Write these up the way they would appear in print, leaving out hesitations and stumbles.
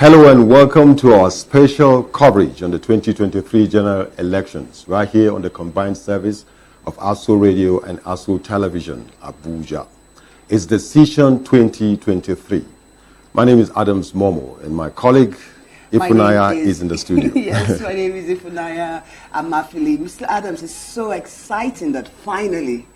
Hello and welcome to our special coverage on the 2023 general elections right here on the combined service of ASO Radio and ASO Television, Abuja. It's Decision 2023. My name is Adams Momo and my colleague Ifunanya is in the studio. Yes, my name is Ifunanya Amafili. Mr. Adams, it's so exciting that finally,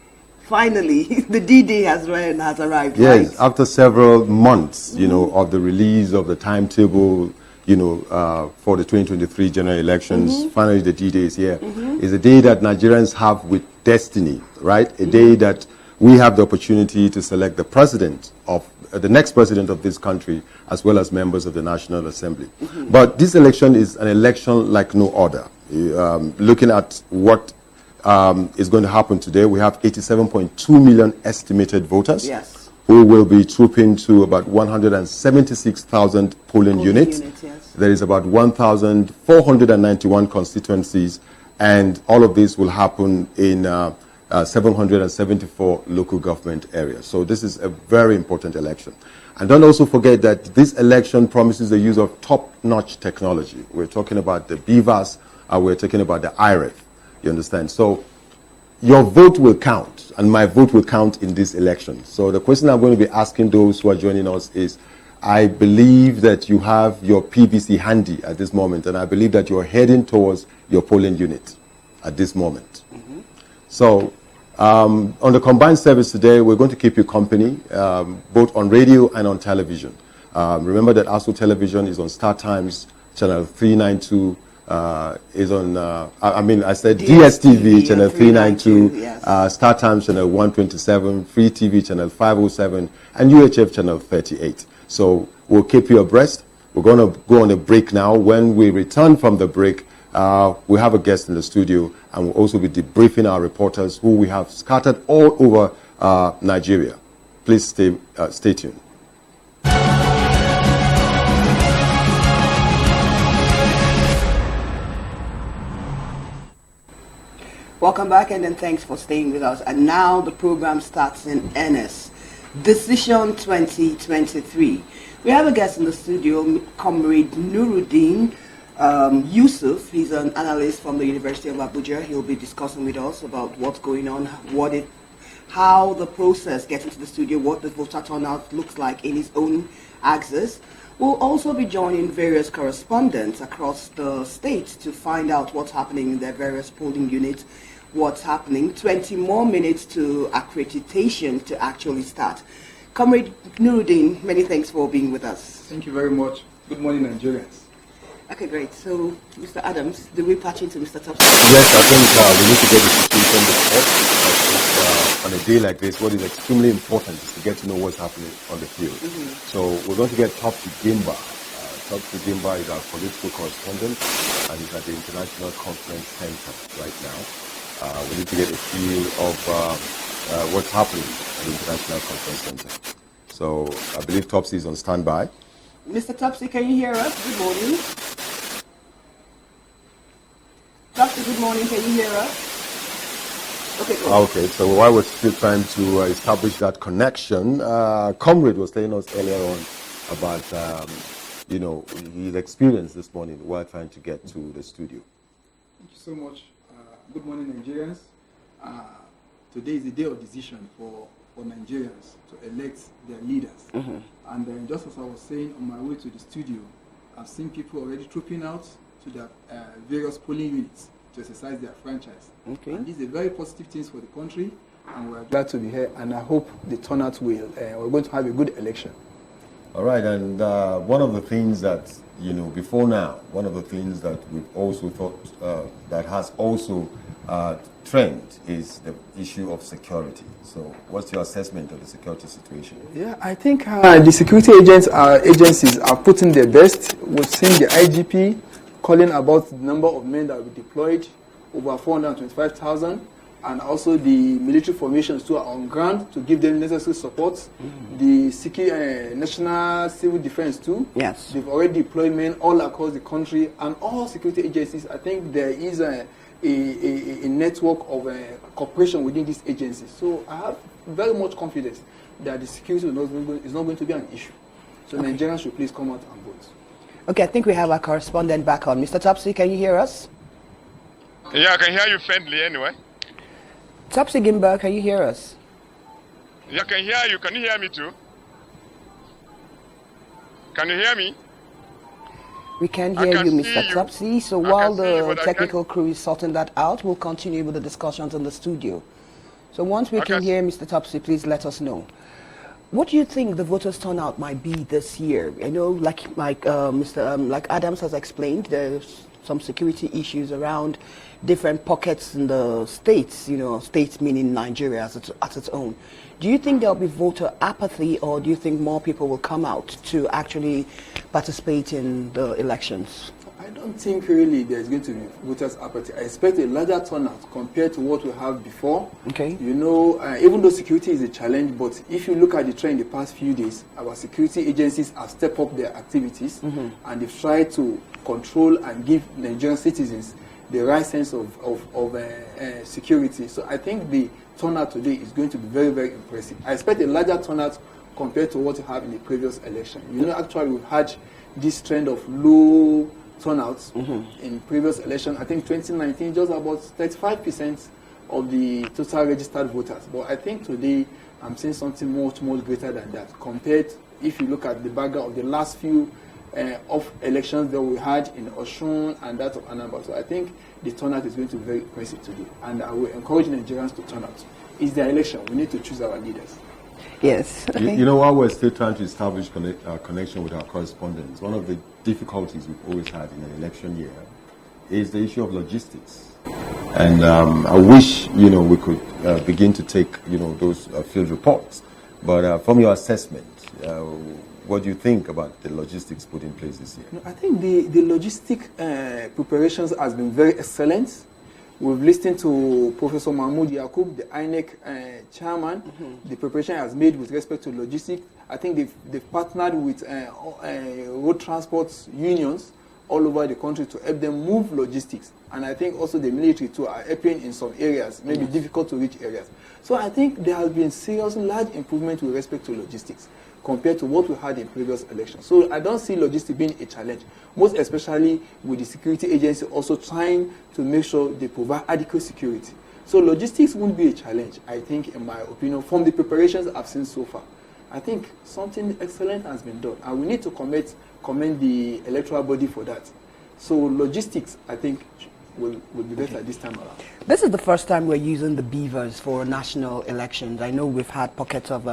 the D-Day has arrived. Yes, right? After several months, of the release of the timetable, for the 2023 general elections, finally the D-Day is here. It's a day that Nigerians have with destiny, right? A day that we have the opportunity to select the president of the next president of this country, as well as members of the National Assembly. But this election is an election like no other. Looking at what is going to happen today, we have 87.2 million estimated voters who will be trooping to about 176,000 polling units. Yes. There is about 1,491 constituencies, and all of this will happen in 774 local government areas. So this is a very important election. And don't also forget that this election promises the use of top-notch technology. We're talking about the BVAS, we're talking about the IREF. You understand? So your vote will count, and my vote will count in this election. So the question I'm going to be asking those who are joining us is, I believe that you have your PVC handy at this moment, and I believe that you're heading towards your polling unit at this moment. So on the combined service today, we're going to keep you company, both on radio and on television. Remember that ASO Television is on Star Times, channel 392, is on, DSTV, channel 392, yes. Star Times, channel 127, Free TV, channel 507, and UHF, channel 38. So we'll keep you abreast. We're going to go on a break now. When we return from the break, we have a guest in the studio, and we'll also be debriefing our reporters who we have scattered all over Nigeria. Please stay tuned. Welcome back, and then thanks for staying with us. And now the program starts in earnest. Decision 2023. We have a guest in the studio, Comrade Nuruddin Yusuf. He's an analyst from the University of Abuja. He'll be discussing with us about what's going on, how the process gets into the studio, what the voter turnout looks like in his own axis. We'll also be joining various correspondents across the state to find out what's happening in their various polling units, what's happening. 20 more minutes to accreditation to actually start. Comrade Nuruddin, many thanks for being with us. Thank you very much. Good morning, Nigerians. Okay, great. So, Mr. Adams, do we patch into Mr. Thompson? Yes, I think we need to get the situation report. On a day like this, what is extremely important is to get to know what's happening on the field. So we're going to get Topsy Gimba. Topsy Gimba is our political correspondent, and he's at the International Conference Center right now. We need to get a feel of what's happening at the International Conference Center. So I believe Topsy is on standby. Mr. Topsy, can you hear us? Good morning. Topsy, good morning. Can you hear us? Okay, cool. Okay, so while we're still trying to establish that connection, Comrade was telling us earlier on about, his experience this morning while trying to get to the studio. Thank you so much. Good morning, Nigerians. Today is the day of decision for Nigerians to elect their leaders. And just as I was saying on my way to the studio, I've seen people already trooping out to their various polling units to exercise their franchise. Okay. And this is a very positive thing for the country, and we're glad to be here, and I hope the turnout will, we're going to have a good election. All right, and one of the things that, before now, one of the things that we've also thought that has also trend is the issue of security. So what's your assessment of the security situation? Yeah, I think the security agencies are putting their best. We've seen the IGP calling about the number of men that will be deployed, over 425,000, and also the military formations too are on ground to give them necessary support. The National Civil Defense too. Yes. They've already deployed men all across the country, and all security agencies. I think there is a network of cooperation within these agencies. So I have very much confidence that the security is not going to be an issue. So Nigerians should please come out and vote. Okay, I think we have our correspondent back on. Mr. Topsy, can you hear us? Yeah, I can hear you friendly anyway. Topsy Gimba, can you hear us? Yeah, I can hear you. Can you hear me too? Can you hear me? We can I hear can you, see Mr. you. Topsy. So I while can see you, the but I technical can't- crew is sorting that out, we'll continue with the discussions in the studio. So once we I can can- hear Mr. Topsy, please let us know. What do you think the voters' turnout might be this year? I know, like Adams has explained, there's some security issues around different pockets in the states. You know, states meaning Nigeria as its own. Do you think there'll be voter apathy, or do you think more people will come out to actually participate in the elections? I don't think really there's going to be voters' apathy. I expect a larger turnout compared to what we have before. Okay. You know, even though security is a challenge, but if you look at the trend in the past few days, our security agencies have stepped up their activities and they've tried to control and give Nigerian citizens the right sense of security. So I think the turnout today is going to be very, very impressive. I expect a larger turnout compared to what we have in the previous election. You know, actually we've had this trend of low turnouts in previous election. I think 2019 just about 35% of the total registered voters. But I think today I'm seeing something much more greater than that. Compared, if you look at the background of the last few of elections that we had in Osun and that of Anambra. So I think the turnout is going to be very impressive today. And I will encourage Nigerians to turn out. It's their election. We need to choose our leaders. Yes. You know, while we're still trying to establish connection with our correspondents, one of the difficulties we've always had in an election year is the issue of logistics. And I wish, you know, we could begin to take, you know, those field reports. But from your assessment, what do you think about the logistics put in place this year? No, I think the logistic preparations has been very excellent. We've listened to Professor Mahmoud Yakub, the INEC chairman. The preparation has made with respect to logistics. I think they've partnered with road transport unions all over the country to help them move logistics. And I think also the military too are helping in some areas, maybe difficult to reach areas. So I think there has been serious large improvement with respect to logistics compared to what we had in previous elections. So I don't see logistics being a challenge, most especially with the security agency also trying to make sure they provide adequate security. So logistics won't be a challenge, I think, in my opinion, from the preparations I've seen so far. I think something excellent has been done, and we need to commend the electoral body for that. So logistics, I think, will be better this time around. This is the first time we're using the beavers for national elections. I know we've had pockets of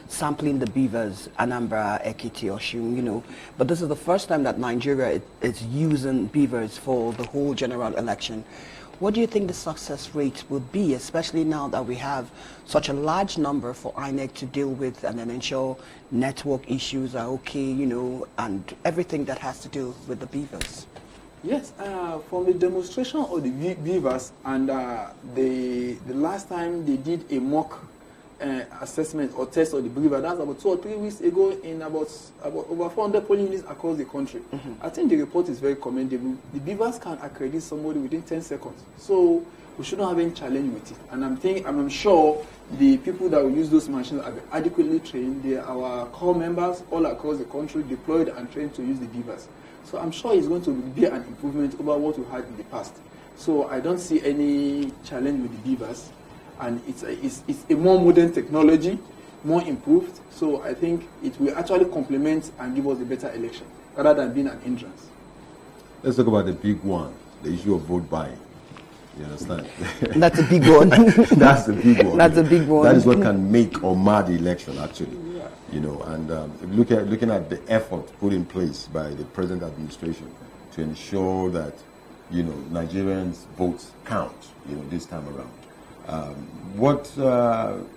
sampling the beavers, Anambra, Ekiti, Osun, you know, but this is the first time that Nigeria is using beavers for the whole general election. What do you think the success rate would be, especially now that we have such a large number for INEC to deal with and then ensure network issues are okay, you know, and everything that has to do with the beavers? Yes, from the demonstration of the beavers and the last time they did a mock assessment or test of the beaver, that's about 2 or 3 weeks ago in about over 400 polling units across the country. I think the report is very commendable. The beavers can accredit somebody within 10 seconds. So we shouldn't have any challenge with it. And I'm sure the people that will use those machines are adequately trained. They are our core members all across the country, deployed and trained to use the beavers. So I'm sure it's going to be an improvement over what we had in the past. So I don't see any challenge with the beavers. And it's a more modern technology, more improved. So I think it will actually complement and give us a better election rather than being an hindrance. Let's talk about the big one, the issue of vote buying. You understand? That's a big one. That's the big one. That's a big one. That is what can make or mar the election, actually. Yeah. You know, and looking at the effort put in place by the present administration to ensure that, you know, Nigerians' votes count, you know, this time around. What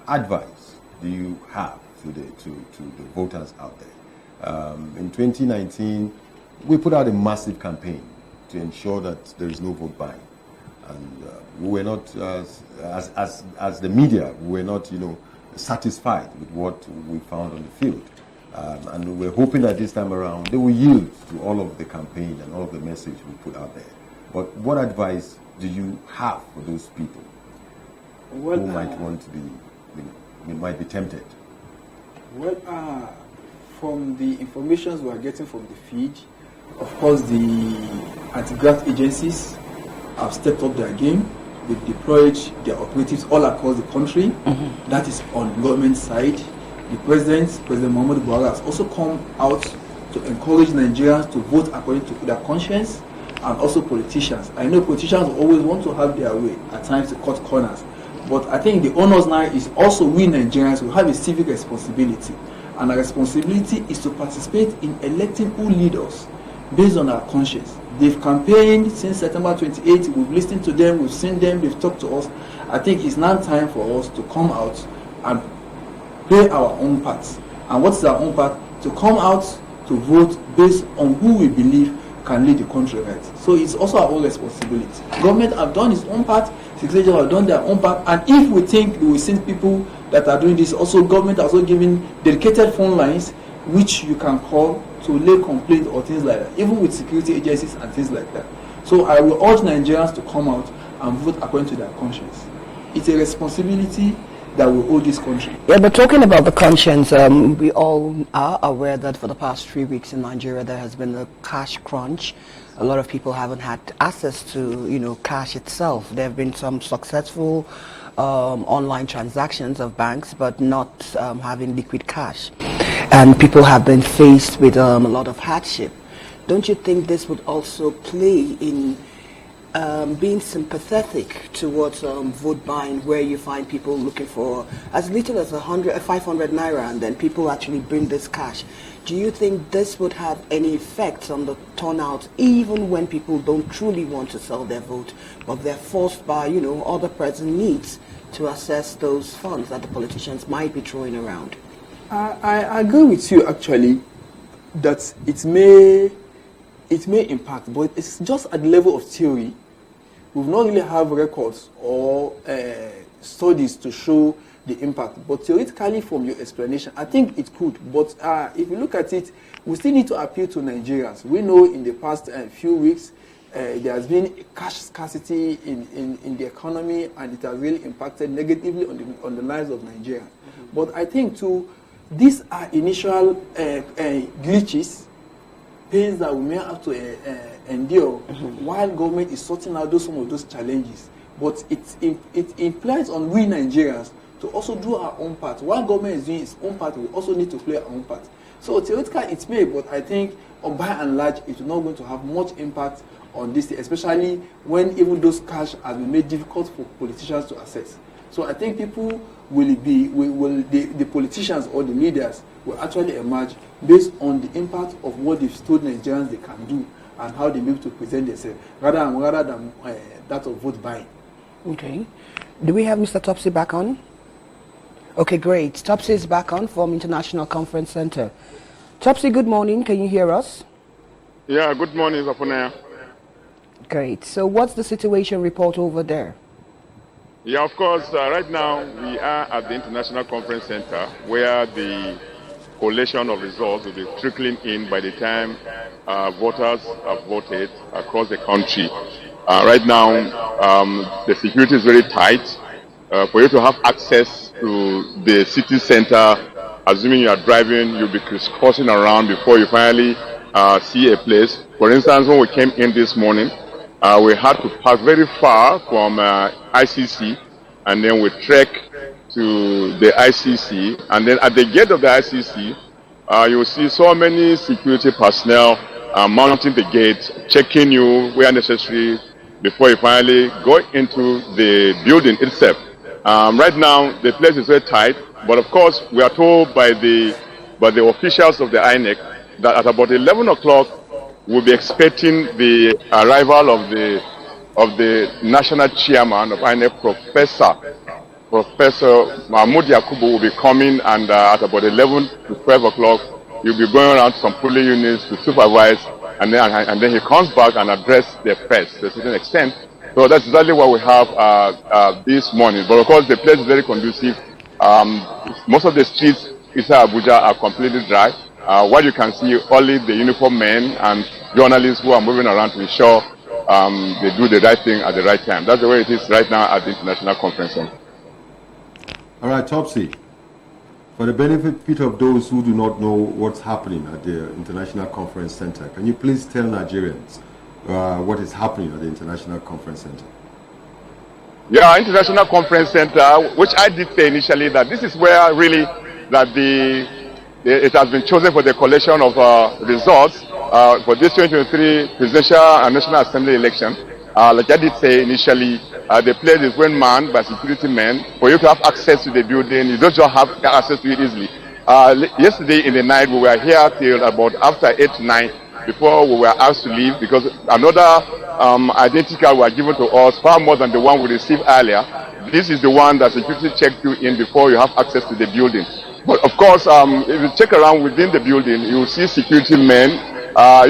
advice do you have to the voters out there? In 2019, we put out a massive campaign to ensure that there is no vote buying, and we were not, as the media, we were not, you know, satisfied with what we found on the field, and we're hoping that this time around they will yield to all of the campaign and all of the message we put out there. But what advice do you have for those people who might want to be, you know, might be tempted? Well, from the information we are getting from the feed, of course, the anti-graft agencies have stepped up their game. They've deployed their operatives all across the country. That is on the government side. The President Muhammadu Buhari, has also come out to encourage Nigerians to vote according to their conscience, and also politicians. I know politicians always want to have their way, at times to cut corners. But I think the onus now is also we Nigerians who have a civic responsibility. And our responsibility is to participate in electing who lead us based on our conscience. They've campaigned since September 28th. We've listened to them, we've seen them, they've talked to us. I think it's now time for us to come out and play our own part. And what is our own part? To come out to vote based on who we believe can lead the country right. So it's also our own responsibility. Government have done its own part, secretary have done their own part, and if we think we will send people that are doing this, also government also giving dedicated phone lines which you can call to lay complaint or things like that, even with security agencies and things like that. So I will urge Nigerians to come out and vote according to their conscience. It's a responsibility that we owe this country. Yeah, but talking about the conscience, we all are aware that for the past 3 weeks in Nigeria there has been a cash crunch. A lot of people haven't had access to, cash itself. There have been some successful online transactions of banks, but not having liquid cash. And people have been faced with a lot of hardship. Don't you think this would also play in being sympathetic towards vote buying, where you find people looking for as little as 500 naira, and then people actually bring this cash? Do you think this would have any effect on the turnout, even when people don't truly want to sell their vote, but they're forced by, other present needs to access those funds that the politicians might be throwing around? I agree with you, actually, that it may impact, but it's just at the level of theory. We've not really have records or studies to show the impact. But theoretically, from your explanation, I think it could. But if you look at it, we still need to appeal to Nigerians. We know in the past few weeks, there has been cash scarcity in the economy, and it has really impacted negatively on the lives of Nigerians. But I think too, these are initial glitches, pains that we may have to endure while government is sorting out some of those challenges. But it implies on we Nigerians to also do our own part. While government is doing its own part, we also need to play our own part. So theoretically it may, but I think by and large it will not going to have much impact on this, especially when even those cash has been made difficult for politicians to access. So I think people the politicians or the leaders will actually emerge based on the impact of what they've told Nigerians they can do and how they be able to present themselves, rather than that of vote buying. Okay. Do we have Mr. Topsy back on? Okay, great. Topsy is back on from International Conference Center. Topsy, good morning. Can you hear us? Yeah, good morning, Zapunaya. Great. So what's the situation report over there? Yeah, of course, right now we are at the International Conference Center, where the collation of results will be trickling in by the time voters have voted across the country. Right now, the security is very tight. For you to have access to the city center, assuming you are driving, you'll be crisscrossing around before you finally see a place. For instance, when we came in this morning, we had to pass very far from ICC, and then we trek to the ICC, and then at the gate of the ICC, you will see so many security personnel mounting the gate, checking you where necessary before you finally go into the building itself. Right now, the place is very tight, but of course, we are told by the officials of the INEC that at about 11 o'clock, we'll be expecting the arrival of the national chairman of INEC, Professor Mahmoud Yakubu, will be coming, and at about 11 to 12 o'clock, he'll be going around some polling units to supervise, and then he comes back and address the press to a certain extent. So that's exactly what we have this morning. But of course, the place is very conducive. Most of the streets inside Abuja are completely dry. What you can see, only the uniformed men and journalists who are moving around to ensure they do the right thing at the right time. That's the way it is right now at the International Conference Center. All right, Topsy. For the benefit of those who do not know what's happening at the International Conference Center, can you please tell Nigerians what is happening at the International Conference Center? Yeah, International Conference Center, which I did say initially that this is where really that it has been chosen for the collection of results for this 2023 presidential and national assembly election. Like I did say initially, the place is well manned by security men. For you to have access to the building, you don't just have access to it easily. Yesterday in the night, we were here till about after 8, 9 before we were asked to leave because another identity card was given to us, far more than the one we received earlier. This is the one that security checked you in before you have access to the building. But of course, if you check around within the building, you will see security men.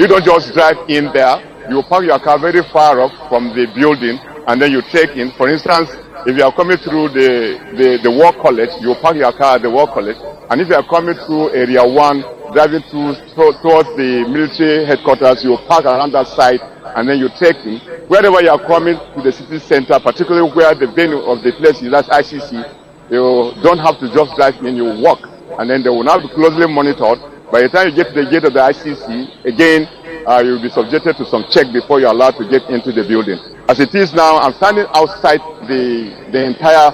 You don't just drive in there. You park your car very far off from the building, and then you take in. For instance, if you are coming through the War College, you park your car at the War College. And if you are coming through Area 1, driving towards the military headquarters, you park around that side, and then you take in. Wherever you are coming to the city center, particularly where the venue of the place is, that's ICC, you don't have to just drive in, you walk. And then they will now be closely monitored. By the time you get to the gate of the ICC, again, you will be subjected to some check before you're allowed to get into the building. As it is now, I'm standing outside the entire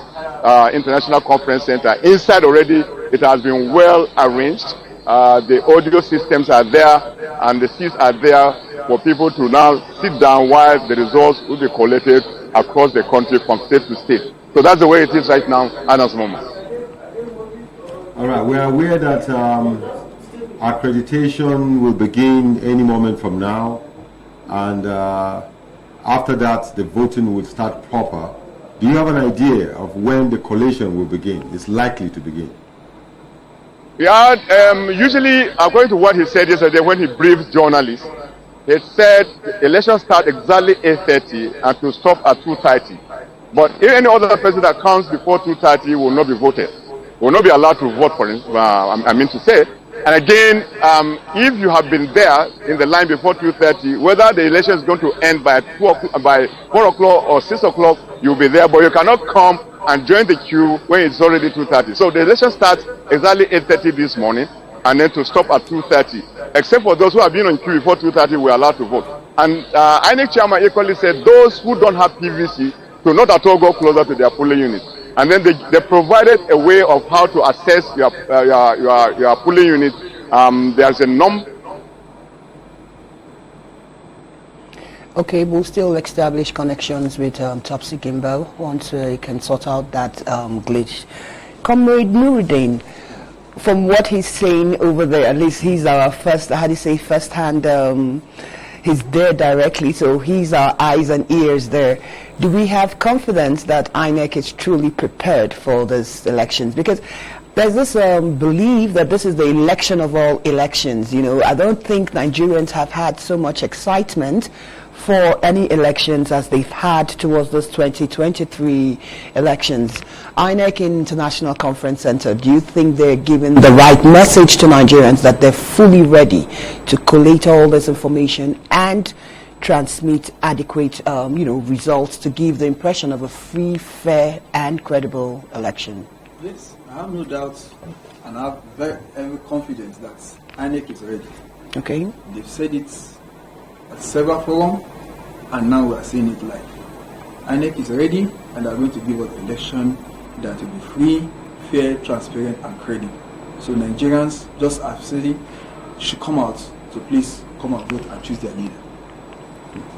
International Conference Center. Inside already, it has been well arranged. The audio systems are there, and the seats are there for people to now sit down while the results will be collected across the country from state to state. So that's the way it is right now at this moment. All right, we are aware that accreditation will begin any moment from now, and after that the voting will start proper. Do you have an idea of when the collation will begin? It's likely to begin. Yeah, usually according to what he said yesterday when he briefed journalists, he said the election start exactly 8:30 and to stop at 2:30. But if any other person that comes before 2:30 will not be voted, will not be allowed to vote for him. I mean to say. And again, if you have been there in the line before 2:30, whether the election is going to end by 4 o'clock or 6 o'clock, you'll be there. But you cannot come and join the queue when it's already 2:30. So the election starts exactly 8:30 this morning, and then to stop at 2:30. Except for those who have been on queue before 2:30, we're allowed to vote. And INEC chairman equally said those who don't have PVC do not at all go closer to their polling unit. And then they provided a way of how to assess your polling unit. There's a number. Okay, we'll still establish connections with Topsy Gimbal once you can sort out that glitch. Comrade Nuruddin, from what he's saying over there, at least he's our first-hand, he's there directly, so he's our eyes and ears there. Do we have confidence that INEC is truly prepared for these elections? Because there's this belief that this is the election of all elections. You know, I don't think Nigerians have had so much excitement for any elections as they've had towards this 2023 elections. INEC International Conference Center, do you think they're giving the right message to Nigerians that they're fully ready to collate all this information and transmit adequate results to give the impression of a free, fair and credible election? Yes, I have no doubt and I have very confidence that INEC is ready. Okay. They've said it at several forums, and now we are seeing it live. INEC is ready, and they are going to give us an election that will be free, fair, transparent, and credible. So Nigerians, just as said, should come out. So please come and vote and choose their leader.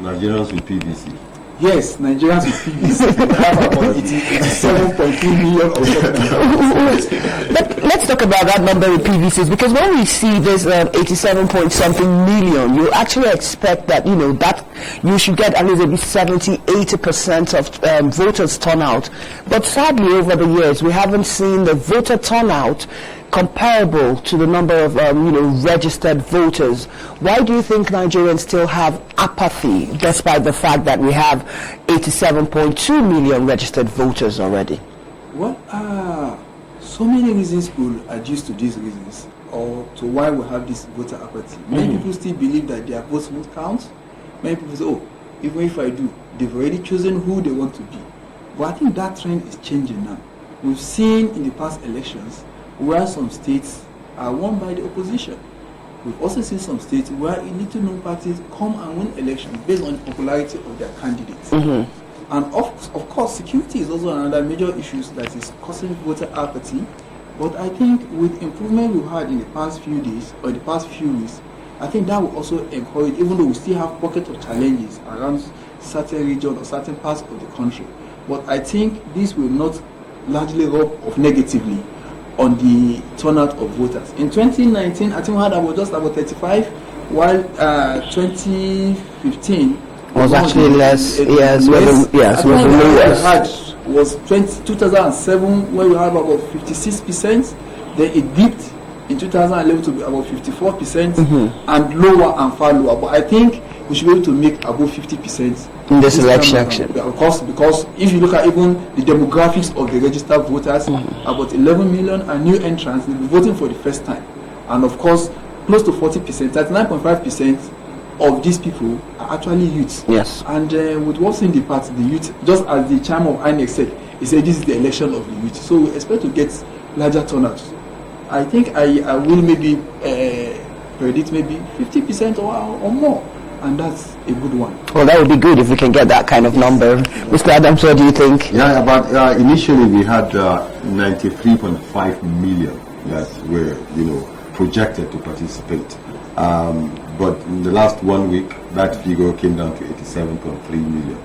Nigerians with PVC. Yes, Nigerians with PVC. We have about 87.2 million or something. But let's talk about that number with PVCs, because when we see this 87 point something million, you actually expect that, that you should get at least maybe 70-80% of voters turnout. But sadly, over the years, we haven't seen the voter turnout comparable to the number of registered voters. Why do you think Nigerians still have apathy, despite the fact that we have 87.2 million registered voters already? Well, so many reasons could adduce to these reasons, or to why we have this voter apathy. Many people still believe that their votes won't count. Many people say, even if I do, they've already chosen who they want to be. But I think that trend is changing now. We've seen in the past elections where some states are won by the opposition. We've also seen some states where little-known parties come and win elections based on the popularity of their candidates. And of course, security is also another major issue that is causing voter apathy. But I think with improvement we've had in the past few days or the past few weeks, I think that will also encourage, even though we still have pockets of challenges around certain regions or certain parts of the country. But I think this will not largely rub off negatively on the turnout of voters. In 2019, I think we had just about 35, while 2015 was actually less. Was 2007 where we had about 56%, then it dipped in 2011 to be about 54%, and lower and far lower. But I think we should be able to make above 50% in this election. Of course, because if you look at even the demographics of the registered voters, about 11 million are new entrants will be voting for the first time. And of course, close to 40%, 39.5% of these people are actually youths. Yes. And with what's in the party, the youth, just as the chairman of INEC said, he said this is the election of the youth. So we expect to get larger turnouts. I think I will maybe predict maybe 50% or more. And that's a good one. Well, that would be good if we can get that kind of number. Mr. Adams, what do you think? Yeah, but initially we had 93.5 million that were, projected to participate. But in the last 1 week, that figure came down to 87.3 million.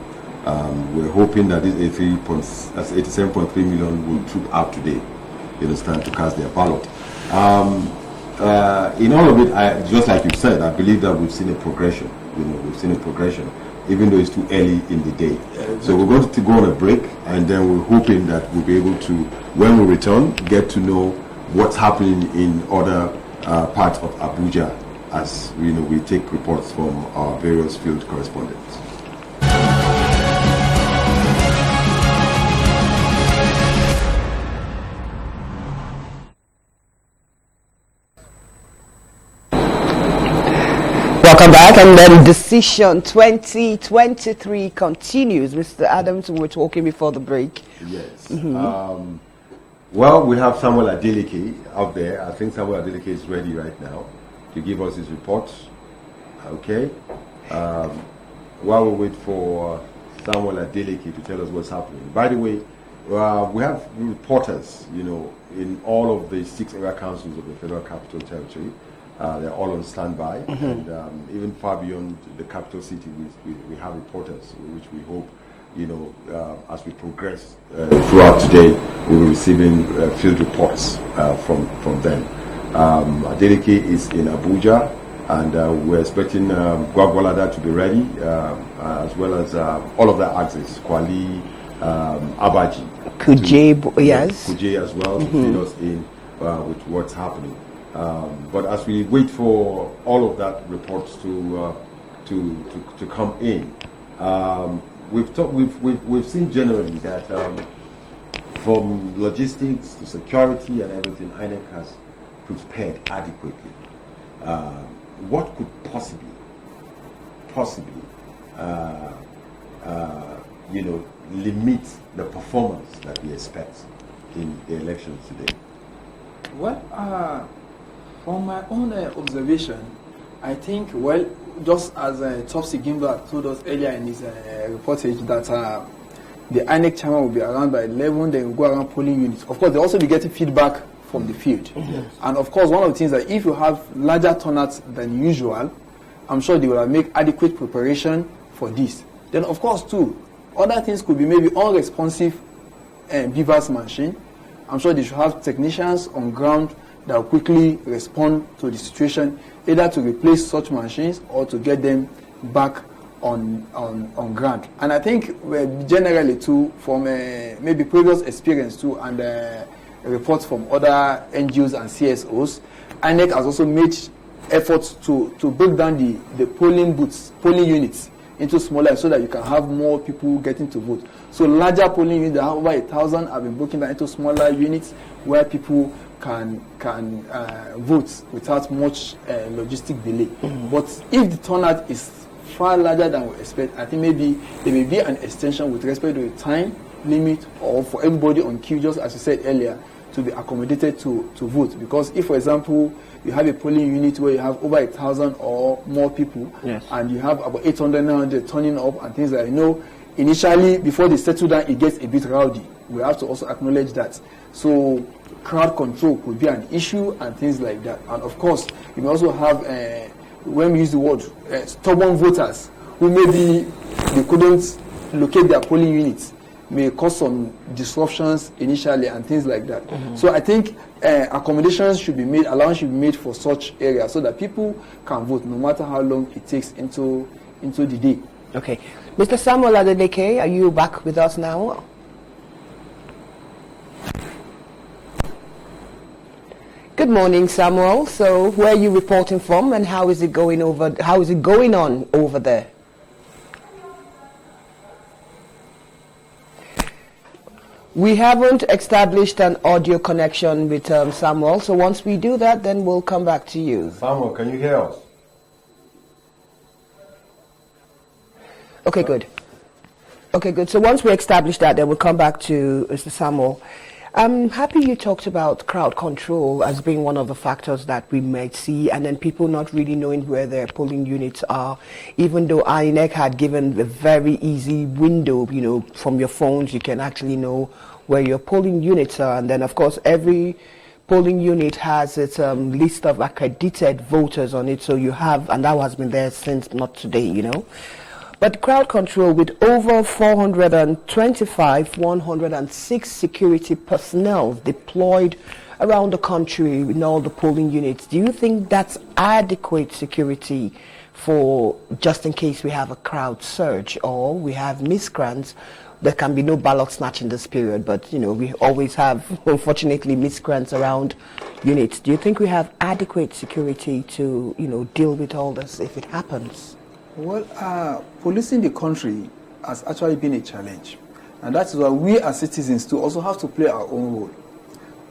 We're hoping that this 87.3 million will troop out today, you understand, to cast their ballot. In all of it, just like you said, I believe that we've seen a progression. We've seen a progression, even though it's too early in the day. So we're going to go on a break, and then we're hoping that we'll be able to, when we return, get to know what's happening in other parts of Abuja, as we take reports from our various field correspondents. Welcome back, and then Decision 2023 continues. Mr. Adams, we were talking before the break. Yes. Well, we have Samuel Adeleke out there. I think Samuel Adeleke is ready right now to give us his report. Okay. While we wait for Samuel Adeleke to tell us what's happening. By the way, we have reporters, in all of the 6 area councils of the Federal Capital Territory. They're all on standby, and even far beyond the capital city, we have reporters, which we hope, as we progress throughout today, we'll be receiving field reports from them. Adeleke is in Abuja, and we're expecting Gwagwalada to be ready, as well as all of the axes, Kwali, Abaji, Kuje, yes, Kuje as well, to feed us in with what's happening. But as we wait for all of that reports to come in, we've seen generally that from logistics to security and everything, INEC has prepared adequately. What could possibly limit the performance that we expect in the elections today? Well, from my own observation, I think, just as Topsy Gimba told us earlier in his reportage, that the INEC chairman will be around by 11, then we'll go around polling units. Of course, they'll also be getting feedback from the field. And of course, one of the things that if you have larger turnouts than usual, I'm sure they will make adequate preparation for this. Then, of course, too, other things could be maybe unresponsive beavers machine. I'm sure they should have technicians on ground that will quickly respond to the situation, either to replace such machines or to get them back on ground. And I think generally too, from maybe previous experience too, and reports from other NGOs and CSOs, INEC has also made efforts to break down the polling units into smaller, so that you can have more people getting to vote. So larger polling units, that have over 1,000, have been broken down into smaller units where people can vote without much logistic delay. But if the turnout is far larger than we expect, I think maybe there may be an extension with respect to the time limit, or for everybody on queue, just as you said earlier, to be accommodated to vote. Because if, for example, you have a polling unit where you have over 1,000 or more people, yes, and you have about 800, 900 turning up and things like that, initially, before they settle down, it gets a bit rowdy. We have to also acknowledge that. So crowd control could be an issue and things like that. And of course, you may also have, when we use the word, stubborn voters who maybe they couldn't locate their polling units, may cause some disruptions initially and things like that. So I think accommodations should be made, allowance should be made for such areas so that people can vote no matter how long it takes into the day. Okay. Mr. Samuel Adeleke, are you back with us now? Good morning, Samuel. So where are you reporting from and how is it going on over there? We haven't established an audio connection with Samuel, so once we do that, then we'll come back to you. Samuel, can you hear us? Okay, good. Okay, good. So once we establish that, then we'll come back to Mr. Samuel. I'm happy you talked about crowd control as being one of the factors that we might see, and then people not really knowing where their polling units are, even though INEC had given a very easy window, from your phones, you can actually know where your polling units are. And then, of course, every polling unit has its list of accredited voters on it, so you have, and that has been there since not today, But crowd control, with over 106 security personnel deployed around the country in all the polling units, do you think that's adequate security for just in case we have a crowd surge or we have miscreants? There can be no ballot snatch in this period, but we always have, unfortunately, miscreants around units. Do you think we have adequate security to deal with all this if it happens? Well, policing the country has actually been a challenge. And that's why we as citizens too also have to play our own role.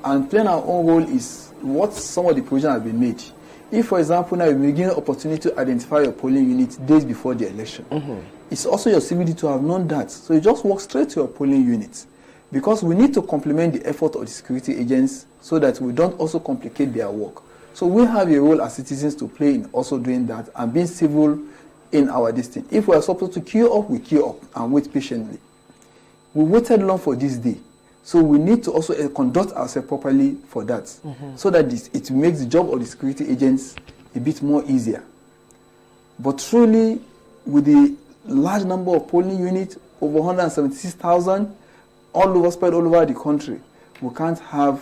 And playing our own role is what some of the provision has been made. If, for example, now you're given an opportunity to identify your polling unit days before the election, it's also your civil duty to have known that. So you just walk straight to your polling unit. Because we need to complement the effort of the security agents so that we don't also complicate their work. So we have a role as citizens to play in also doing that and being civil in our destiny. If we are supposed to queue up, we queue up and wait patiently. We waited long for this day. So we need to also conduct ourselves properly for that. So that it makes the job of the security agents a bit more easier. But truly, with the large number of polling units, over 176,000, spread all over the country, we can't have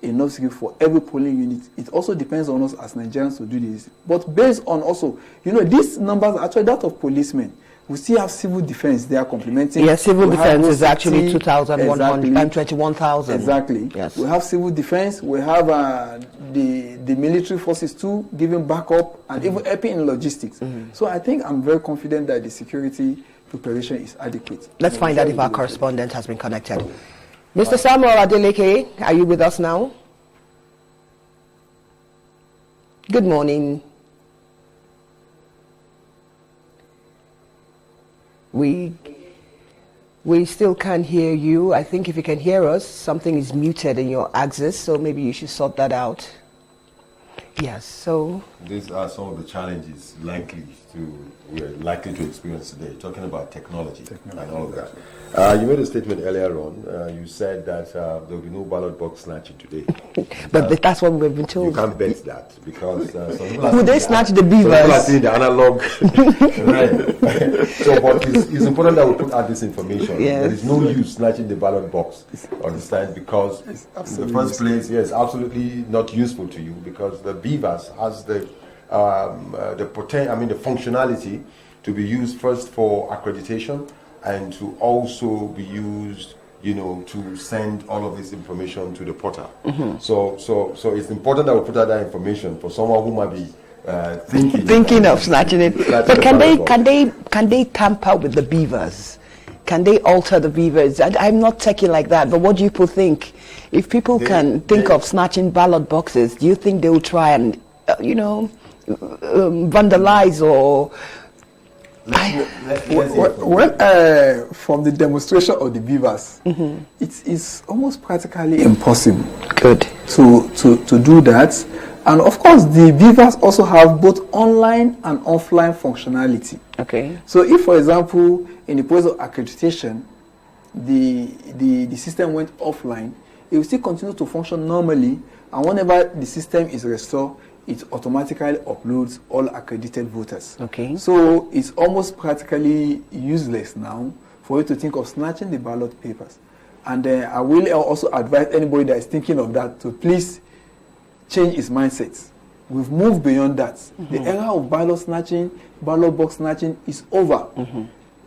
enough security for every polling unit. It also depends on us as Nigerians to do this. But based on also, these numbers are actually that of policemen. We still have civil defense. They are complementing. Yes, civil defense is actually 21,000. Exactly. Yes. We have civil defense. We have the military forces too, giving backup and even helping in logistics. So I think I'm very confident that the security preparation is adequate. Let's find out if our correspondent has been connected. Mr. Samuel Adeleke, are you with us now? Good morning. We still can't hear you. I think if you can hear us, something is muted in your axis, so maybe you should sort that out. Yes, so... These are some of the challenges we're likely to experience today, talking about technology and all of that. You made a statement earlier on. You said that there will be no ballot box snatching today. But that's what we've been told. You can't bet that because some people Will they snatch the beavers? Some people are seeing the analog. So, but it's important that we put out this information. Yes. There is no use snatching the ballot box on the stand because in the first place, yes, absolutely not useful to you because the beavers has the functionality to be used first for accreditation and to also be used, to send all of this information to the portal. So it's important that we put out that information for someone who might be thinking of snatching it. But can they tamper with the beavers? Can they alter the beavers? I'm not techie like that, but what do you people think? If people can think of snatching ballot boxes, do you think they will try and, vandalize or From the demonstration of the beavers, it is almost practically impossible. Good. To do that. And of course, the beavers also have both online and offline functionality. Okay. So if, for example, in the process of accreditation, the system went offline, it will still continue to function normally, and whenever the system is restored, it automatically uploads all accredited voters. Okay. So it's almost practically useless now for you to think of snatching the ballot papers. And I will also advise anybody that is thinking of that to please change his mindset. We've moved beyond that. The era of ballot snatching, ballot box snatching is over.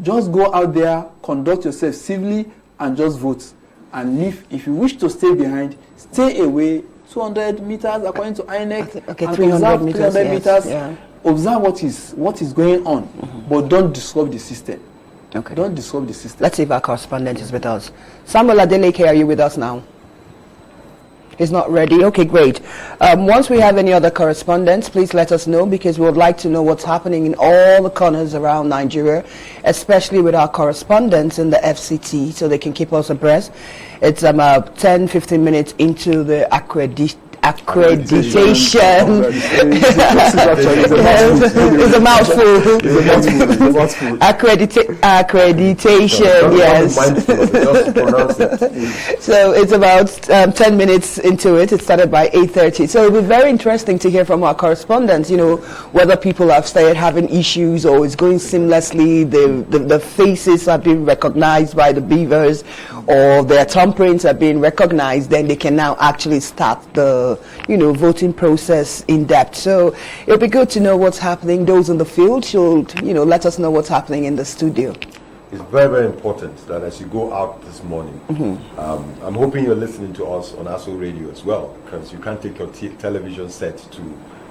Just go out there, conduct yourself civilly, and just vote. And if you wish to stay behind, stay away 200 meters according to INEC. Okay, and 300 meters. 300 meters. Yeah. Observe what is going on, but don't disrupt the system. Okay. Don't disrupt the system. Let's see if our correspondent is with us. Samuel Adeleke, are you with us now? He's not ready. Okay, great. Once we have any other correspondents, please let us know, because we would like to know what's happening in all the corners around Nigeria, especially with our correspondents in the FCT, so they can keep us abreast. It's about 10-15 minutes into the accreditation. It's a mouthful. Accreditation, yes. So it's about 10 minutes into it. It started by 8:30. So it'll be very interesting to hear from our correspondents, whether people have started having issues or it's going seamlessly, the faces have been recognized by the beavers, or their thumbprints are being recognized, then they can now actually start the voting process in depth. So it'll be good to know what's happening. Those in the field should, let us know what's happening in the studio. It's very, very important that as you go out this morning, I'm hoping you're listening to us on ASO Radio as well, because you can't take your television set to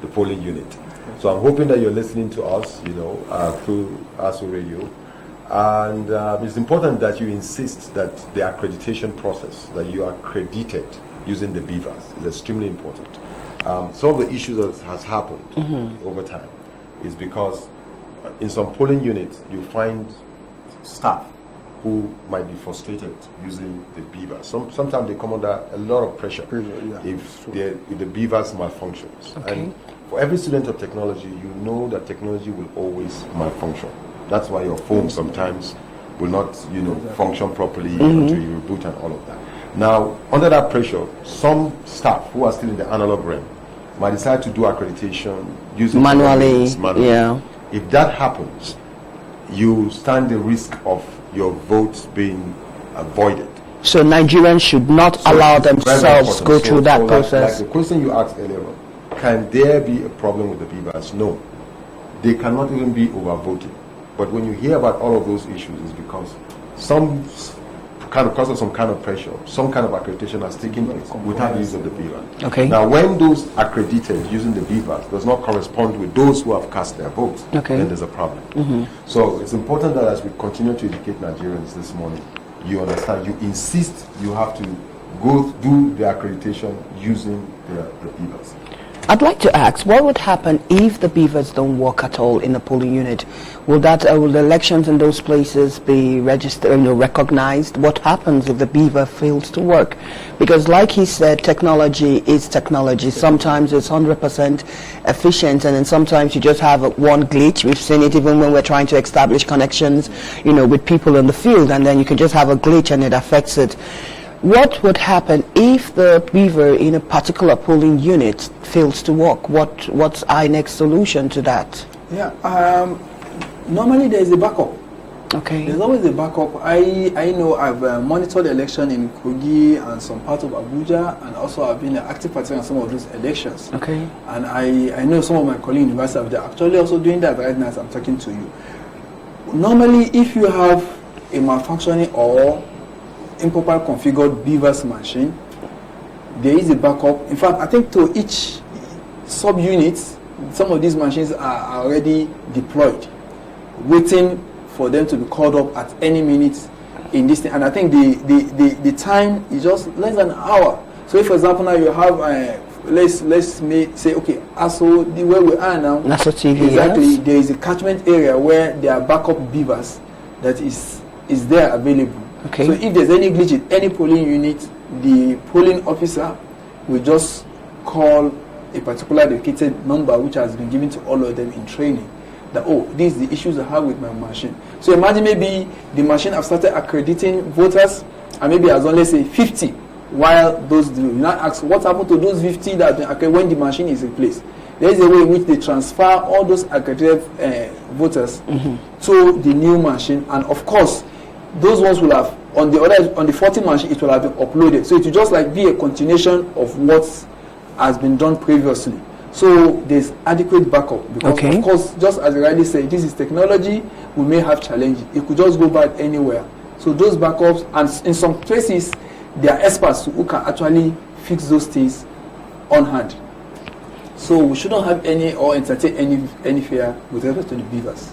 the polling unit. So I'm hoping that you're listening to us, through ASO Radio. And it's important that you insist that the accreditation process, that you are accredited using the beavers, is extremely important. Some of the issues that has happened over time is because in some polling units you find staff who might be frustrated using the beavers. Sometimes they come under a lot of pressure if the beavers malfunctions. Okay. And for every student of technology, you know that technology will always malfunction. That's why your phone sometimes will not, function properly until you reboot and all of that. Now, under that pressure, some staff who are still in the analog realm might decide to do accreditation using manually. Yeah. If that happens, you stand the risk of your votes being avoided. So Nigerians should not allow themselves go through that process. Like the question you asked earlier on, can there be a problem with the beavers? No. They cannot even be overvoted. But when you hear about all of those issues, it's because because of some kind of pressure, some kind of accreditation has taken place without the use of the beaver. Okay. Now, when those accredited using the beavers does not correspond with those who have cast their votes, then there's a problem. So it's important that as we continue to educate Nigerians this morning, you understand, you insist you have to go do the accreditation using the beavers. I'd like to ask, what would happen if the beavers don't work at all in a polling unit? Will the elections in those places be registered, recognized? What happens if the beaver fails to work? Because like he said, technology is technology. Sometimes it's 100% efficient, and then sometimes you just have one glitch. We've seen it even when we're trying to establish connections, with people in the field, and then you can just have a glitch and it affects it. What would happen if the beaver in a particular polling unit fails to work? What's INEC's solution to that? Yeah, normally there is a backup. Okay. There's always a backup. I know I've monitored the election in Kogi and some part of Abuja, and also I've been an active participant in some of those elections. Okay. And I know some of my colleagues in university are actually also doing that right now as I'm talking to you. Normally, if you have a malfunctioning or improper configured beavers machine, there is a backup. In fact, I think to each sub-unit, some of these machines are already deployed, waiting for them to be called up at any minute in this thing. And I think the time is just less than an hour. So if, for example, now you have let's say, okay, ASO, where we are now, ASO TV, exactly, yes. there is a catchment area where there are backup beavers that is there available. Okay. So if there's any glitch in any polling unit, the polling officer will just call a particular dedicated number which has been given to all of them in training. That, oh, these are the issues I have with my machine. So imagine maybe the machine have started accrediting voters, and maybe has only say 50, while those do. You now ask what happened to those 50 that okay, when the machine is replaced. There is a way in which they transfer all those accredited voters to the new machine, and of course, those ones will have on the 40 machine it will have been uploaded. So it will just like be a continuation of what has been done previously. So there's adequate backup because of course, just as Riley said, this is technology. We may have challenges. It could just go bad anywhere. So those backups, and in some cases, there are experts who can actually fix those things on hand. So we shouldn't have any or entertain any fear with respect to the beavers.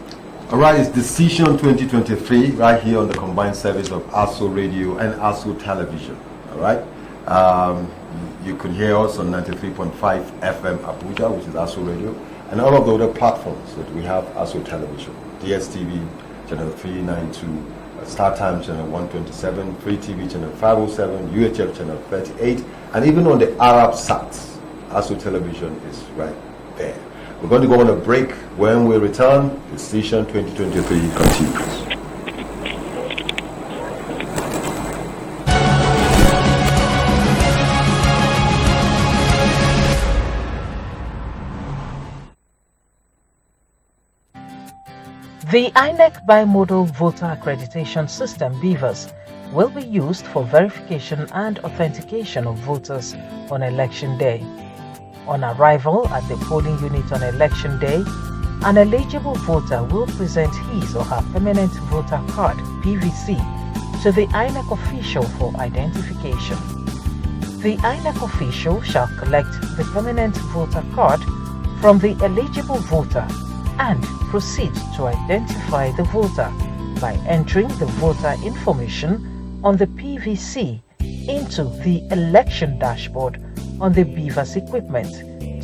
All right, it's Decision 2023 right here on the combined service of ASO Radio and ASO Television. All right, you can hear us on 93.5 FM Abuja, which is ASO Radio, and all of the other platforms that we have ASO Television, DSTV channel 392, Star Time channel 127, Free TV channel 507, UHF channel 38, and even on the Arab Sats, ASO Television is right there. We're going to go on a break. When we return, Decision 2023 continues. The INEC Bimodal Voter Accreditation System, BVAS, will be used for verification and authentication of voters on election day. On arrival at the polling unit on election day, an eligible voter will present his or her permanent voter card, PVC, to the INEC official for identification. The INEC official shall collect the permanent voter card from the eligible voter and proceed to identify the voter by entering the voter information on the PVC into the election dashboard on the BVAS equipment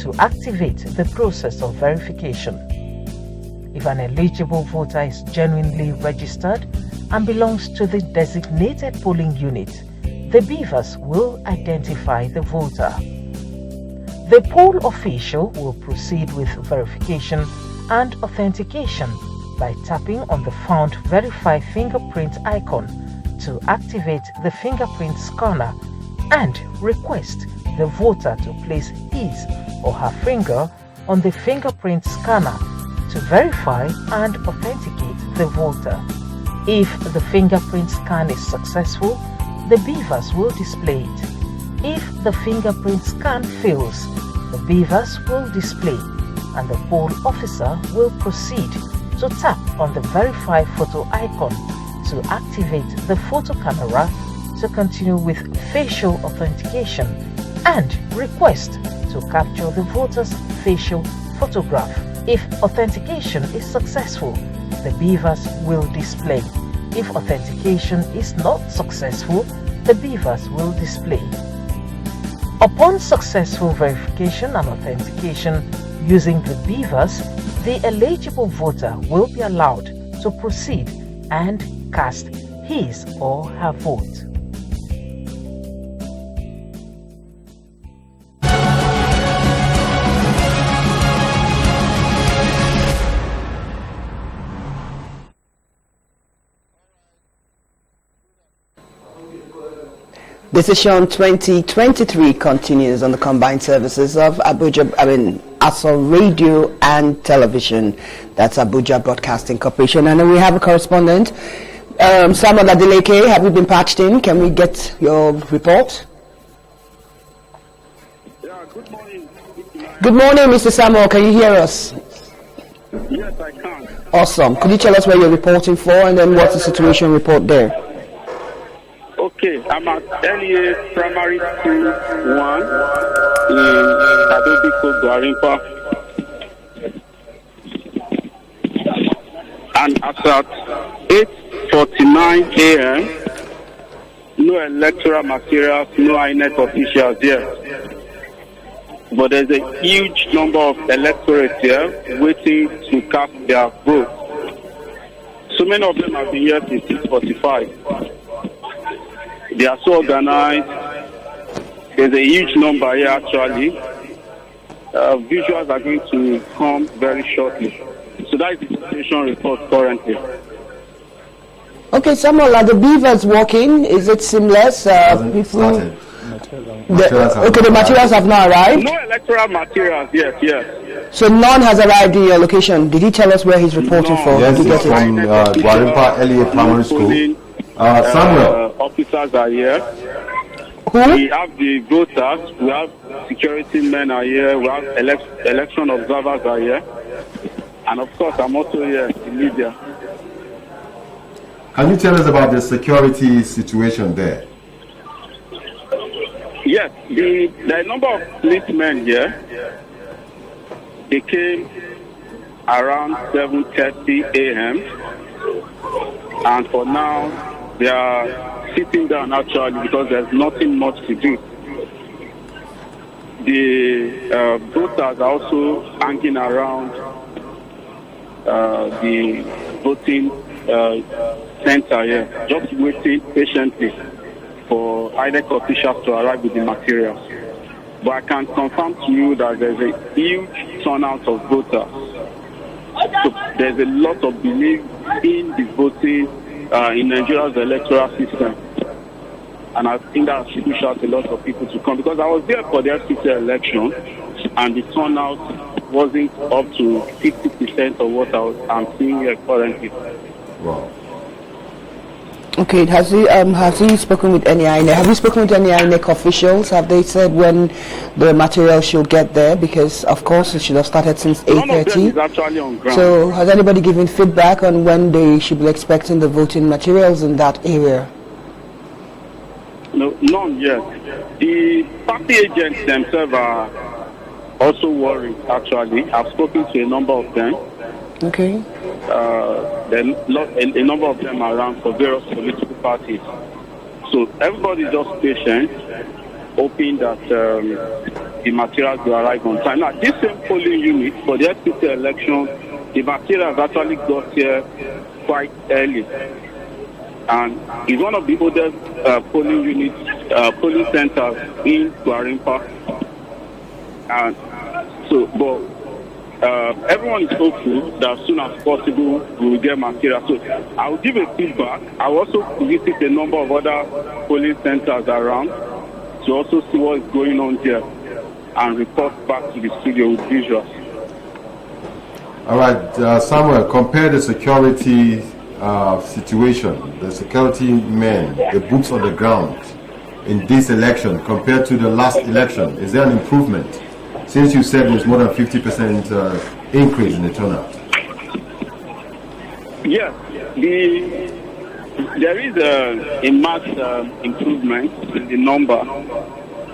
to activate the process of verification. If an eligible voter is genuinely registered and belongs to the designated polling unit, the BVAS will identify the voter. The poll official will proceed with verification and authentication by tapping on the found Verify fingerprint icon to activate the fingerprint scanner and request the voter to place his or her finger on the fingerprint scanner to verify and authenticate the voter. If the fingerprint scan is successful, the BVAS will display it. If the fingerprint scan fails, the BVAS will display, and the poll officer will proceed to tap on the Verify photo icon to activate the photo camera to continue with facial authentication and request to capture the voter's facial photograph. If authentication is successful, the BVAS will display. If authentication is not successful, the BVAS will display. Upon successful verification and authentication using the BVAS, the eligible voter will be allowed to proceed and cast his or her vote. Decision 2023 continues on the combined services of ASO Radio and Television. That's Abuja Broadcasting Corporation. And then we have a correspondent, Samuel Adeleke. Have you been patched in? Can we get your report? Yeah, good morning. Good morning, Mr. Samuel. Can you hear us? Yes, I can. Awesome. Could you tell us where you're reporting for and then what's the situation report there? Okay, I'm at LEA Primary School 1 in Adobiko, Gwarimpa. And as at 8:49 a.m., no electoral materials, no INEC officials here. but there's a huge number of electorates here waiting to cast their vote. So many of them have been here since 6:45. They are so organized. There's a huge number here actually. Visuals are going to come very shortly. So that is the situation report currently. Okay, Samuel, are the beavers working? Is it seamless? Hasn't started. The materials have not arrived? No electoral materials, yes. So none has arrived in your location. Did he tell us where he's reporting No. from? Yes, Did you it's get it? from Gwarinpa LEA Primary School. Samuel. Officers are here. Who? We have the voters, we have security men are here, we have election observers are here. And of course, I'm also here, the media. Can you tell us about the security situation there? Yes, the number of policemen here, they came around 7:30 a.m. And for now, they are sitting down actually because there's nothing much to do. The voters are also hanging around the voting center here, just waiting patiently for INEC officials to arrive with the materials. But I can confirm to you that there's a huge turnout of voters. So there's a lot of belief in the voting in Nigeria's electoral system. And I think that should push out a lot of people to come. Because I was there for the FCT election, and the turnout wasn't up to 50% of what I'm seeing here currently. Wow. Okay, has he spoken with any INEC? Have you spoken with any INEC officials? Have they said when the material should get there? Because of course it should have started since 8:30. None of them is actually on ground. So has anybody given feedback on when they should be expecting the voting materials in that area? No, none yet. The party agents themselves are also worried actually. I've spoken to a number of them. Okay. Then a number of them are around for various political parties. So everybody's just patient, hoping that the materials will arrive on time. Now, this same polling unit for the FCT election, the materials actually got here quite early. And it's one of the oldest polling units, polling centers in Gwarinpa. And so, but everyone is hopeful that as soon as possible we will get material. So I will give a feedback. I will also visit a number of other polling centers around to also see what is going on there and report back to the studio with visuals. All right, Samuel, compare the security situation, the security men, the boots on the ground in this election compared to the last election. Is there an improvement? Since you said there's more than 50% increase in the turnout. Yes, there is a marked improvement in the number,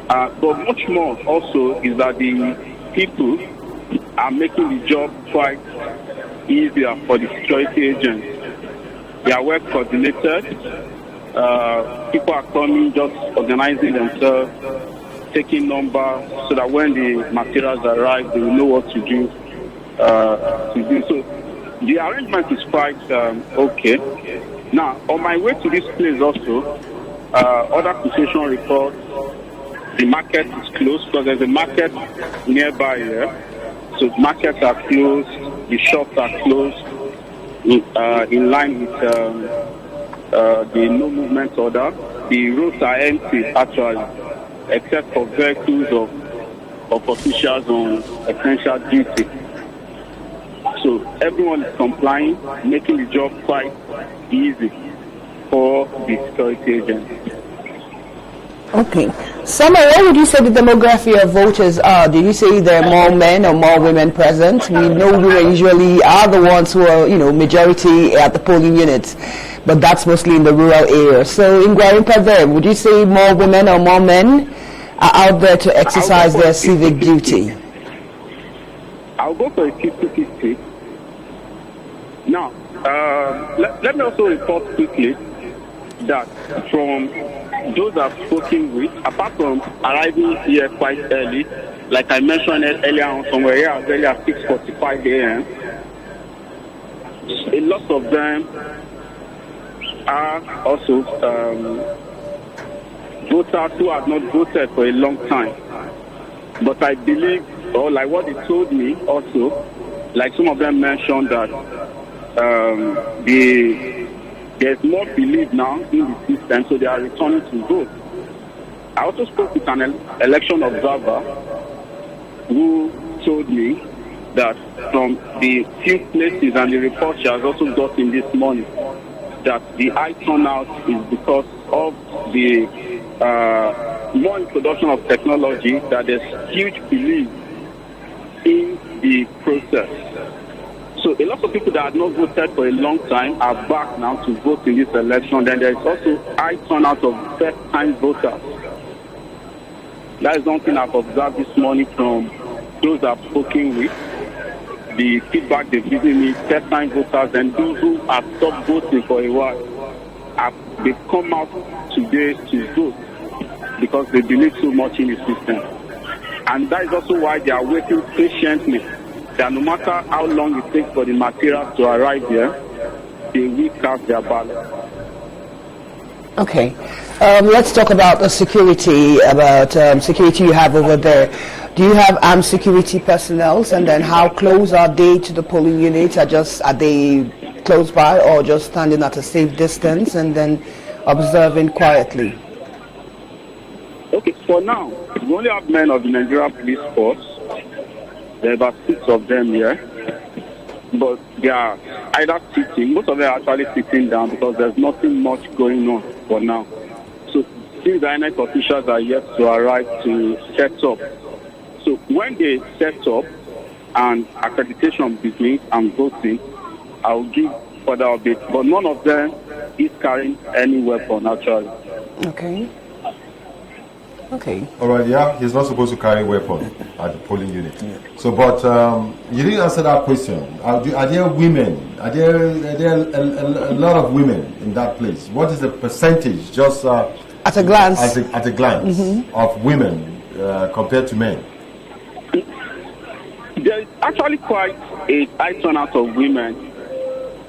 but much more also is that the people are making the job quite easier for the security agents. They are well coordinated. People are coming, just organizing themselves, taking numbers, so that when the materials arrive, they will know what to do. So the arrangement is quite okay. Now, on my way to this place also, other situation reports, the market is closed because there's a market nearby here. So markets are closed, the shops are closed, in line with the no movement order. The roads are empty actually, except for vehicles of officials on essential duty. So everyone is complying, making the job quite easy for the security agents. Okay. Samuel, what would you say the demography of voters are? Did you say there are more men or more women present? We know women usually are the ones who are, majority at the polling units, but that's mostly in the rural areas. So in Gwarinpa there, would you say more women or more men are out there to exercise their civic duty? I'll go for a 50-50. Now, let me also report quickly that from those I've spoken with, apart from arriving here quite early, like I mentioned it earlier on somewhere here, as early as 6:45 a.m., a lot of them are also voters who have not voted for a long time. But I believe, or like what they told me also, like some of them mentioned that there's more belief now in the system, so they are returning to vote. I also spoke with an election observer who told me that from the few places and the report she has also gotten this morning, that the high turnout is because of the more introduction of technology, that there's huge belief in the process. So a lot of people that had not voted for a long time are back now to vote in this election. Then there is also high turnout of first-time voters. That is something I've observed this morning from those I've spoken with. The feedback they've given me, first-time voters and those who have stopped voting for a while, they've come out today to vote because they believe so much in the system. And that is also why they are waiting patiently, that no matter how long it takes for the materials to arrive there, they will cast their ballot. Okay. Let's talk about the security, security you have over there. Do you have armed security personnel, and then how close are they to the polling units? Are they close by or just standing at a safe distance and then observing quietly? Okay, for now, we only have men of the Nigeria Police Force. There are about 6 of them here. But they are either sitting, most of them are actually sitting down because there's nothing much going on for now. So since the INEC officials are yet to arrive to set up, so when they set up and accreditation begins and voting, I'll give further updates. But none of them is carrying any weapon actually. Okay. Okay. All right, yeah, he's not supposed to carry a weapon at the polling unit. Yeah. So, but you didn't answer that question. Are there women? Are there a lot of women in that place? What is the percentage, just at a glance, at a glance, of women compared to men? There is actually quite a high turnout of women,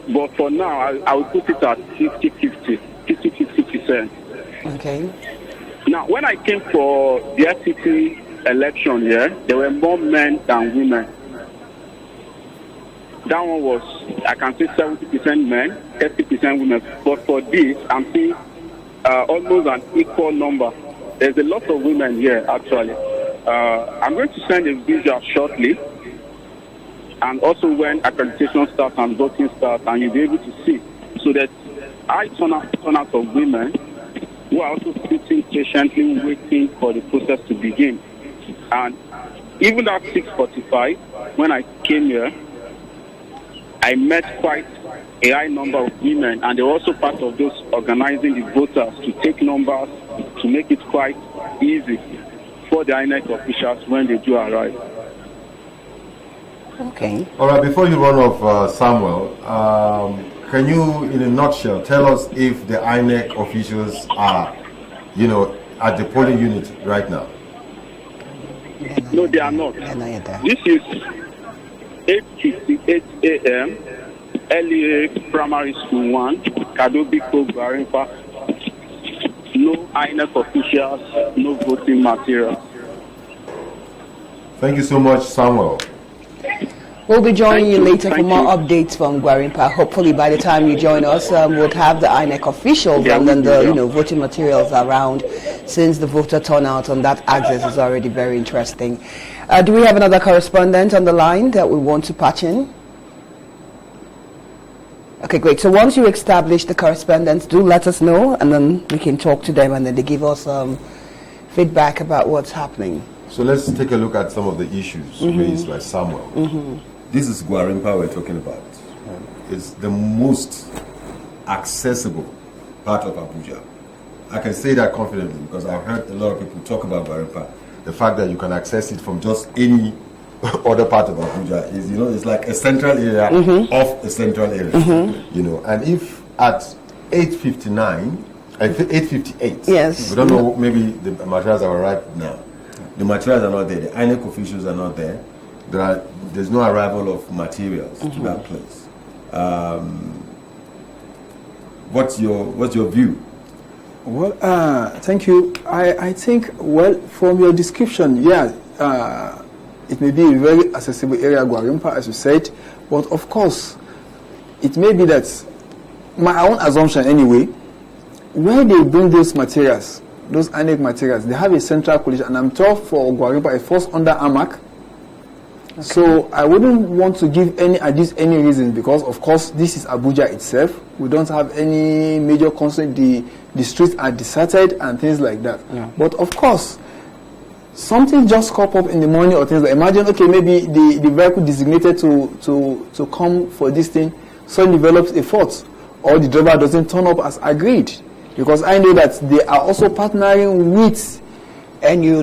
but for now, I would put it at 50-50%. Okay. Now, when I came for the FCT election here, there were more men than women. That one was, I can say 70% men, 30% women. But for this, I'm seeing almost an equal number. There's a lot of women here, actually. I'm going to send a visual shortly. And also when accreditation starts and voting starts, and you'll be able to see. So that high turnout of women who are also sitting patiently waiting for the process to begin. And even at 6:45, when I came here, I met quite a high number of women, and they were also part of those organizing the voters to take numbers, to make it quite easy for the INEC officials when they do arrive. Okay. All right, before you run off, Samuel, can you, in a nutshell, tell us if the INEC officials are, at the polling unit right now? No, they are not. This is 8:58 a.m. LEA Primary School 1, Kadobiko, Gwarinpa. No INEC officials, no voting materials. Thank you so much, Samuel. We'll be joining you later for more updates from Gwarinpa. Hopefully by the time you join us, we'll have the INEC officials and then the voting materials around, since the voter turnout on that axis is already very interesting. Do we have another correspondent on the line that we want to patch in? Okay, great. So once you establish the correspondents, do let us know, and then we can talk to them, and then they give us feedback about what's happening. So let's take a look at some of the issues raised by Samuel. This is Gwarinpa we're talking about. It's the most accessible part of Abuja. I can say that confidently because I've heard a lot of people talk about Gwarinpa. The fact that you can access it from just any other part of Abuja is, it's like a central area of a central area. And if at 8:58, yes, we don't know, maybe the materials are right now. The materials are not there. The INEC officials are not there. There's no arrival of materials to that place. What's your view? Well, thank you. I think, well, from your description, it may be a very accessible area, Gwarimpa, as you said, but of course, it may be that, my own assumption anyway, where they bring those materials, those INEC materials, they have a central collection, and I'm told for Gwarimpa, it falls under AMAC. Okay. So I wouldn't want to give any reason, because of course this is Abuja itself. We don't have any major concern. The streets are deserted and things like that. Yeah. But of course, something just crop up in the morning or things like, imagine, okay, maybe the vehicle designated to come for this thing suddenly develops a fault, or the driver doesn't turn up as agreed. Because I know that they are also partnering with RTEA,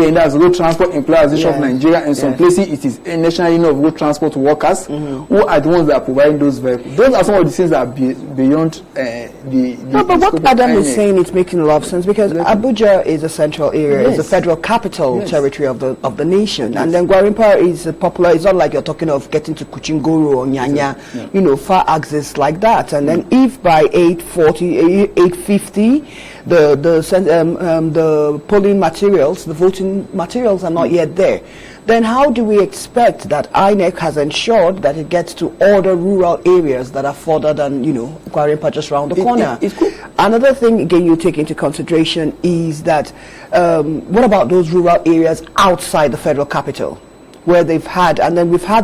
and that's Road Transport Employers Association of Nigeria, and some places it is a National Union of Road Transport Workers who are the ones that are providing those vehicles. Those are some of the things that are beyond the. No, but what Adam is saying, it's making a lot of sense, because Abuja is a central area, it's the federal capital territory of the nation, and then Gwarimpa is popular. It's not like you're talking of getting to Kuchinguru or Nyanya, far access like that. And then if by 8:40, 8:50, the polling materials, the voting materials are not yet there, then how do we expect that INEC has ensured that it gets to all the rural areas that are further than, Gwarimpa just around the corner? Another thing, again, you take into consideration is that what about those rural areas outside the federal capital, where we've had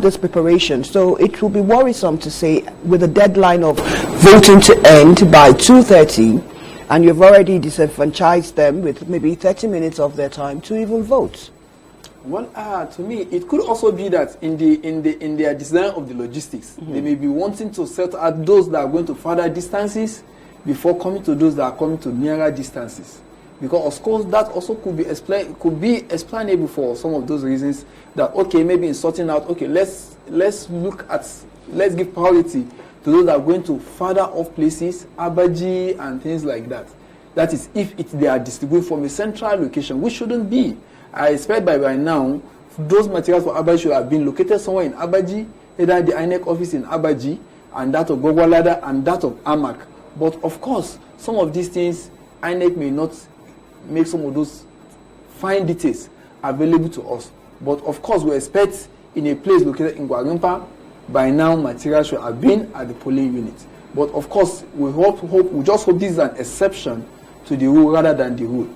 this preparation? So it will be worrisome to say, with a deadline of voting to end by 2:30, and you've already disenfranchised them with maybe 30 minutes of their time to even vote. Well, to me, it could also be that in their design of the logistics, they may be wanting to set out those that are going to further distances before coming to those that are coming to nearer distances. Because of course that also could be explainable for some of those reasons. That okay, maybe in sorting out, okay, let's give priority to those that are going to further off places, Abaji and things like that. That is, if they are distributed from a central location, which shouldn't be. I expect by now, those materials for Abaji should have been located somewhere in Abaji, either the INEC office in Abaji, and that of Gogwalada, and that of AMAC. But of course, some of these things, INEC may not make some of those fine details available to us. But of course, we expect in a place located in Gwarimpa, by now materials should have been at the polling unit. But of course, we just hope this is an exception to the rule rather than the rule.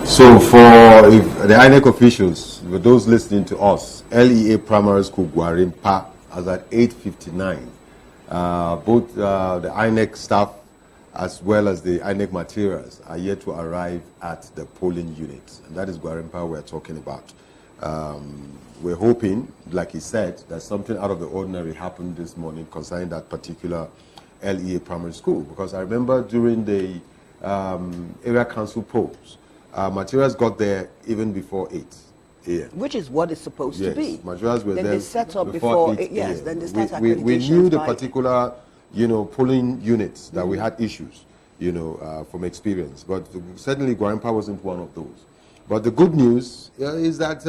So for the INEC officials, for those listening to us, LEA Primary School Gwarimpa is at 8:59. Both the INEC staff as well as the INEC materials are yet to arrive at the polling units. And that is Gwarimpa we're talking about. We're hoping, like he said, that something out of the ordinary happened this morning concerning that particular LEA primary school. Because I remember during the area council polls, materials got there even before 8 a.m. Which is what it's supposed to be. Materials were then there they set up before 8 yes, then they start we knew the particular, polling units that we had issues, from experience. But certainly Gwarimpa wasn't one of those. But the good news is that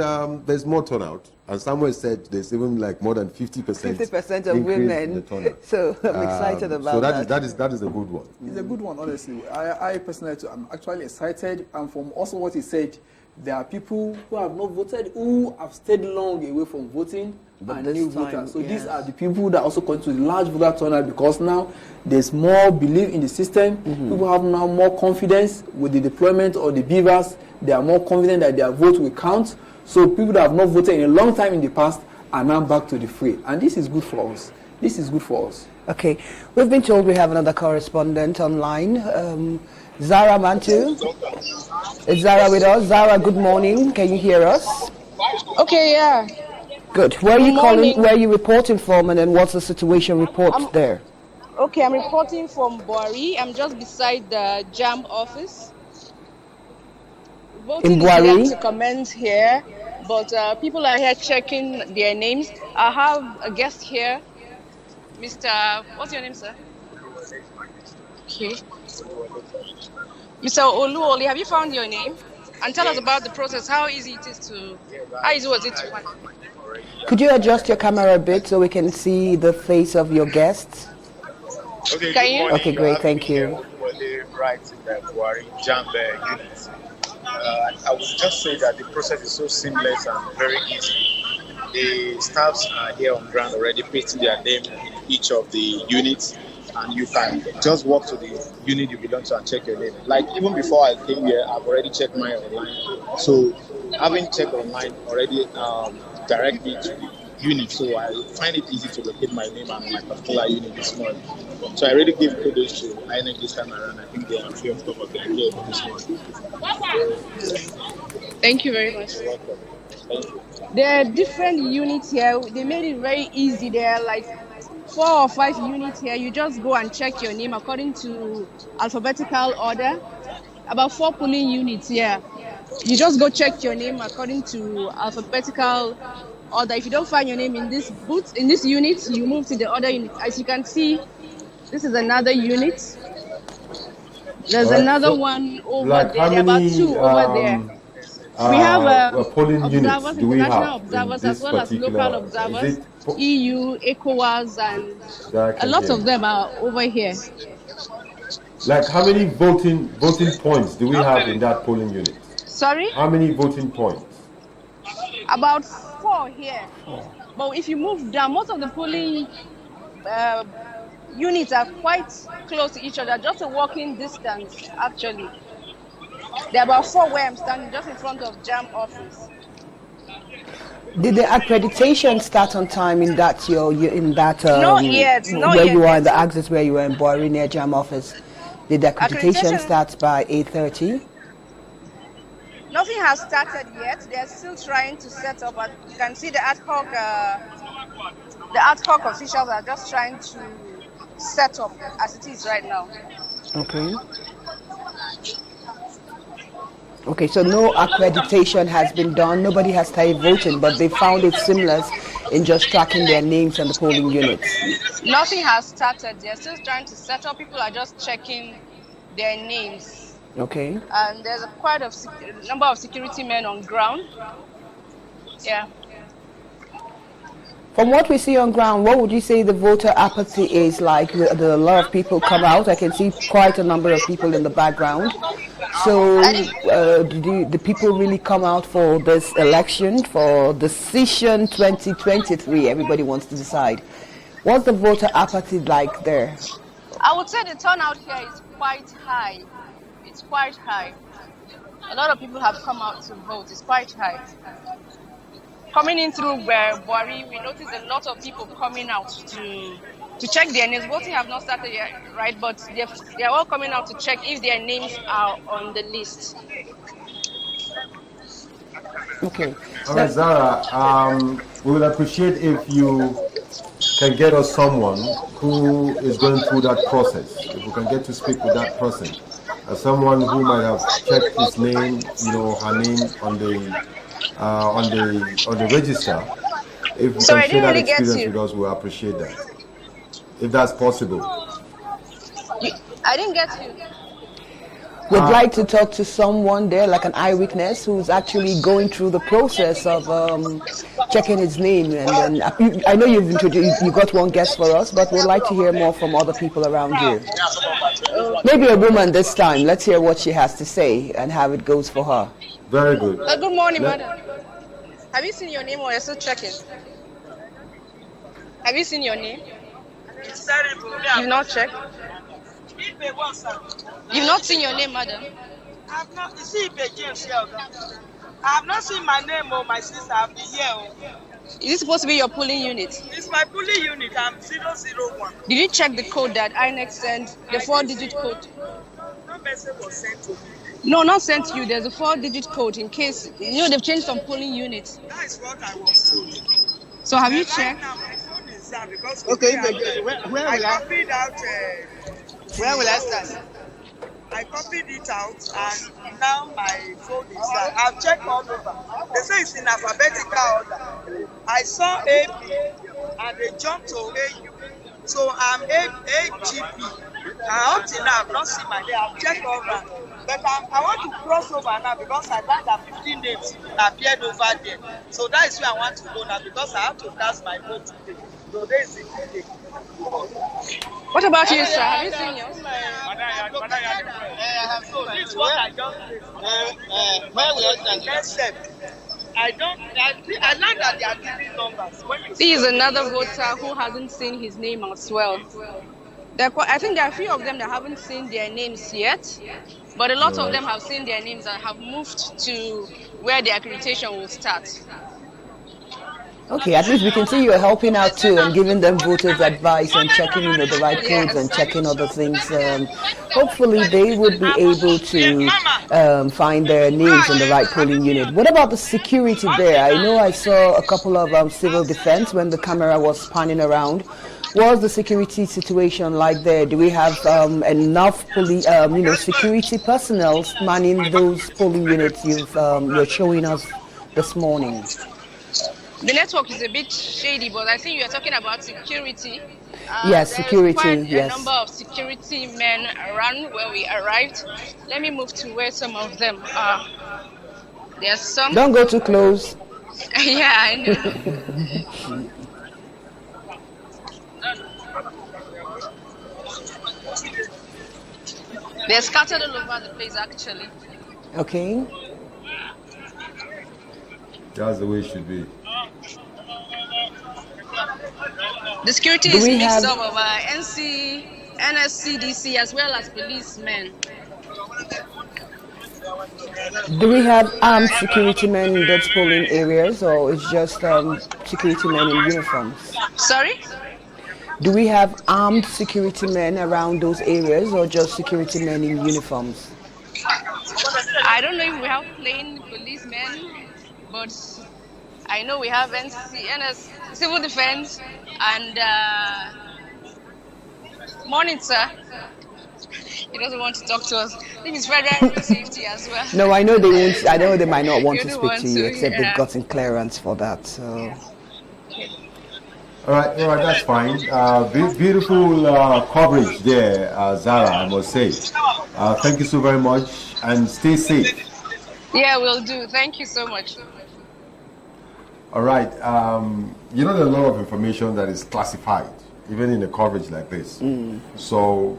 there's more turnout. And someone said there's even like more than 50% of women. So I'm excited about that. So that is a good one. It's a good one, honestly. I personally, I'm actually excited. And from also what he said, there are people who have not voted, who have stayed long away from voting, and new voters. So these are the people that also contribute to the large voter turnout, because now there's more belief in the system. People have now more confidence with the deployment of the beavers. They are more confident that their vote will count. So people that have not voted in a long time in the past are now back to the fray. And this is good for us. This is good for us. Okay. We've been told we have another correspondent online. Zara Mantu. Is Zara with us? Zara, good morning. Can you hear us? Okay, yeah. Good. Where are you calling? Where are you reporting from? And then what's the situation report there? Okay, I'm reporting from Buari. I'm just beside the JAM office. Voting is yet to commence here, but people are here checking their names. I have a guest here, Mr. What's your name, sir? Okay. Mr. Oluoli, have you found your name? And tell us about the process. How easy was it to find? Could you adjust your camera a bit so we can see the face of your guests? Okay, can you? Okay, great, thank you. Right in the Buhari Jambe unit. I would just say that the process is so seamless and very easy. The staffs are here on ground already pasting their name in each of the units, and you can just walk to the unit you belong to and check your name. Like even before I came here, I've already checked mine online. So having checked online already direct me to the unit, so I find it easy to locate my name and my particular unit this morning. So I really give kudos to INEC this time around. I think they are free on top of their game this morning. Thank you very much. You're welcome. Thank you. There are different units here. They made it very easy. There are like 4 or 5 units here. You just go and check your name according to alphabetical order. About 4 polling units here. You just go check your name according to alphabetical order. If you don't find your name in this booth, in this unit, you move to the other unit. As you can see, this is another unit. There's another one over like there. There are about 2 over there. We have polling observers, units do we international have observers, in as well as local observers, EU, ECOWAS, and a lot of them are over here. Like how many voting points do we have in that polling unit? Sorry? How many voting points? About 4 here. But if you move down, most of the polling units are quite close to each other, just a walking distance, actually. There are about 4 where I'm standing, just in front of JAM office. Did the accreditation start on time in that Not yet. Where you are in the access where you were in Buhari near JAM office? Did the accreditation start by 8:30? Nothing has started yet. They're still trying to set up. And you can see the ad hoc officials are just trying to set up as it is right now. Okay, so no accreditation has been done. Nobody has started voting, but they found it seamless in just tracking their names and the polling units. Nothing has started. They're still trying to set up. People are just checking their names. Okay. And there's quite a number of security men on ground. Yeah. From what we see on ground, what would you say the voter apathy is like? A lot of people come out. I can see quite a number of people in the background. So do people really come out for this election, for decision 2023? Everybody wants to decide. What's the voter apathy like there? I would say the turnout here is quite high. It's quite high. A lot of people have come out to vote. It's quite high. Coming in through Buhari, we noticed a lot of people coming out to check their names. Voting have not started yet, right? But they're all coming out to check if their names are on the list. Okay. All right, Zara, we would appreciate if you can get us someone who is going through that process. If we can get to speak with that person. As someone who might have checked his name, her name on the register. If you can share that experience with us, we'll appreciate that. If that's possible. I didn't get you. We'd like to talk to someone there, like an eyewitness, who's actually going through the process of checking his name. And I know you got one guest for us, but we'd like to hear more from other people around you. Maybe a woman this time. Let's hear what she has to say and how it goes for her. Very good. Good morning, madam. Have you seen your name or you're still checking? Have you seen your name? You've not checked? You've not seen your name, madam? I've not. You see, I have not seen my name or my sister. I've been here. Is this supposed to be your polling unit? It's my polling unit. I'm 001. Did you check the code that INEC sent, the 4-digit code? No message was sent to me. No, not sent to you. There's a 4-digit code in case, they've changed some polling units. That is what I was told. So have you checked? Now my phone is down because where will I start? I copied it out and now my phone is down. I've checked all over. They say it's in alphabetical order. I saw AB and they jumped to AU. So I'm AGP. Up till now, I've not seen my name. I've checked all around. But I want to cross over now because I find that 15 names appeared over there. So that is where I want to go now because I have to cast my vote today. So there is it today. What about you, sir? Have you seen yours? So this is what I just did. Where will I stand? Next step. I learned that they are giving numbers. This is another voter who hasn't seen his name as well. I think there are a few of them that haven't seen their names yet, but a lot of them have seen their names and have moved to where the accreditation will start. Okay, at least we can see you're helping out too and giving them voters advice and checking the right codes and checking other things. Hopefully they would be able to find their names in the right polling unit. What about the security there? I know I saw a couple of civil defense when the camera was panning around. What's the security situation like there? Do we have enough security personnel manning those polling units you're showing us this morning? The network is a bit shady, but I think you are talking about security. Yes, security, quite yes. A number of security men around where we arrived. Let me move to where some of them are. There's some. Don't go too close. Yeah, I know. They're scattered all over the place, actually. Okay. That's the way it should be. The security is mixed up of NC, NSCDC, as well as policemen. Do we have armed security men in those polling areas, or it's just security men in uniforms? Sorry? Do we have armed security men around those areas, or just security men in uniforms? I don't know if we have plain policemen, but I know we have NS, Civil Defense, and Monitor. He doesn't want to talk to us. I think it's Federal Safety as well. No, I know they won't. I know they might not want to speak to you, to, except they've gotten clearance for that. So. All right, that's fine. Beautiful coverage there, Zara, I must say. Thank you so very much, and stay safe. Yeah, we'll do. Thank you so much. All right. There are a lot of information that is classified, even in a coverage like this. So,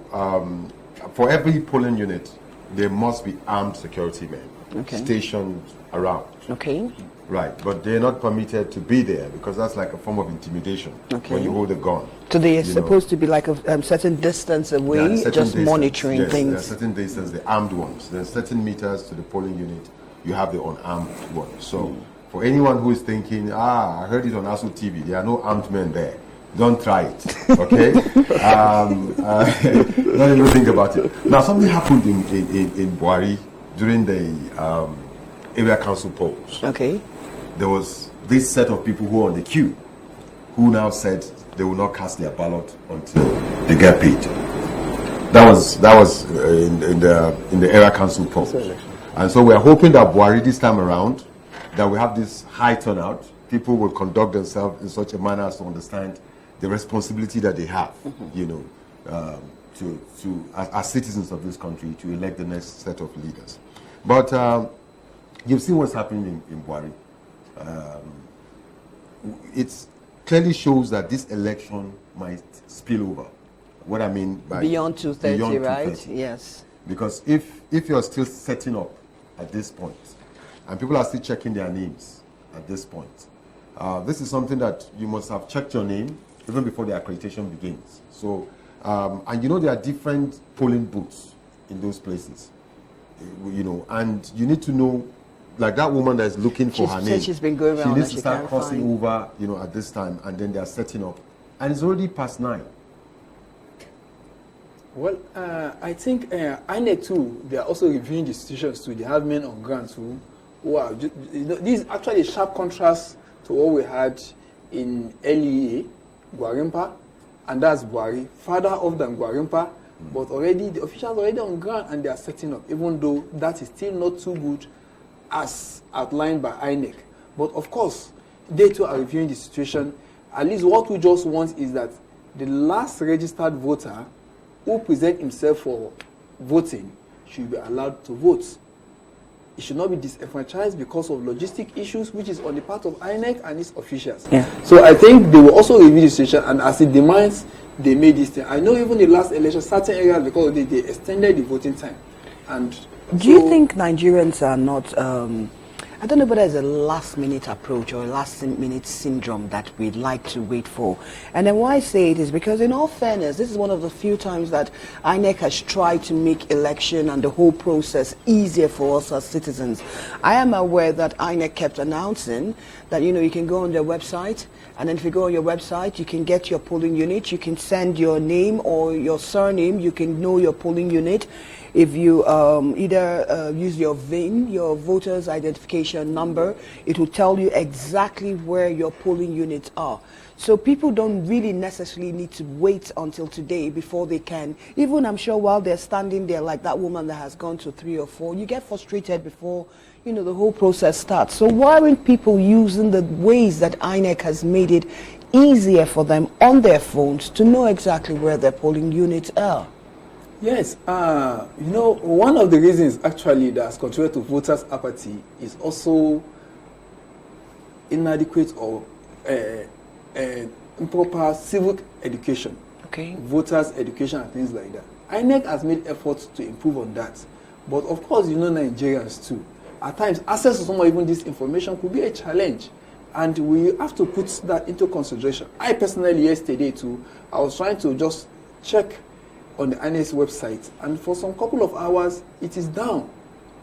for every polling unit, there must be armed security men stationed around. Okay. Right, but they're not permitted to be there because that's like a form of intimidation when you hold a gun. So they're supposed to be like a certain distance away, just monitoring things. There are certain distance, the armed ones. There are certain meters to the polling unit. You have the unarmed ones. So for anyone who is thinking, I heard it on ASU TV, there are no armed men there. Don't try it, okay? Don't even think about it. Now, something happened in Buhari during the area council polls. Okay. There was this set of people who were on the queue who now said they will not cast their ballot until they get paid. That was in the area council poll. And so we are hoping that Buhari this time around, that we have this high turnout, people will conduct themselves in such a manner as to understand the responsibility that they have, as citizens of this country, to elect the next set of leaders. But you've seen what's happening in Buhari. It clearly shows that this election might spill over. What I mean by beyond 230, right? Yes. Because if you're still setting up at this point, and people are still checking their names at this point, this is something that you must have checked your name even before the accreditation begins. So, and there are different polling booths in those places, and you need to know. Like that woman that is looking for her name. She's been going around. She needs to start crossing over, at this time, and then they are setting up. And it's already past 9. Well, I think INEC too, they are also reviewing the situations too. They have men on ground who are, this is actually a sharp contrast to what we had in LEA, Gwarimpa, and that's Buhari, farther off than Gwarimpa, but already the officials are already on ground and they are setting up, even though that is still not too good as outlined by INEC. But of course, they too are reviewing the situation. At least what we just want is that the last registered voter who present himself for voting should be allowed to vote. It should not be disenfranchised because of logistic issues, which is on the part of INEC and its officials. Yeah. So I think they will also review the situation, and as it demands, they made this thing. I know even the last election, certain areas, because they extended the voting time. And do you think Nigerians are not, I don't know whether it's a last-minute approach or a last-minute syndrome that we'd like to wait for. And then why I say it is because, in all fairness, this is one of the few times that INEC has tried to make election and the whole process easier for us as citizens. I am aware that INEC kept announcing that, you can go on their website, and then if you go on your website, you can get your polling unit, you can send your name or your surname, you can know your polling unit. If you either use your VIN, your voter's identification number, it will tell you exactly where your polling units are. So people don't really necessarily need to wait until today before they can. Even I'm sure while they're standing there, like that woman that has gone to 3 or 4, you get frustrated before, the whole process starts. So why aren't people using the ways that INEC has made it easier for them on their phones to know exactly where their polling units are? Yes, one of the reasons actually that has contributed to voters' apathy is also inadequate or improper civic education. Okay. Voters' education and things like that. INEC has made efforts to improve on that. But of course, Nigerians too. At times, access to some of even this information could be a challenge. And we have to put that into consideration. I personally, yesterday too, I was trying to just check on the INEC website, and for some couple of hours it is down.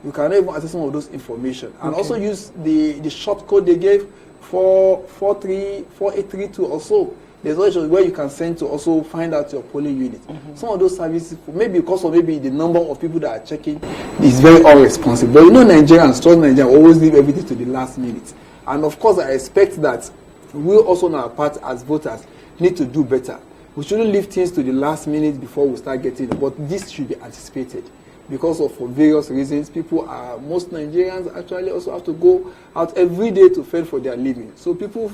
You cannot even access some of those information. And also use the short code they gave for 4832 or so. There's also where you can send to also find out your polling unit. Some of those services, maybe because of maybe the number of people that are checking, is very irresponsible. But Nigerians, trust Nigerians, always leave everything to the last minute. And of course, I expect that we also on our part as voters need to do better. We shouldn't leave things to the last minute before we start getting it, but this should be anticipated because of for various reasons. Most Nigerians actually also have to go out every day to fend for their living. So people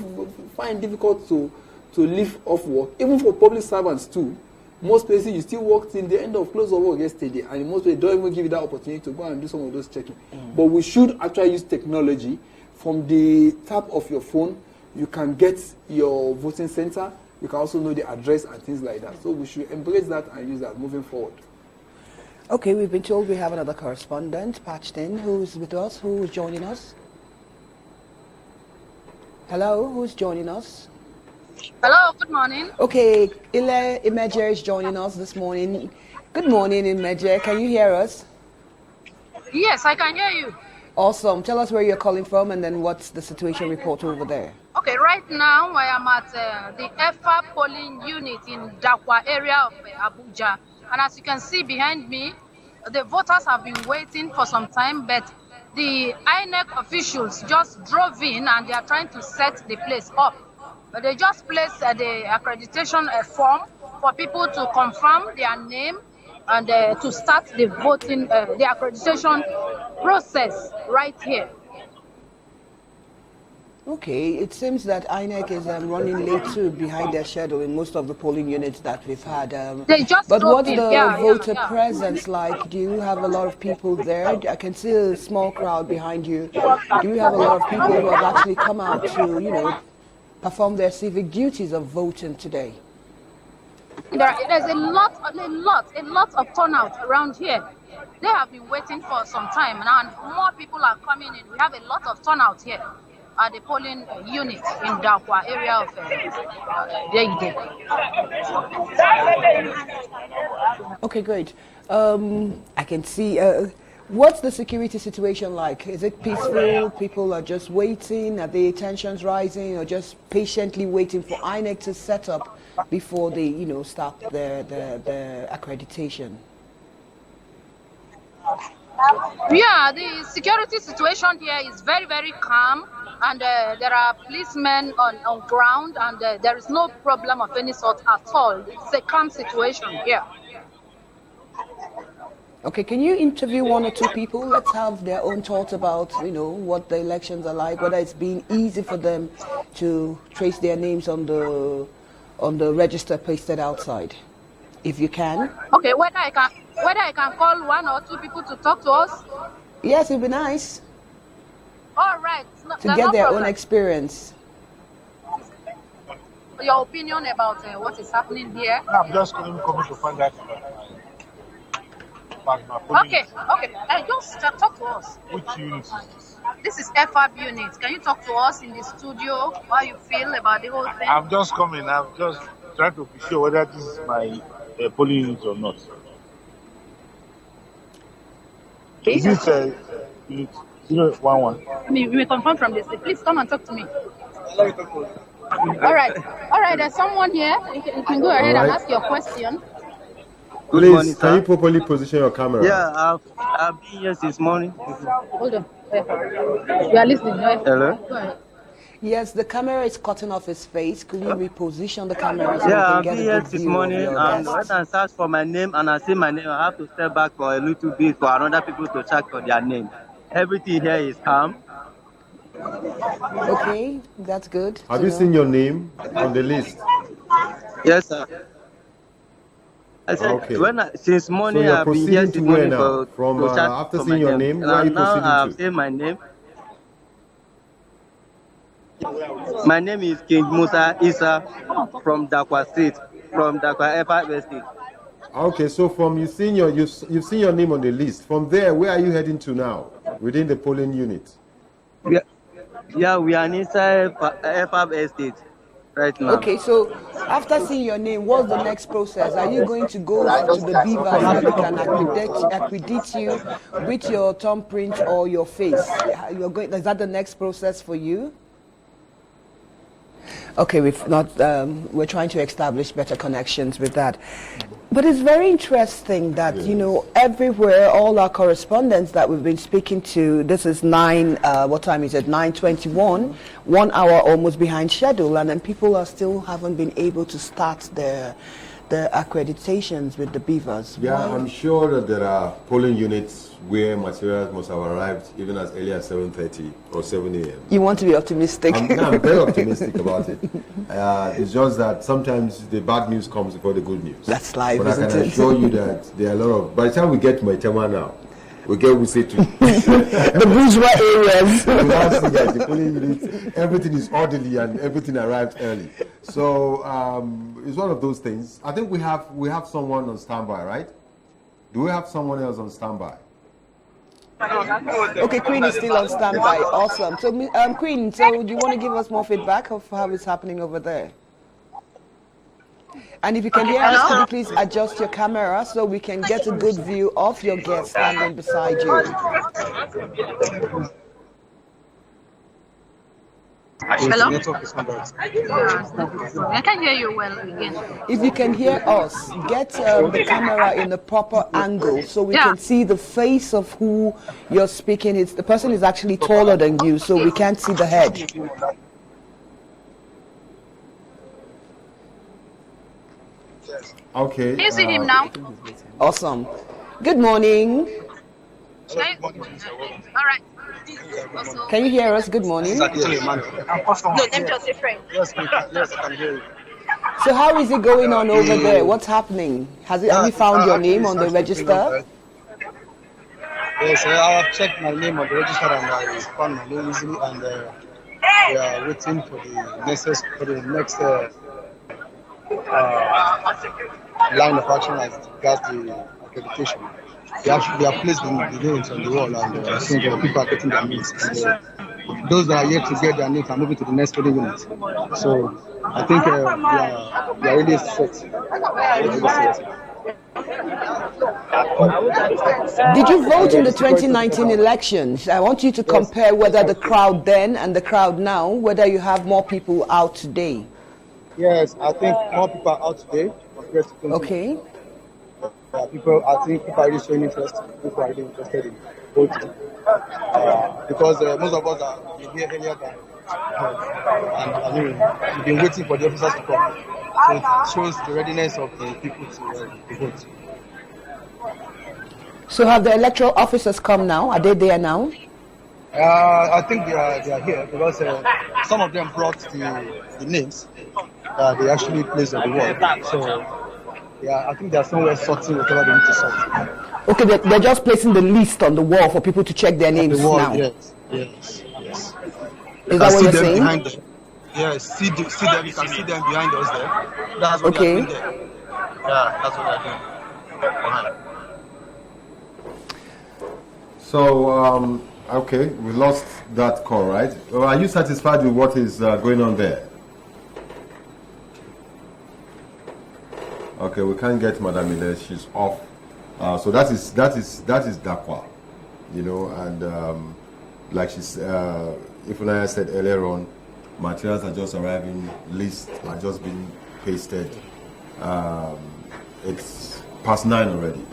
find it difficult to leave off work, even for public servants too. Most places you still work till the end of close of work yesterday, and most places don't even give you that opportunity to go and do some of those checking. But we should actually use technology. From the tap of your phone, you can get your voting center. You can also know the address and things like that. So we should embrace that and use that moving forward. Okay, we've been told we have another correspondent patched in. Who's with us? Who's joining us? Hello, who's joining us? Hello, good morning. Okay, Ile Imeje is joining us this morning. Good morning, Imeje. Can you hear us? Yes, I can hear you. Awesome. Tell us where you're calling from and then what's the situation report over there. Okay, right now I am at the EFA polling unit in Dakwa area of Abuja. And as you can see behind me, the voters have been waiting for some time, but the INEC officials just drove in and they are trying to set the place up. But they just placed the accreditation form for people to confirm their name and to start the voting, the accreditation process right here. Okay, it seems that INEC is running late too behind their schedule in most of the polling units that we've had. But what's the voter presence like? Do you have a lot of people there? I can see a small crowd behind you. Do you have a lot of people who have actually come out to, perform their civic duties of voting today? There's a lot of turnout around here. They have been waiting for some time now, and more people are coming in. We have a lot of turnout here at the polling unit in Dakwa area of Deide. Okay, great. I can see. What's the security situation like? Is it peaceful? People are just waiting? Are the tensions rising, or just patiently waiting for INEC to set up before they, start their accreditation? Yeah, the security situation here is very, very calm, and there are policemen on ground, and there is no problem of any sort at all. It's a calm situation here. Okay, can you interview one or two people? Let's have their own thoughts about, what the elections are like, whether it's been easy for them to trace their names on the register pasted outside. if you can. Okay, whether I can call 1 or 2 people to talk to us. Yes, it'd be nice All right. to get their own experience. Your opinion about what is happening here? I'm just coming to find out about my Okay. Just talk to us. Which unit is this? This is FAB unit. Can you talk to us in the studio how you feel about the whole thing? I'm just coming. I'm just trying to be sure whether this is my polling unit or not. Okay. Is this unit 011? You may confirm from this. Please come and talk to me. All right. There's someone here. You can go ahead and ask your question. Good morning, can you properly position your camera? Yeah, I've been here since morning. Hold on. You are listening, right? Hello? Go ahead. Yes, the camera is cutting off his face. Could you reposition the camera so Yeah, we I've can been get a here good this view morning, of your and guest? when I search for my name and I see my name, I have to step back for a little bit for another people to check for their name. Everything here is calm. Okay, that's good. Have you seen your name on the list? Yes, sir. I said, Okay. Since morning, So I've been here proceeding since to where morning now? to From check after for seeing my your name. name, where are you And now proceeding I've to? seen my name. My name is King Musa Isa from Dakwa State, from Dakwa FIB Estate. Okay, so from you've seen your name on the list. From there, where are you heading to now within the polling unit? We are inside FIB Estate right now. Okay, so after seeing your name, what's the next process? Are you going to go to the Beavers so they can accredit you with your thumbprint or your face? Is that the next process for you? Okay, we're trying to establish better connections with that. But it's very interesting that, everywhere, all our correspondents that we've been speaking to, this is what time is it? 9:21, 1 hour almost behind schedule, and then people haven't been able to start their accreditations with the Beavers. Yeah, I'm sure that there are polling units where materials must have arrived even as early as 7:30 or 7 a.m. You want to be optimistic. I'm very optimistic about it. It's just that sometimes the bad news comes before the good news. That's life, but isn't it? I can assure you that there are a lot of... By the time we get to Maitama now, we get Wuse to... the bourgeois areas. The polling unit, everything is orderly and everything arrives early. So it's one of those things. I think we have someone on standby, right? Do we have someone else on standby? Okay, Queen is still on standby. Awesome. So, Queen, do you want to give us more feedback of how it's happening over there? And if you can hear us, could you please adjust your camera so we can get a good view of your guest standing beside you? Hello? I can hear you well again. If you can hear us, get the camera in a proper angle so we can see the face of who you're speaking. The person is actually taller than you, so we can't see the head. Okay. Can you see him now? Awesome. Good morning. All right. Can you hear us? Good morning. No, them just a friend. Yes, I can hear you. So how is it going on over there? What's happening? Have you found your name on the register? Yes, I have checked my name on the register and I found my name easily, and we are waiting for the next line of action as regards the accreditation. They are placed the names on the wall, and I think people are getting their names. And, those that are yet to get their names are moving to the next polling unit. So I think we are really set. Did you vote in the 2019 elections? I want you to compare whether the crowd then and the crowd now, whether you have more people out today. Yes, I think more people are out today. Okay. I think people are really showing interest. People are really interested in voting. Because most of us are here earlier than and we've been waiting for the officers to come. So it shows the readiness of the people to vote. So have the electoral officers come now? Are they there now? I think they are here because some of them brought the names. They actually placed on the wall. So Yeah, I think they're somewhere sorting whatever they need to sort. Okay, they're just placing the list on the wall for people to check their names The wall, now. yes. Is that what you're saying? Yes, see them. You can see them behind us there. That's what they're doing there. Yeah, that's what they're doing behind. So, okay, we lost that call, right? Are you satisfied with what is going on there? Okay, we can't get Madam Ile, she's off. So that is Dakwa, you know, and like Ifunanya said earlier on, materials are just arriving, lists are just being pasted. It's past 9 already,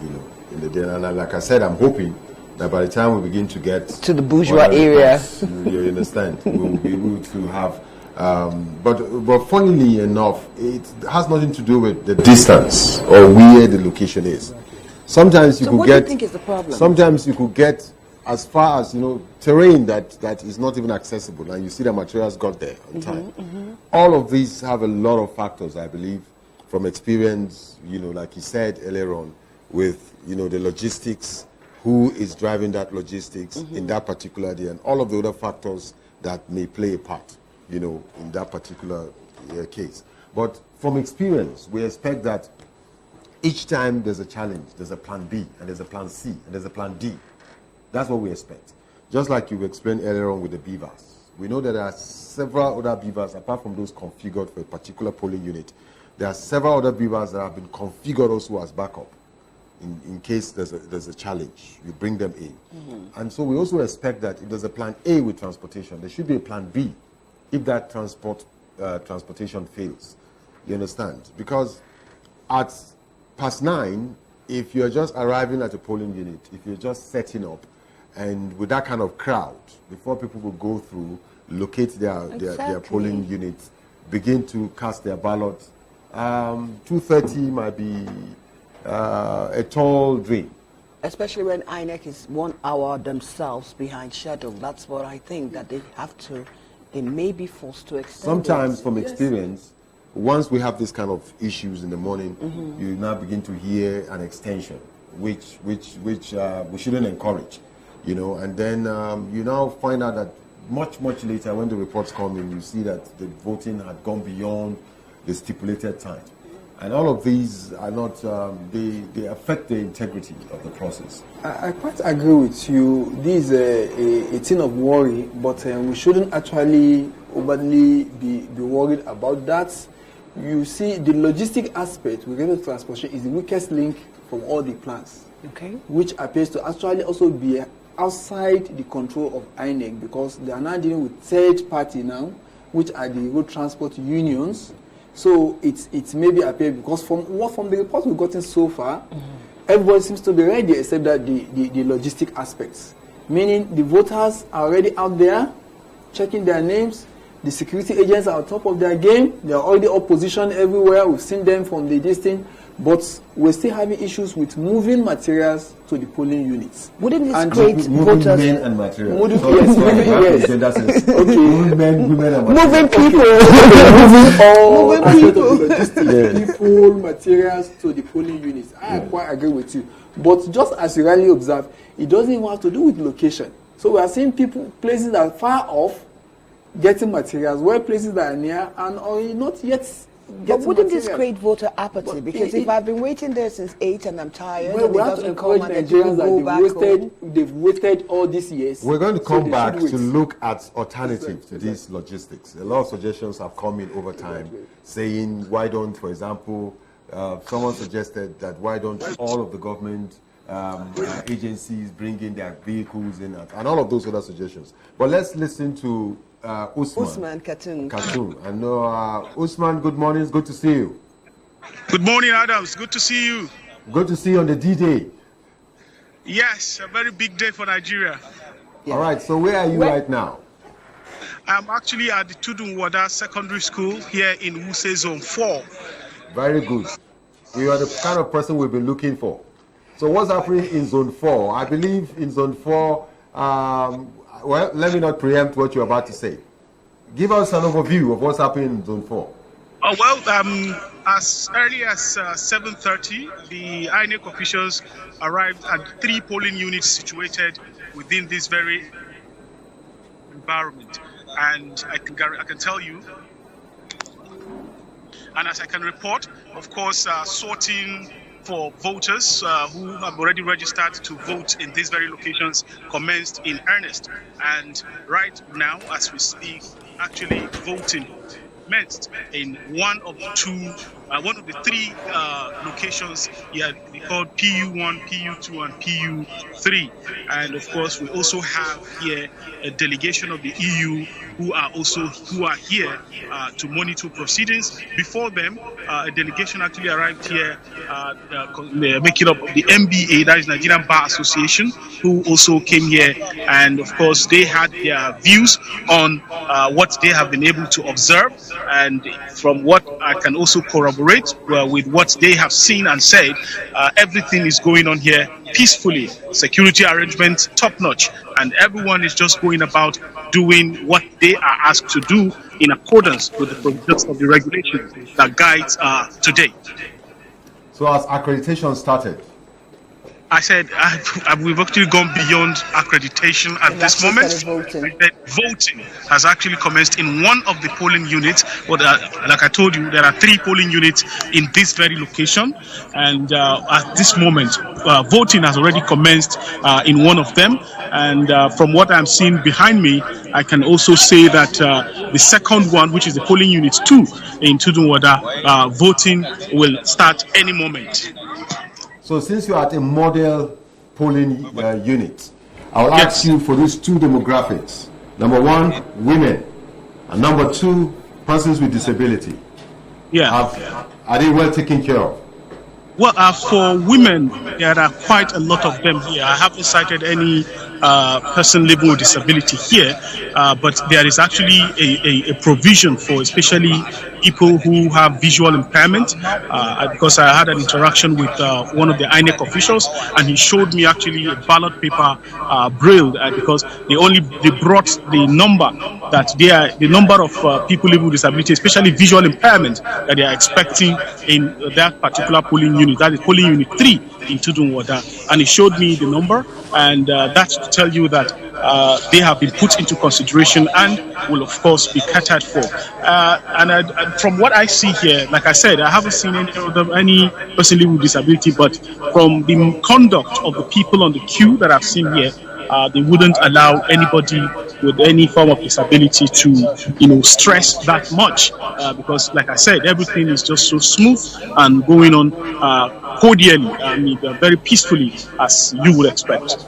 you know, in the day. And like I said, I'm hoping that by the time we begin to get to the bourgeois area, you understand, we'll be able to have. But funnily enough, it has nothing to do with the distance or where the location is. Sometimes you could get. Do you think is the problem? Sometimes you could get as far as, you know, terrain that is not even accessible, and you see the materials got there on time. All of these have a lot of factors, I believe, from experience. You know, like you said earlier on, with, you know, the logistics, who is driving that logistics in that particular day, and all of the other factors that may play a part, you know, in that particular case. But from experience, we expect that each time there's a challenge, there's a plan B, and there's a plan C, and there's a plan D. That's what we expect. Just like you explained earlier on with the beavers. We know that there are several other beavers, apart from those configured for a particular polling unit. There are several other beavers that have been configured also as backup. In case there's a challenge, you bring them in. And so we also expect that if there's a plan A with transportation, there should be a plan B if that transportation fails. You understand? Because at past 9, if you're just arriving at a polling unit, if you're just setting up, and with that kind of crowd, before people will go through, locate their polling units, begin to cast their ballots, 2:30 might be a tall dream. Especially when INEC is 1 hour themselves behind schedule. That's what I think, that they may be forced to extend. Sometimes, from experience, once we have this kind of issues in the morning, you now begin to hear an extension, which we shouldn't encourage, you know. And then you now find out that much later, when the reports come in, you see that the voting had gone beyond the stipulated time. And all of these are not, they affect the integrity of the process. I quite agree with you. This is a thing of worry, but we shouldn't actually overly be worried about that. You see, the logistic aspect related to transportation is the weakest link from all the plans, which appears to actually also be outside the control of INEC, because they are now dealing with third party now, which are the road transport unions. So it maybe appear, because from the reports we've gotten so far, everybody seems to be ready except that the logistic aspects. Meaning the voters are already out there checking their names, the security agents are on top of their game, they are already up positioned everywhere, we've seen them from the distance, but we're still having issues with moving materials to the polling units. Wouldn't this create voters? Men and materials. Moving men, women, and moving people. People, materials to the polling units. I quite agree with you. But just as you rightly observe, it doesn't even have to do with location. So we are seeing places that are far off, getting materials, where places that are near and are not yet. But wouldn't this create voter apathy? Because if I've been waiting there since 8 and I'm tired, well, we have to encourage Nigerians that they've waited all these years. We're going to come back to look at alternatives to these logistics. A lot of suggestions have come in over time, saying why don't, for example, someone suggested that why don't all of the government agencies bring in their vehicles in, and all of those other suggestions. But let's listen to Usman Katun. And Usman, good morning. It's good to see you. Good morning, Adams. Good to see you. Good to see you on the D-Day. Yes, a very big day for Nigeria. Yeah. All right, so where are you right now? I'm actually at the Tudunwada Secondary School here in Wuse Zone 4. Very good. You are the kind of person we've been looking for. So what's happening in Zone 4? I believe in Zone 4, well, let me not preempt what you're about to say. Give us an overview of what's happening in Zone 4. As early as 7:30, the INEC officials arrived at 3 polling units situated within this very environment, and I can tell you, and as I can report, of course, sorting for voters who have already registered to vote in these very locations commenced in earnest, and right now, as we speak, actually voting commenced in one of the 3 locations here, called PU1, PU2, and PU3. And of course, we also have here a delegation of the EU who are here to monitor proceedings. Before them, a delegation actually arrived here, making up of the MBA, that is Nigerian Bar Association, who also came here, and of course they had their views on what they have been able to observe, and from what I can also corroborate with what they have seen and said, everything is going on here peacefully, security arrangements top-notch, and everyone is just going about doing what they are asked to do in accordance with the provisions of the regulations that guides today. So as accreditation started? I said we've actually gone beyond accreditation at this moment. Voting has actually commenced in one of the polling units. But like I told you, there are 3 polling units in this very location, and at this moment, voting has already commenced in one of them. And from what I'm seeing behind me, I can also say that the second one, which is the polling unit 2 in Tudunwada, voting will start any moment. So since you are at a model polling unit, I will ask you for these 2 demographics. Number 1, women. And number 2, persons with disability. Are they well taken care of? Well, for women, there are quite a lot of them here. I haven't cited any person living with disability here, but there is actually a provision for especially people who have visual impairment, because I had an interaction with one of the INEC officials, and he showed me actually a ballot paper braille, because they brought the number the number of people living with disability, especially visual impairment, that they are expecting in that particular polling unit. That is polling unit 3 in Tudunwada, and he showed me the number, and that's to tell you that they have been put into consideration and will of course be catered for. And from what I see here, like I said, I haven't seen any person living with disability, but from the conduct of the people on the queue that I've seen here, they wouldn't allow anybody with any form of disability to, stress that much, because, like I said, everything is just so smooth and going on cordially, very peacefully, as you would expect.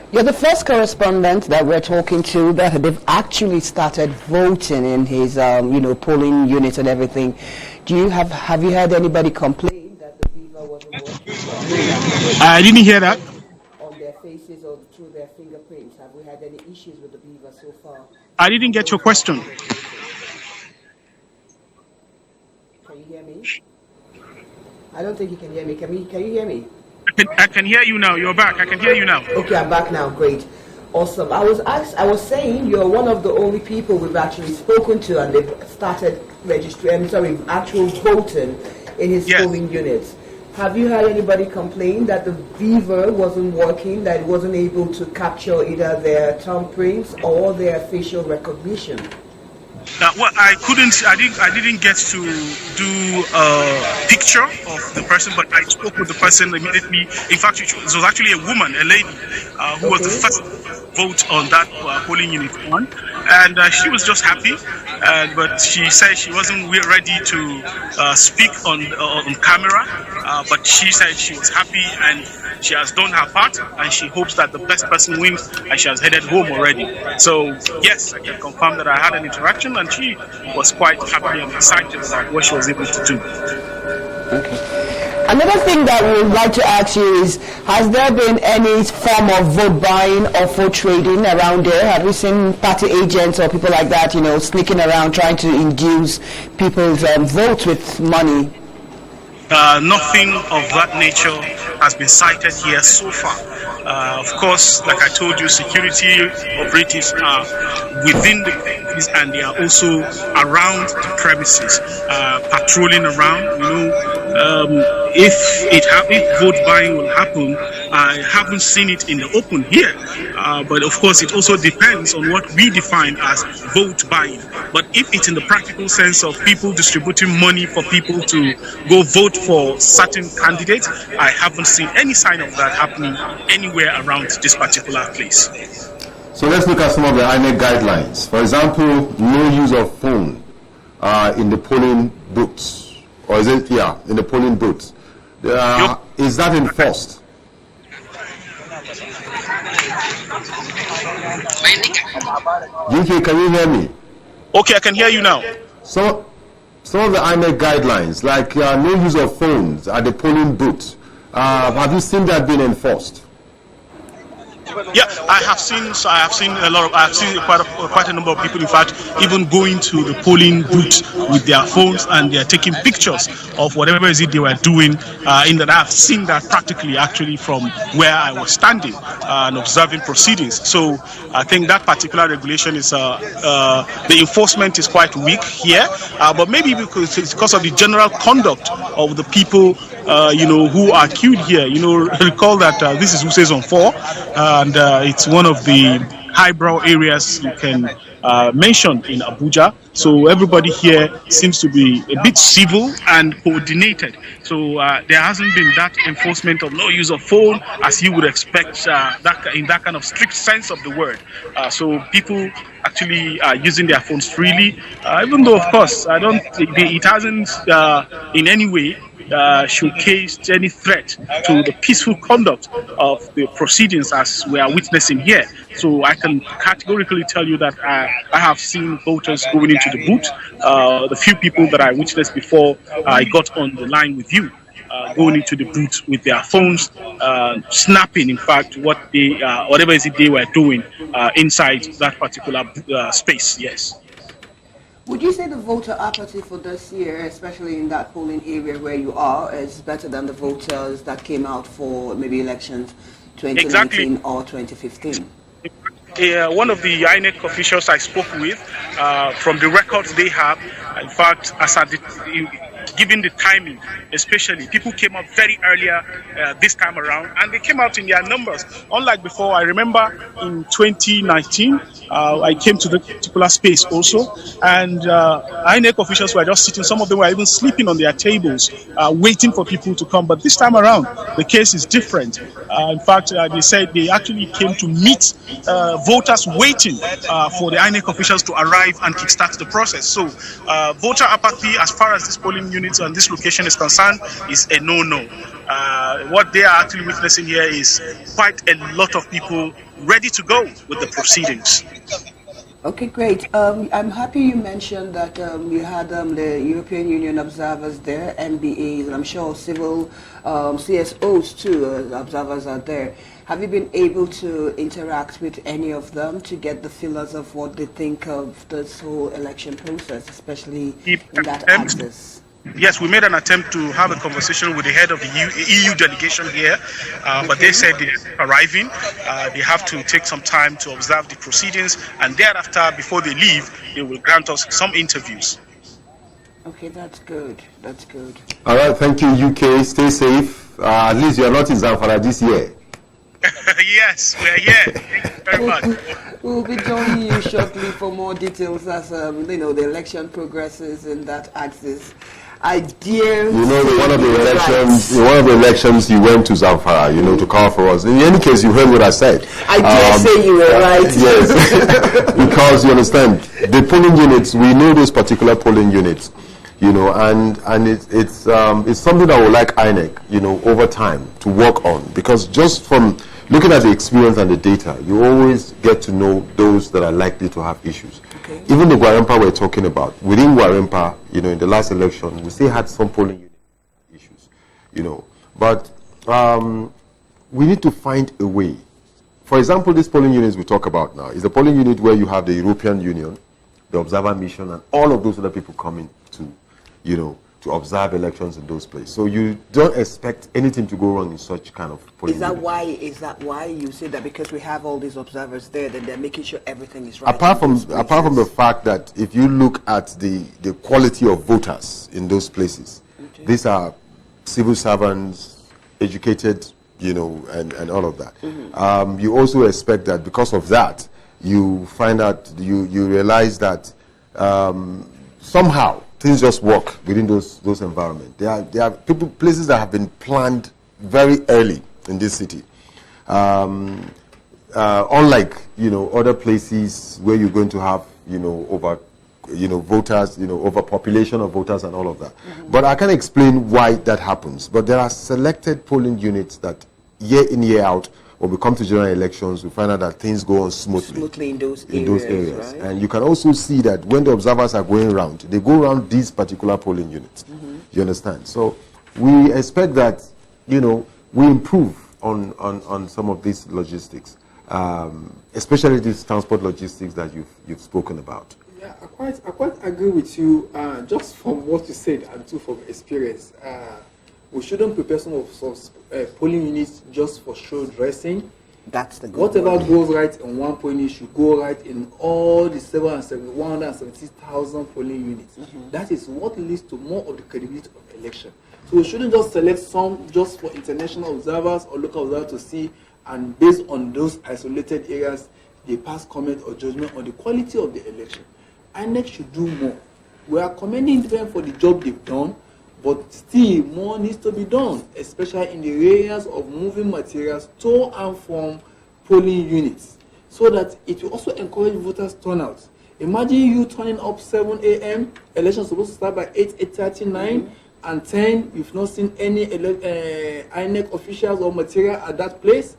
You're the first correspondent that we're talking to that they've actually started voting in his, polling units and everything. Have you heard anybody complain that the beaver wasn't working? I didn't hear that. On their faces or through their fingerprints, have we had any issues with the beaver so far? I didn't get your question. Can you hear me? I don't think you can hear me. Can you hear me? I can hear you now. You're back. I can hear you now. Okay, I'm back now. Great. Awesome. I was saying you're one of the only people we've actually spoken to, and they've started actual voting in his polling units. Have you heard anybody complain that the beaver wasn't working, that it wasn't able to capture either their thumbprints or their facial recognition? I didn't get to do a picture of the person, but I spoke with the person immediately. In fact, it was actually a woman, a lady, who was the first vote on that polling unit 1, and she was just happy, but she said she wasn't ready to speak on camera, but she said she was happy and she has done her part, and she hopes that the best person wins, and she has headed home already. So yes, I can confirm that I had an interaction, and she was quite happy and excited about what she was able to do. Okay. Another thing that we would like to ask you is, has there been any form of vote buying or vote trading around there? Have you seen party agents or people like that, sneaking around trying to induce people's votes with money? Nothing of that nature has been cited here so far. Of course, like I told you, security operatives are within the premises, and they are also around the premises, patrolling around. If vote buying will happen, I haven't seen it in the open here. But of course, it also depends on what we define as vote buying. But if it's in the practical sense of people distributing money for people to go vote for certain candidates, I haven't seen any sign of that happening anywhere around this particular place. So let's look at some of the INEC guidelines. For example, no use of phone in the polling booths. Or is it, in the polling booths. Is that enforced? UK, can you hear me? Okay, I can hear you now. So, some of the INEC guidelines, like no use of phones at the polling booth, have you seen that being enforced? Yeah, I've seen quite a number of people, in fact, even going to the polling booth with their phones, and they are taking pictures of whatever is it they were doing. In that, I've seen that practically, actually, from where I was standing and observing proceedings. So I think that particular regulation is the enforcement is quite weak here, but maybe because of the general conduct of the people who are queued here. Recall that this is Who Says on 4, and it's one of the highbrow areas you can mention in Abuja. So everybody here seems to be a bit civil and coordinated. So there hasn't been that enforcement of no use of phone as you would expect in that kind of strict sense of the word. So people actually are using their phones freely, even though, of course, it hasn't in any way showcased any threat to the peaceful conduct of the proceedings as we are witnessing here. So I can categorically tell you that I have seen voters going into the booth. The few people that I witnessed before I got on the line with you, going into the booth with their phones, snapping, in fact, whatever is it they were doing inside that particular space. Yes. Would you say the voter apathy for this year, especially in that polling area where you are, is better than the voters that came out for maybe elections 2019 or 2015? One of the INEC officials I spoke with, from the records they have, in fact, given the timing, especially, people came out very earlier this time around, and they came out in their numbers. Unlike before, I remember in 2019, I came to the particular space also, and INEC officials were just sitting. Some of them were even sleeping on their tables, waiting for people to come. But this time around, the case is different. In fact, they said they actually came to meet voters waiting for the INEC officials to arrive and kickstart the process. So voter apathy, as far as this polling units and this location is concerned, is a no-no. What they are actually witnessing here is quite a lot of people ready to go with the proceedings. Okay, great. I'm happy you mentioned that you had the European Union observers there, MBAs, and I'm sure civil CSOs too, observers are there. Have you been able to interact with any of them to get the feelers of what they think of this whole election process, especially in that axis? Yes, we made an attempt to have a conversation with the head of the EU delegation here, but they said they're arriving. They have to take some time to observe the proceedings, and thereafter, before they leave, they will grant us some interviews. Okay, that's good. That's good. All right, thank you, UK. Stay safe. At least you're not in Zamfara this year. Yes, we're here. Thank you very much. We'll be joining you shortly for more details as the election progresses in that axis. I dare. One of the elections, you went to Zamfara, to call for us. In any case, you heard what I said. I dare say you were right. Yes, because you understand the polling units. We know those particular polling units, and it's something that I would like INEC, over time to work on, because just from looking at the experience and the data, you always get to know those that are likely to have issues. Okay. Even the Gwarimpa we're talking about, within Gwarimpa, in the last election, we still had some polling unit issues, but we need to find a way. For example, these polling units we talk about now is a polling unit where you have the European Union, the Observer Mission, and all of those other people coming to, to observe elections in those places. So you don't expect anything to go wrong in such kind of polling Is that units. why you say that because we have all these observers there, that they're making sure everything is right? Apart from the fact that if you look at the quality of voters in those places, these are civil servants, educated, and all of that. You also expect that because of that, you find out, you realize that somehow things just work within those environments. There are places that have been planned very early in this city. Unlike other places where you're going to have voters, overpopulation of voters and all of that. But I can explain why that happens. But there are selected polling units that year in, year out, when we come to general elections, we find out that things go on smoothly in those areas. Right? And you can also see that when the observers are going around, they go around these particular polling units. You understand? So we expect that, we improve on some of these logistics, especially these transport logistics that you've spoken about. Yeah, I quite agree with you. Just from what you said and too from experience, we shouldn't prepare some polling units just for show dressing. That's the good Whatever word. goes right in one polling unit should go right in all the 176,000 polling units. That is what leads to more of the credibility of election. So we shouldn't just select some just for international observers or local observers to see, and based on those isolated areas, they pass comment or judgment on the quality of the election. INEC should do more. We are commending them for the job they've done, but still more needs to be done, especially in the areas of moving materials to and from polling units, so that it will also encourage voters turnout. Imagine you turning up 7 a.m., elections supposed to start by 8:39, and 10, you've not seen any INEC officials or material at that place.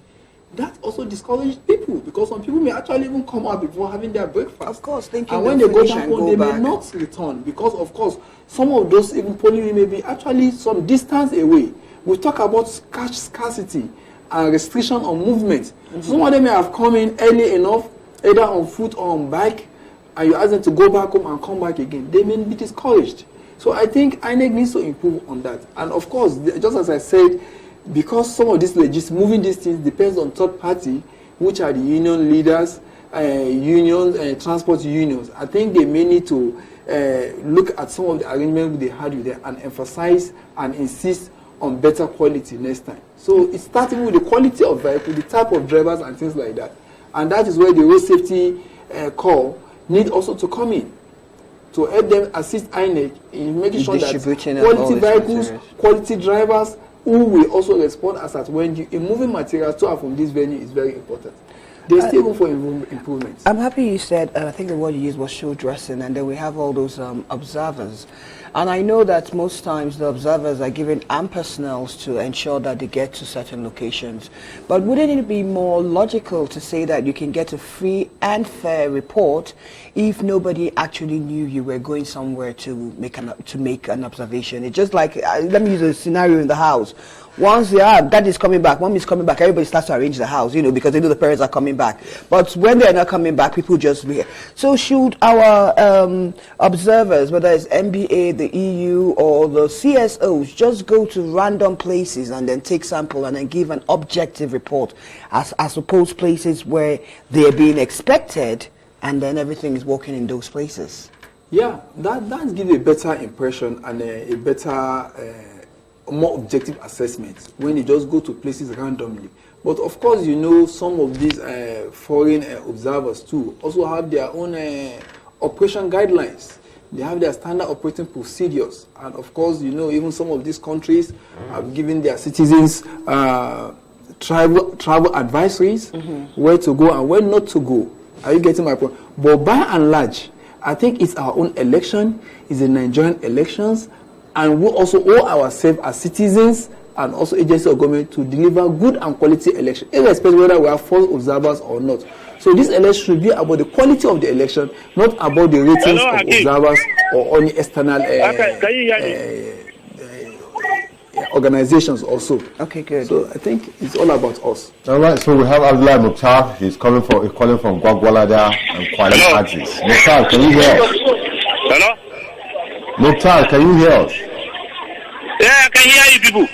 That also discourages people, because some people may actually even come out before having their breakfast. Of course, thinking and when they go back home, they may not return, because of course some of those even polling may be actually some distance away. We talk about scarcity and restriction on movement. Some of them may have come in early enough, either on foot or on bike, and you ask them to go back home and come back again. They may be discouraged. So I think INEC needs to improve on that. And of course, just as I said, because some of these moving these things depends on third party, which are the union leaders, transport unions. I think they may need to look at some of the arrangements they had with them and emphasize and insist on better quality next time. So it's starting with the quality of vehicle, the type of drivers and things like that. And that is where the road safety corps need also to come in, to help them assist INEC in making sure that quality vehicles, quality drivers, who will also respond as at when moving materials to and from this venue is very important. There's still room for improvements. I'm happy you said, I think the word you used was show dressing, and then we have all those observers. And I know that most times the observers are given armed personnel to ensure that they get to certain locations. But wouldn't it be more logical to say that you can get a free and fair report if nobody actually knew you were going somewhere to make an observation? It's just like, let me use a scenario in the house. Once dad is coming back, mom is coming back, everybody starts to arrange the house, because they know the parents are coming back. But when they're not coming back, people just be. So should our observers, whether it's NBA, the EU, or the CSOs, just go to random places and then take sample and then give an objective report, as opposed places where they're being expected and then everything is working in those places? Yeah, that gives a better impression and a better more objective assessment when you just go to places randomly. But of course, some of these foreign observers too also have their own operation guidelines. They have their standard operating procedures. And of course, even some of these countries have given their citizens travel advisories, where to go and where not to go. Are you getting my point? But by and large, I think it's our own election, it's the Nigerian elections, and we also owe ourselves as citizens and also agencies of government to deliver good and quality election, irrespective whether we have false observers or not. So this election should be about the quality of the election, not about the ratings of observers or any external organizations also. Okay, good. So I think it's all about us. All right, so we have Abdullah Mukhtar. He's calling from Gwagwalada and Kuala Axis. Mukhtar, can you hear us? Hello? Mukhtar, can you hear us? can hear you people.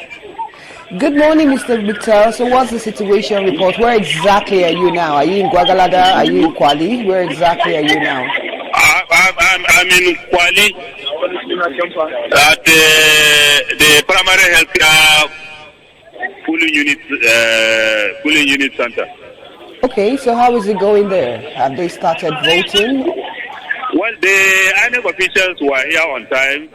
Good morning, Mr. Victor. So what's the situation report? Where exactly are you now? Are you in Gwagwalada? Are you in Kwali? Where exactly are you now? I'm in Kwali at the primary healthcare polling unit center. Okay, so how is it going there? Have they started voting? Well, the INEC officials were here on time.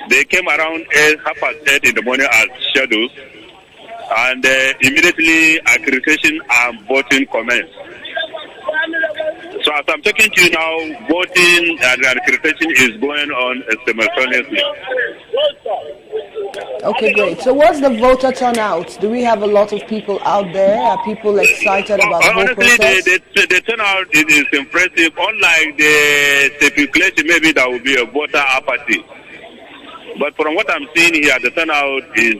They came around 8:30 in the morning as scheduled, and immediately accreditation and voting commenced. So as I'm talking to you now, voting and accreditation is going on simultaneously. Okay, great. So what's the voter turnout? Do we have a lot of people out there? Are people excited about the vote process? The turnout is impressive. Unlike the speculation, maybe there will be a voter apathy. But from what I'm seeing here, the turnout is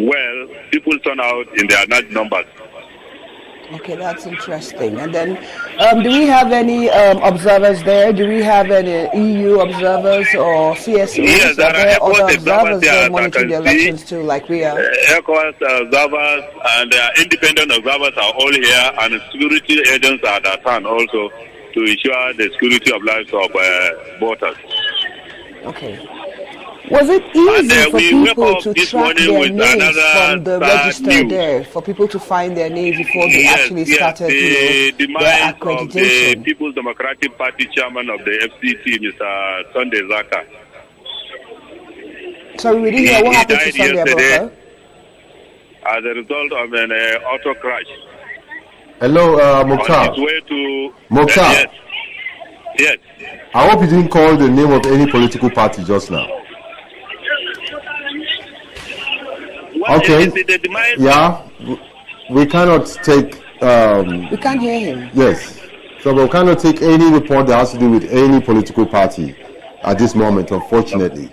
well, people turn out in their large numbers. Okay, that's interesting. And then, do we have any observers there? Do we have any EU observers or CSOs? Yes, there are other observers there monitoring the elections too, like we are? ECOWAS observers and independent observers are all here, and security agents are at hand also to ensure the security of lives of voters. Okay. Was it easy for people to track their names from the register there, for people to find their names before they actually started the their accreditation? Of the People's Democratic Party chairman of the FCT, Mr. Sunday Zaka. Sorry, we didn't hear what happened to Sunday Abubakar? As a result of an auto crash. Hello, Mokhtar. On his way to... Mokhtar. Yes. I hope you didn't call the name of any political party just now. Well, okay. Yeah. We cannot take... we can't hear him. Yes. So we cannot take any report that has to do with any political party at this moment, unfortunately.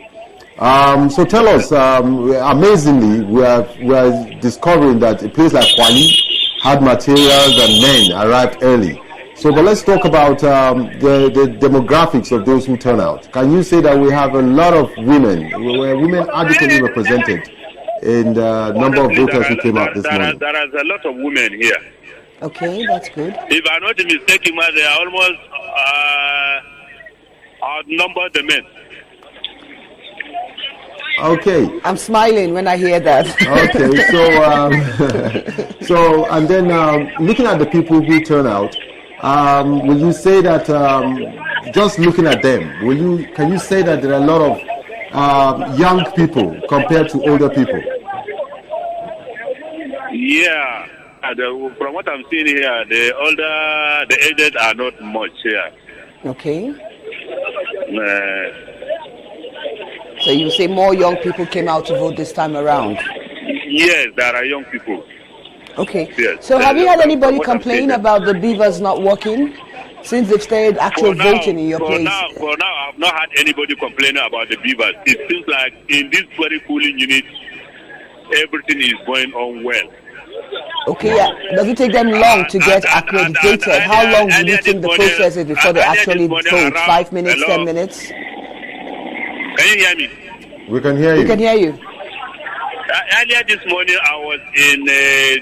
So tell us, amazingly, we are discovering that a place like Kwali had materials and men arrived early. So, but let's talk about the demographics of those who turn out. Can you say that we have a lot of women? Were women adequately represented in the number of voters who came out this morning? There is a lot of women here. Okay, that's good. If I'm not mistaken, they are almost outnumber the men. Okay. I'm smiling when I hear that. Okay, so and then looking at the people who turn out, will you say that just looking at them, can you say that there are a lot of young people compared to older people? Yeah, from what I'm seeing here, the aged are not much here. Okay. So you say more young people came out to vote this time around? Yes, there are young people. Okay. Yes. So have you had anybody complain about the beavers not working since they've started actual voting in your place? For now, I've not had anybody complaining about the beavers. It seems like in this very polling unit, everything is going on well. Okay, does it take them long to get accredited? How long do you think the process is before they actually vote? 5 minutes, 10 minutes? Can you hear me? We can hear you. We can hear you. Earlier this morning, I was in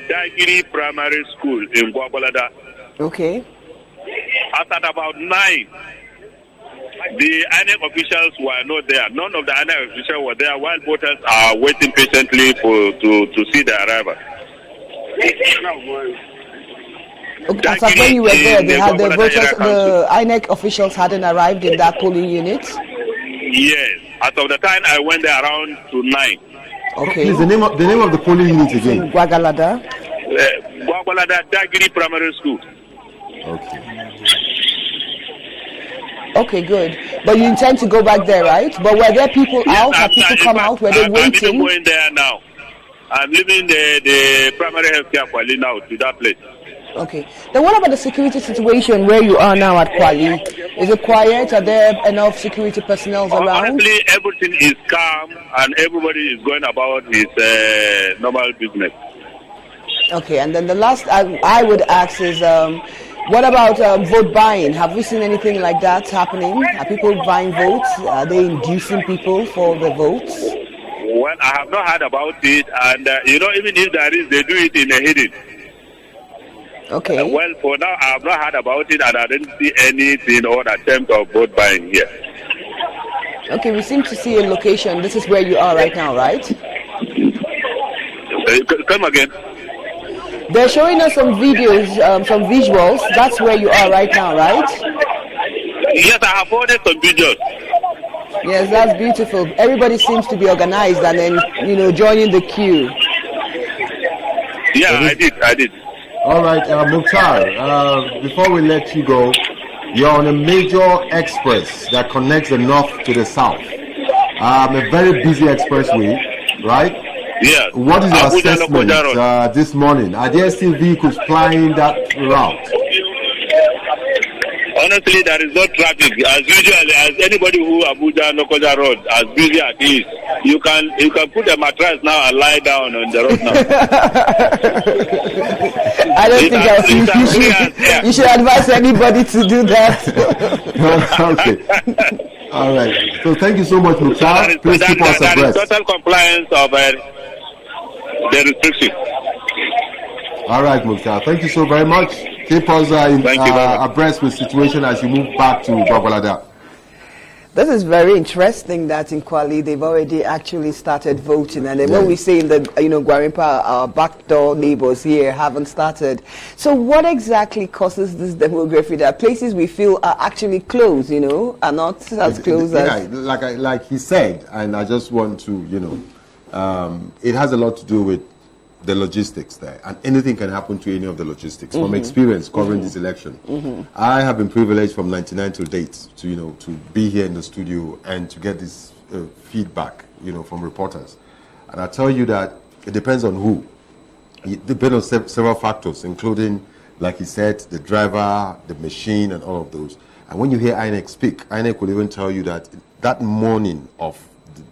Dagiri Primary School in Gwagwalada. Okay. At about 9, the INEC officials were not there. None of the INEC officials were there while voters are waiting patiently to see the arrival. Okay, as of when you were there, the INEC officials hadn't arrived in that polling unit? Yes. As of the time I went there around to 9. Okay. Please, the name of the polling unit again? In Gwagwalada. Gwagwalada Dagiri Primary School. Okay. Okay, good. But you intend to go back there, right? But were there people out? Have people come out? Were they waiting? I'm going there now. I'm leaving the primary healthcare Kwali now to that place. Okay. Then what about the security situation where you are now at Kwali? Is it quiet? Are there enough security personnel around? Honestly, everything is calm and everybody is going about his normal business. Okay, and then the last I would ask is, What about vote buying? Have we seen anything like that happening? Are people buying votes? Are they inducing people for the votes? Well, I have not heard about it, and even if there is, they do it in a hidden. Okay. Well, for now, I have not heard about it, and I didn't see anything or attempt of vote buying here. Okay, we seem to see a location. This is where you are right now, right? Come again. They're showing us some videos, some visuals. That's where you are right now, right? Yes, I have ordered some videos. Yes, that's beautiful. Everybody seems to be organized and then, joining the queue. Yeah, I did. All right, Mukhtar, before we let you go, you're on a major express that connects the north to the south. A very busy expressway, right? Yes. What is your Abuja assessment this morning? Are there still vehicles plying that route? Honestly, there is no traffic. As usual, as anybody who Abuja Lokoja Road, as busy as it is, you can put a mattress now and lie down on the road now. I don't think you should advise anybody to do that. Okay. All right. So thank you so much, Mukhtar. Please keep us abreast. There is total compliance of the restriction. All right, Mukhtar. Thank you so very much. Keep us abreast with the situation as you move back to Gwagwalada. This is very interesting that in Kwali they've already actually started voting, and then when we say in the Gwarimpa, our backdoor neighbors here haven't started. So what exactly causes this demography that places we feel are actually close, are not as close as like he said, and I just want to it has a lot to do with the logistics there, and anything can happen to any of the logistics. From experience covering this election, I have been privileged from 99 till date to be here in the studio and to get this feedback from reporters. And I tell you that it depends on who. It depends on several factors, including, like he said, the driver, the machine, and all of those. And when you hear INEC speak, INEC will even tell you that morning of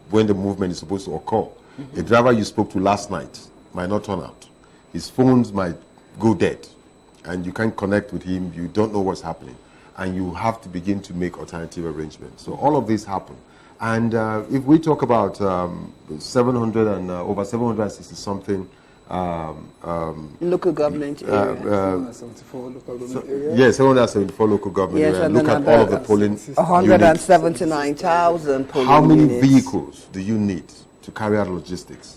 when the movement is supposed to occur, the driver you spoke to last night might not turn out. His phones might go dead, and you can't connect with him. You don't know what's happening, and you have to begin to make alternative arrangements. So all of this happen. And if we talk about 700 and over 760 something local government area. 74 local government area. Yes, 774 local government area. And look at all of the polling 179,000 polling How many units. vehicles do you need to carry out logistics?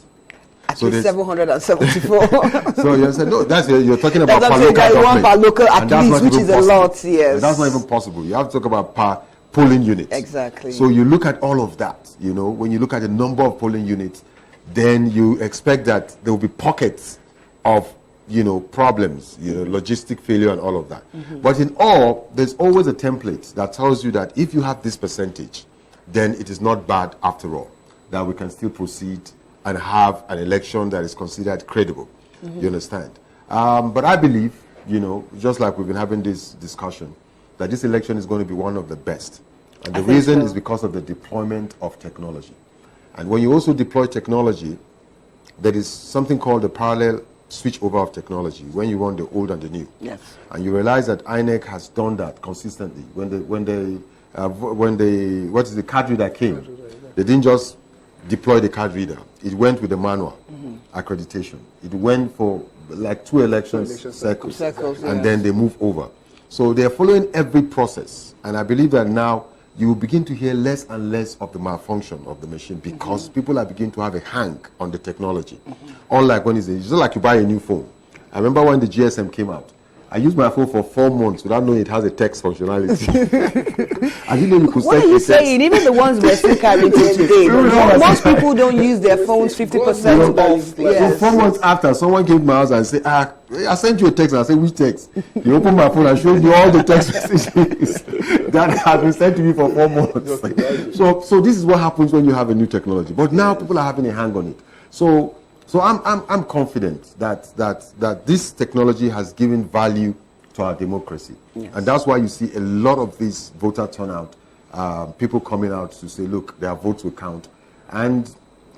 At least 774. So you said no. You're talking about per local at least, which is a lot. Yes, that's not even possible. You have to talk about per polling units. Exactly. So you look at all of that. When you look at the number of polling units, then you expect that there will be pockets of problems, logistic failure and all of that. But in all, there's always a template that tells you that if you have this percentage, then it is not bad after all. That we can still proceed and have an election that is considered credible. You understand? But I believe, just like we've been having this discussion, that this election is going to be one of the best. And the reason is because of the deployment of technology. And when you also deploy technology, there is something called the parallel switch over of technology, when you want the old and the new. Yes. And you realize that INEC has done that consistently. When the card reader came, they didn't just deploy the card reader. It went with the manual accreditation. It went for like 2 election cycles, and then they move over. So they're following every process, and I believe that now you will begin to hear less and less of the malfunction of the machine because people are beginning to have a hang on the technology. Unlike when it's just like you buy a new phone. I remember when the GSM came out, I used my phone for 4 months without knowing it has a text functionality. I didn't know you could What are you saying? Even the ones we're still carrying today, most people don't use their phones 50% off. Yes. So 4 months after, someone came to my house and said, I sent you a text. And I said, which text? You opened my phone and showed you all the text messages that have been sent to me for 4 months. So this is what happens when you have a new technology. But now people are having a hang on it. So I'm confident that this technology has given value to our democracy. Yes. And that's why you see a lot of this voter turnout, people coming out to say, look, their votes will count. And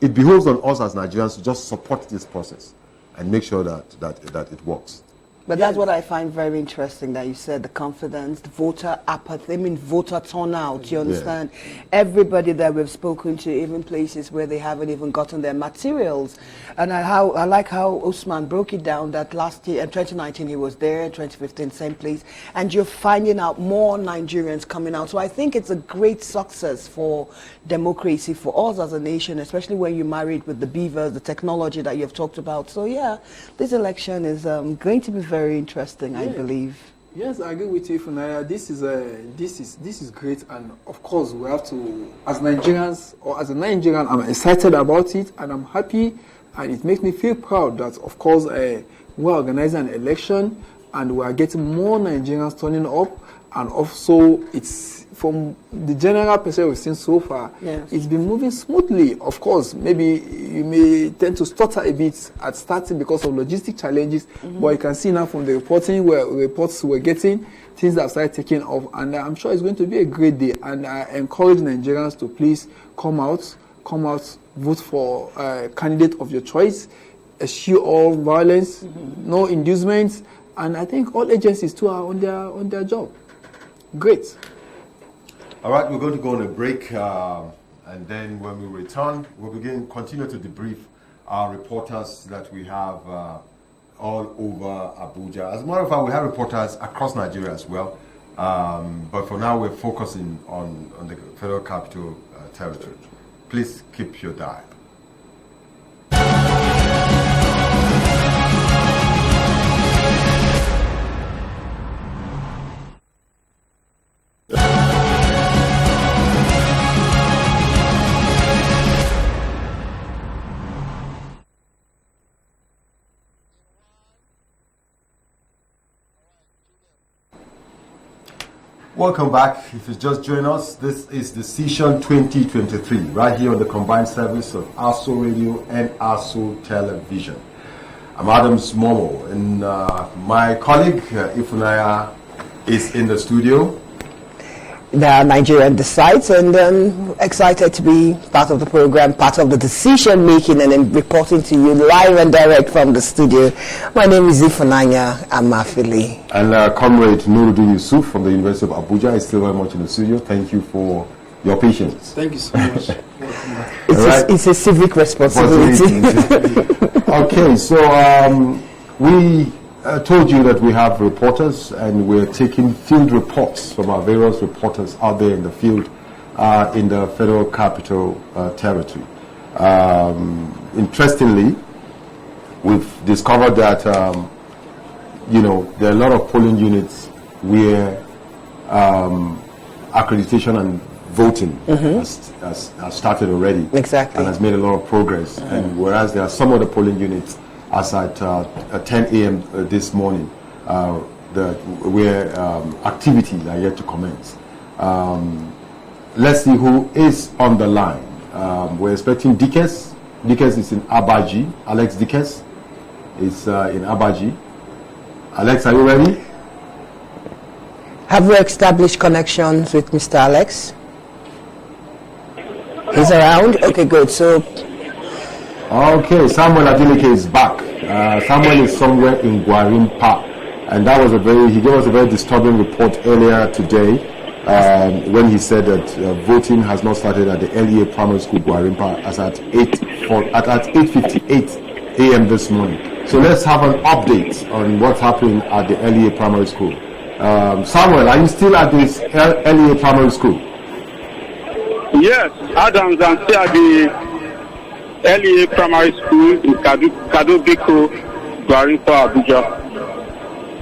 it behoves on us as Nigerians to just support this process and make sure that it works. But that's what I find very interesting, that you said the confidence, the voter apathy, voter turnout, you understand? Everybody that we've spoken to, even places where they haven't even gotten their materials. And I like how Usman broke it down that last year, in 2019 he was there, 2015 same place, and you're finding out more Nigerians coming out. So I think it's a great success for democracy, for us as a nation, especially when you marry it with the beavers, the technology that you've talked about. So yeah, this election is going to be very interesting, I believe. Yes, I agree with you, Funaya. This is great, and of course we have to, as Nigerians, or as a Nigerian, I'm excited about it, and I'm happy, and it makes me feel proud that, of course, we're organizing an election, and we are getting more Nigerians turning up, and also it's from the general perspective we've seen so far, it's been moving smoothly. Of course, maybe you may tend to stutter a bit at starting because of logistic challenges, but you can see now from the reports we're getting, things have started taking off, and I'm sure it's going to be a great day. And I encourage Nigerians to please come out, vote for a candidate of your choice, eschew all violence, no inducements, and I think all agencies too are on their job. Great. All right, we're going to go on a break, and then when we return, we'll continue to debrief our reporters that we have all over Abuja. As a matter of fact, we have reporters across Nigeria as well, but for now we're focusing on the Federal Capital Territory. Please keep your dial. Welcome back. If you just joined us, this is Decision 2023, right here on the combined service of ASO Radio and ASO Television. I'm Adams Momo, and my colleague Ifunaya is in the studio. The Nigerian decides, and excited to be part of the program, part of the decision making, and then reporting to you live and direct from the studio. My name is Ifunanya Amafili. And Comrade Nuruddin Yusuf from the University of Abuja is still very much in the studio. Thank you for your patience. Thank you so much. It's a civic responsibility. Okay, so we told you that we have reporters, and we're taking field reports from our various reporters out there in the field in the Federal Capital Territory. Interestingly, we've discovered that there are a lot of polling units where accreditation and voting has started already. Exactly. And has made a lot of progress. And whereas there are some other polling units as at 10 a.m. This morning, where activities are yet to commence. Let's see who is on the line. We're expecting Dikes. Dikes is in Abaji. Alex Dikes is in Abaji. Alex, are you ready? Have we established connections with Mr. Alex? He's around? Okay, good. So. Okay, Samuel Adeleke is back. Samuel is somewhere in Gwarimpa, and he gave us a very disturbing report earlier today when he said that voting has not started at the LEA Primary School Gwarimpa as at 8:58 a.m. this morning. So let's have an update on what's happening at the LEA Primary School. Samuel, are you still at this LEA Primary School? Yes, Adams, I'm still at the LEA Primary School in Kadubiko, Gwarimpa, Abuja.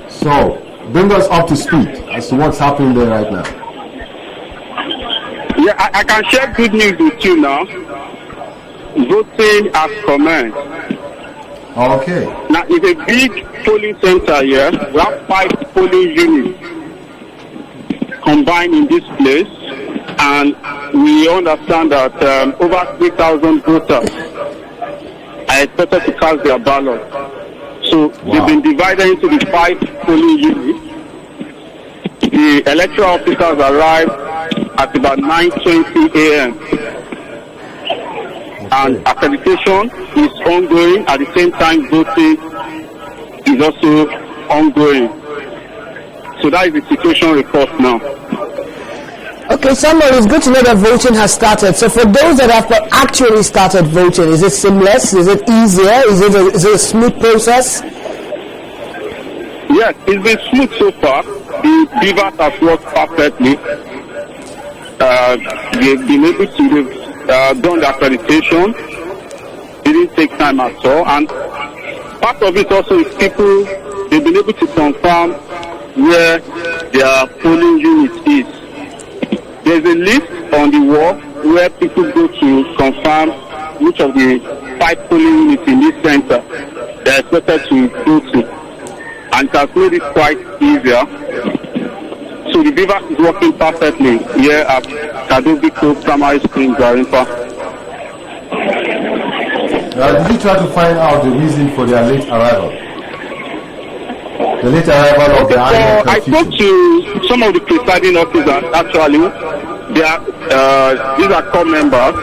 So, bring us up to speed as to what's happening there right now. Yeah, I can share good news with you now. Voting has commenced. Okay. Now, it's a big polling center here. We have 5 polling units combined in this place, and we understand that over 3,000 voters are expected to cast their ballot. So they've been divided into the 5 polling units. The electoral officers arrived at about 9:20 a.m. And accreditation is ongoing. At the same time, voting is also ongoing. So that is the situation report now. Okay, Samuel, it's good to know that voting has started. So for those that have actually started voting, is it seamless? Is it easier? Is it a smooth process? Yes, it's been smooth so far. The beavers have worked perfectly. They've been able to done the accreditation. Didn't take time at all. And part of it also is people, they've been able to confirm where their polling unit is. There's a list on the wall where people go to confirm which of the 5 polling units in this center they're expected to go to. And it has made it quite easier. So the beaver is working perfectly here at Kadobiko Primary School in Gwarinpa. Did you try to find out the reason for their late arrival? The late arrival of the INEC? I spoke to some of the presiding officers, actually. These are core members.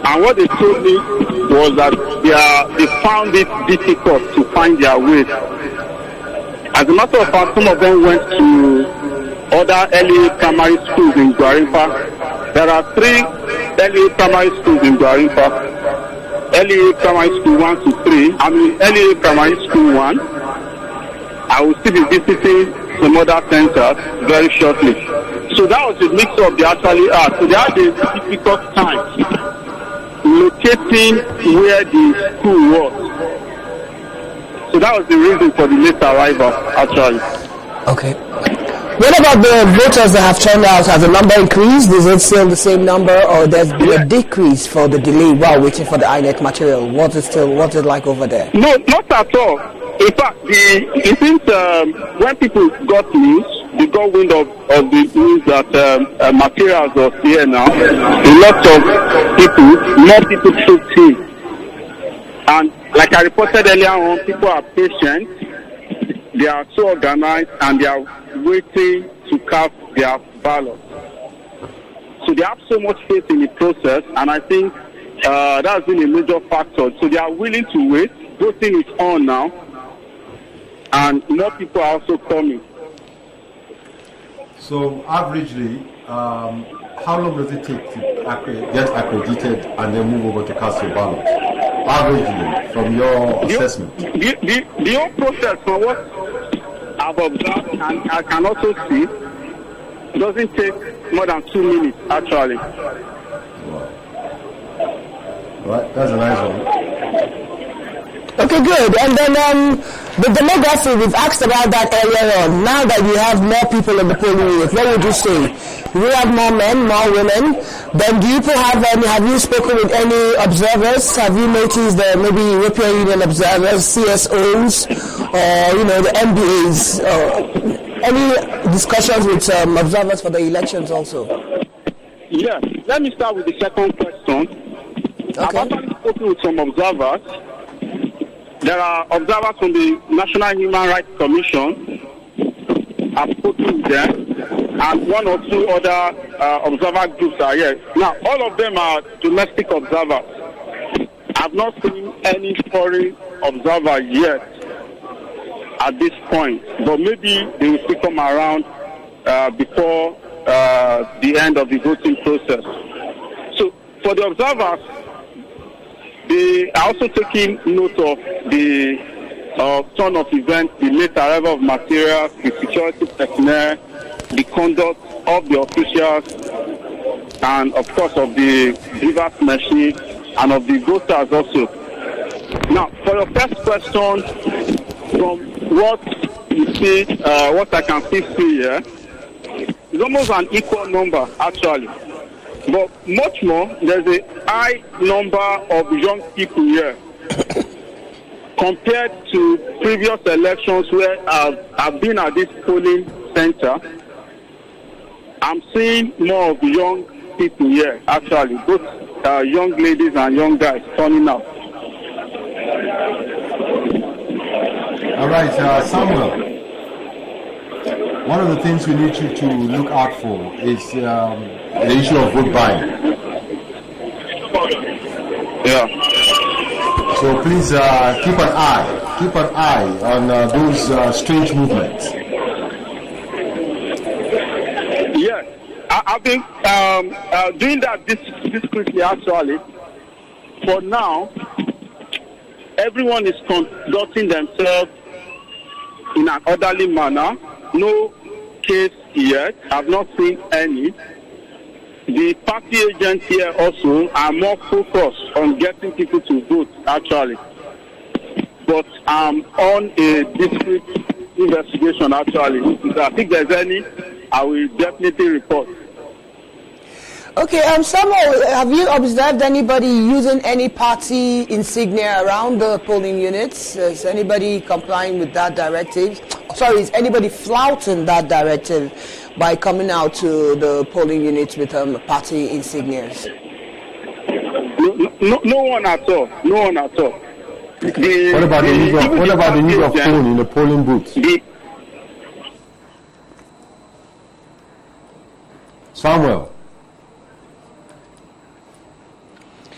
And what they told me was that they found it difficult to find their way. As a matter of fact, some of them went to other LEA primary schools in Gwarinpa. There are 3 LEA primary schools in Gwarinpa. LEA primary school 1 to 3. I mean LEA primary school 1. I will still be visiting some other centers very shortly. So that was the mix up they actually had. So they had a difficult time locating where the school was. So that was the reason for the late arrival, actually. Okay. What about the voters that have turned out? Has the number increased? Is it still the same number, or there's been a decrease for the delay while waiting for the INEC material? What's it like over there? No, not at all. In fact, it seems when people got news, they got wind of the news that materials are here now. A lot of people, more people trooped in. And like I reported earlier on, people are patient. They are so organized and they are waiting to cast their ballot. So they have so much faith in the process, and I think that's been a major factor. So they are willing to wait. Voting is on now, and more people are also coming. So averagely, how long does it take to get accredited and then move over to cast your ballot? Averagely, from your assessment. The whole process, for what I've observed and I can also see, doesn't take more than 2 minutes, actually. Wow. Right, that's a nice one. Okay, good. And then the demography, we've asked about that earlier on. Now that we have more people in the polling unit, what would you say? We have more men, more women. Then do you have you spoken with any observers? Have you noticed that maybe European Union observers, CSOs, or the MBAs? Any discussions with observers for the elections also? Yes. Let me start with the second question. Okay. I've actually spoken with some observers. There are observers from the National Human Rights Commission. I've spoken with them, and 1 or 2 other observer groups are here. Now, all of them are domestic observers. I've not seen any foreign observer yet at this point, but maybe they will still come around before the end of the voting process. So, for the observers, they are also taking note of the turn of events, the late arrival of materials, the security personnel, the conduct of the officials, and of course of the reverse machine and of the voters also. Now, for your first question, from what you see, what I can still see here, it's almost an equal number actually. But much more, there's a high number of young people here compared to previous elections where I've been at this polling center. I'm seeing more of young people here, actually, both young ladies and young guys turning out. All right, Samuel. One of the things we need you to look out for is the issue of vote buying. Yeah. So please keep an eye keep an eye on those strange movements? Yes, I've been doing that discreetly, actually. For now, everyone is conducting themselves in an orderly manner. No case yet. I've not seen any. The party agents here also are more focused on getting people to vote, actually. But I'm on a discreet investigation, actually. If I think there's any, I will definitely report. Okay, Samuel, have you observed anybody using any party insignia around the polling units? Is anybody complying with that directive? Sorry, is anybody flouting that directive by coming out to the polling units with party insignias? No one at all. No one at all. What about the use of phone in the polling booth? Samuel.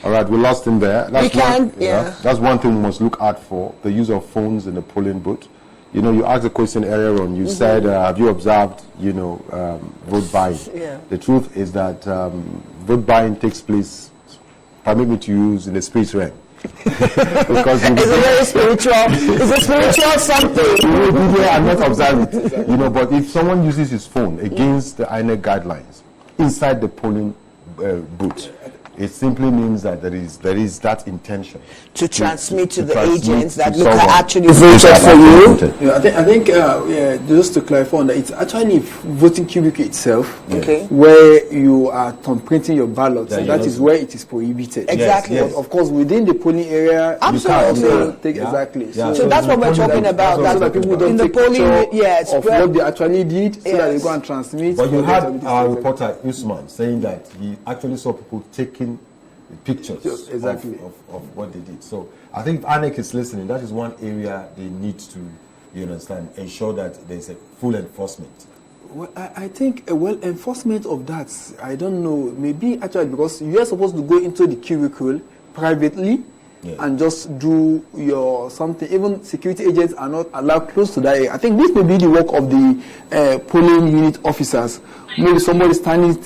All right, we lost him there. That's one thing we must look out for, the use of phones in the polling booth. You know, you asked a question earlier on. You said, have you observed, vote buying? Yeah. The truth is that vote buying takes place, permit me to use, in the spirit realm. Because it's a very spiritual. It's a spiritual something. I'm not observing. But if someone uses his phone against the INEC guidelines inside the polling booth, it simply means that there is that intention to transmit to the agents that look actually voted for you. Yeah, I think just to clarify on that, it's actually voting cubicle itself, okay, where you are printing your ballot. So that is where it is prohibited. Exactly. Yes. Of course, within the polling area, absolutely. you can also take exactly. Yeah. So that's what we're talking about. So that people don't take picture of what they actually did, so that they go and transmit. But you had our reporter Usman saying that he actually saw people taking pictures of what they did. So I think if INEC is listening, that is one area they need to, ensure that there's a full enforcement. Well, I think enforcement of that, I don't know, maybe actually because you are supposed to go into the cubicle privately and just do your something. Even security agents are not allowed close to that area. I think this may be the work of the polling unit officers. Maybe somebody standing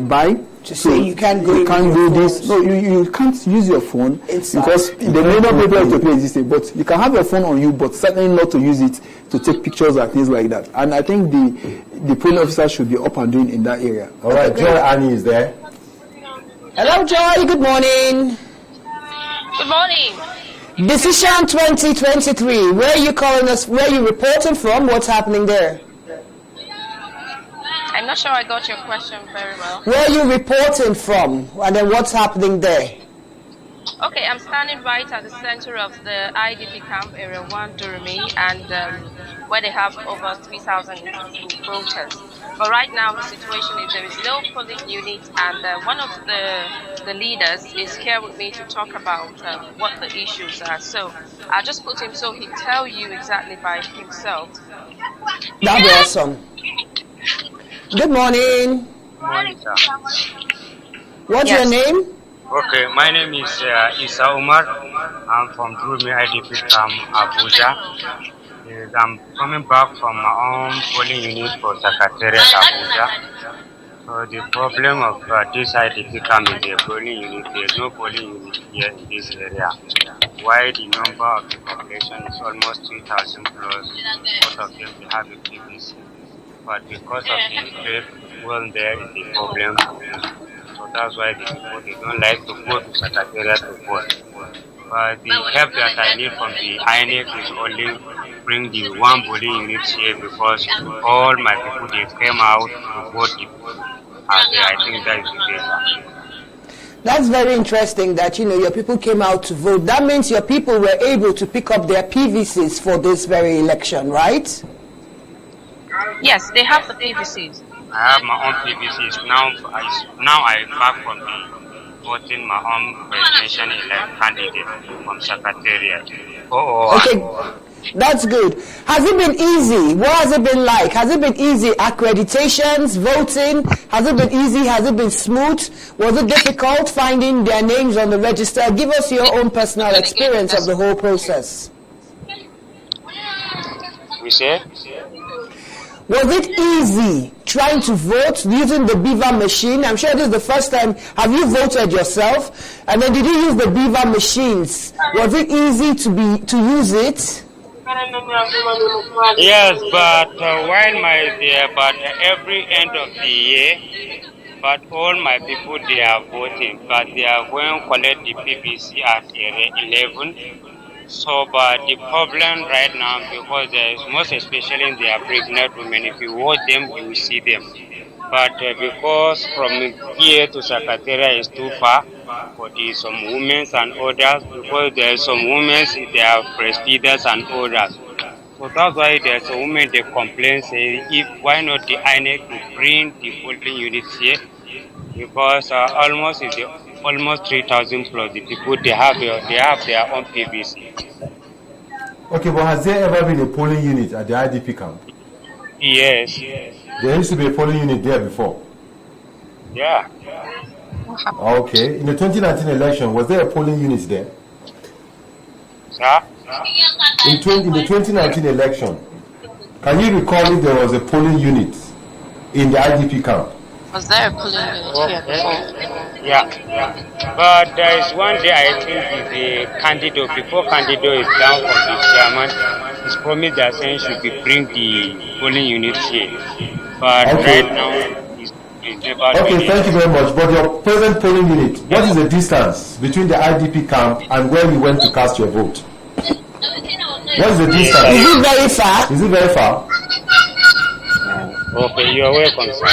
by to say you can't go. You can't do this. No, you can't use your phone because they may not be able to play this thing. But you can have your phone on you, but certainly not to use it to take pictures and things like that. And I think the polling officers should be up and doing in that area. All right, Joy Annie is there. Hello, Joy. Good morning. Good morning. Decision 2023. Where are you calling us? Where are you reporting from? What's happening there? I'm not sure I got your question very well. Where are you reporting from? And then what's happening there? Okay, I'm standing right at the center of the IDP camp, Area 1, Durumi, and where they have over 3,000 voters. But right now, the situation is there is no polling unit, and one of the leaders is here with me to talk about what the issues are. So I'll just put him so he'll tell you exactly by himself. That'd be awesome. Good morning. Good morning, sir. What's your name? Okay, my name is Isa Umar. I'm from Durumi IDP camp, Abuja. Yes, I'm coming back from my own polling unit for Secretariat, Abuja. So the problem of this IDP camp in the polling unit, there's no polling unit here in this area. Why the number of the population is almost 3,000 plus, most of them they have a PVC. But because of the trade, well, there is the problem. So that's why the people, they don't like to go to Secretariat to vote. But the help that I need from the INEC is only bring the one polling unit here because all my people, they came out to vote. I think that is the case. That's very interesting that, your people came out to vote. That means your people were able to pick up their PVCs for this very election, right? Yes, they have the PVCs. I have my own PVCs. Now I'm back from the voting my own presidential elect candidate from Secretariat. Okay, that's good. Has it been easy? What has it been like? Has it been easy? Accreditations, voting, has it been easy? Has it been smooth? Was it difficult finding their names on the register? Give us your own personal experience of the whole process. You say? Was it easy trying to vote using the Beaver machine? I'm sure this is the first time. Have you voted yourself? And then did you use the Beaver machines? Was it easy to use it? Yes, but while but every end of the year, but all my people, they are voting, but they are going to collect the PVC at area 11. So, but the problem right now, because there is most especially they are pregnant women, if you watch them, you will see them. But because from here to Secretariat is too far for some women and others, because there are some women, they are breastfeeders and others. So that's why there's a woman they complain, say, why not the INEC to bring the polling units here? Because almost 3,000 plus the people they have their own PVC. Okay, but has there ever been a polling unit at the IDP camp? Yes. There used to be a polling unit there before. Yeah. Okay. In the 2019 election, was there a polling unit there? Sir? In the 2019 election, can you recall if there was a polling unit in the IDP camp? Was there a polling unit here before? Yeah. But there is one day I think the candidate, before candidate is down from the chairman, he's promised that saying should be bring the polling unit here. But okay. Right now, he's never okay, thank you very much. But your present polling unit, what is the distance between the IDP camp and where you went to cast your vote? What is the distance? Is it very far? Is it very far? Okay, you are welcome, sir.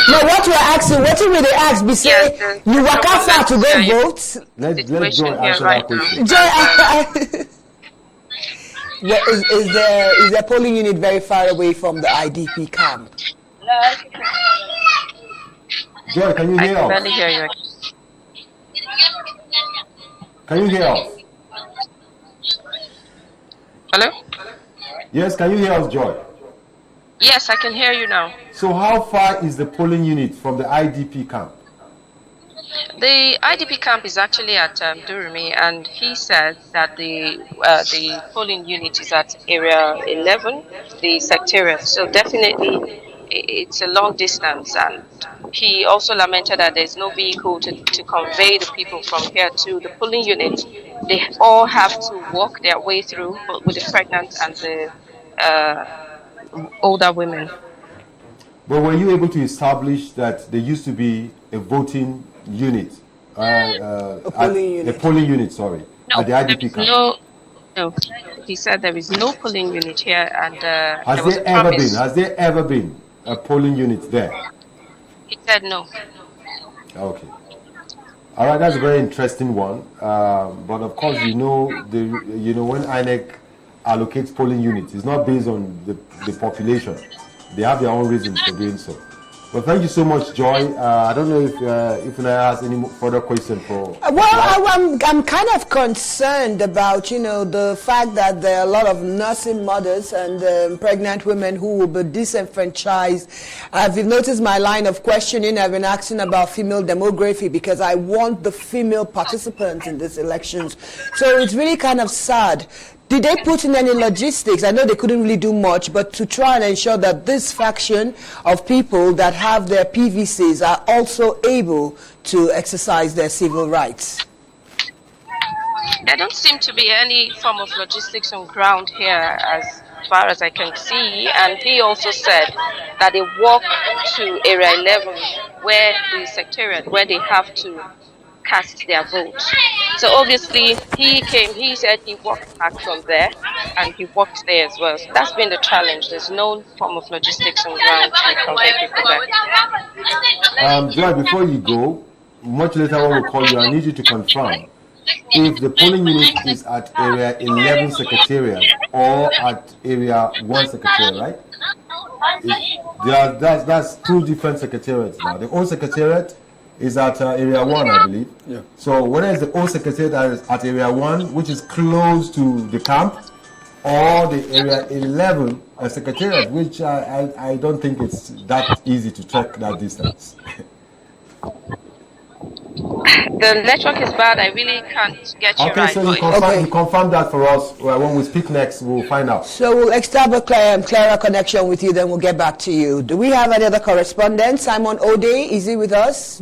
No, what we're asking, what will they ask? Be say, you walk out far to go vote? Let's Joy answer that question. Is the polling unit very far away from the IDP camp? Joy, can you hear us? I can barely hear you. Can you hear us? Hello? Yes, can you hear us, Joy? Yes, I can hear you now. So how far is the polling unit from the IDP camp? The IDP camp is actually at Durumi, and he said that the polling unit is at area 11, the secretariat. So definitely it's a long distance, and he also lamented that there's no vehicle to convey the people from here to the polling unit. They all have to walk their way through, but with the pregnant and the older women. But were you able to establish that there used to be a voting unit, a polling unit, sorry, at the IDP camp? No. He said there is no polling unit here, and Has there ever been a polling unit there? He said no. Okay. All right, that's a very interesting one. But of course, when INEC allocates polling units, it's not based on the population. They have their own reasons for doing so. Well, thank you so much, Joy. I don't know if I ask any further question for. Well, I'm kind of concerned about the fact that there are a lot of nursing mothers and pregnant women who will be disenfranchised. If you've noticed my line of questioning, I've been asking about female demography because I want the female participants in these elections. So it's really kind of sad. Did they put in any logistics? I know they couldn't really do much, but to try and ensure that this faction of people that have their PVCs are also able to exercise their civil rights. There don't seem to be any form of logistics on ground here as far as I can see. And he also said that they walk to area 11 where the secretariat, where they have to cast their vote. So obviously he said he walked back from there and he walked there as well. So that's been the challenge. There's no form of logistics on ground to convey people there. Joy, before you go, much later when we call you, I need you to confirm if the polling unit is at area 11 secretariat or at area 1 secretariat, right? That's two different secretariats now. The old secretariat is at area 1, I believe. Yeah. So whether it's the old secretariat at area 1, which is close to the camp, or the area 11 secretariat, which I don't think it's that easy to track that distance. The network is bad. I really can't get you Okay, right. so but you confirm that for us. Well, when we speak next, we'll find out. So we'll establish a clearer connection with you, then we'll get back to you. Do we have any other correspondent? Simon Ode, is he with us?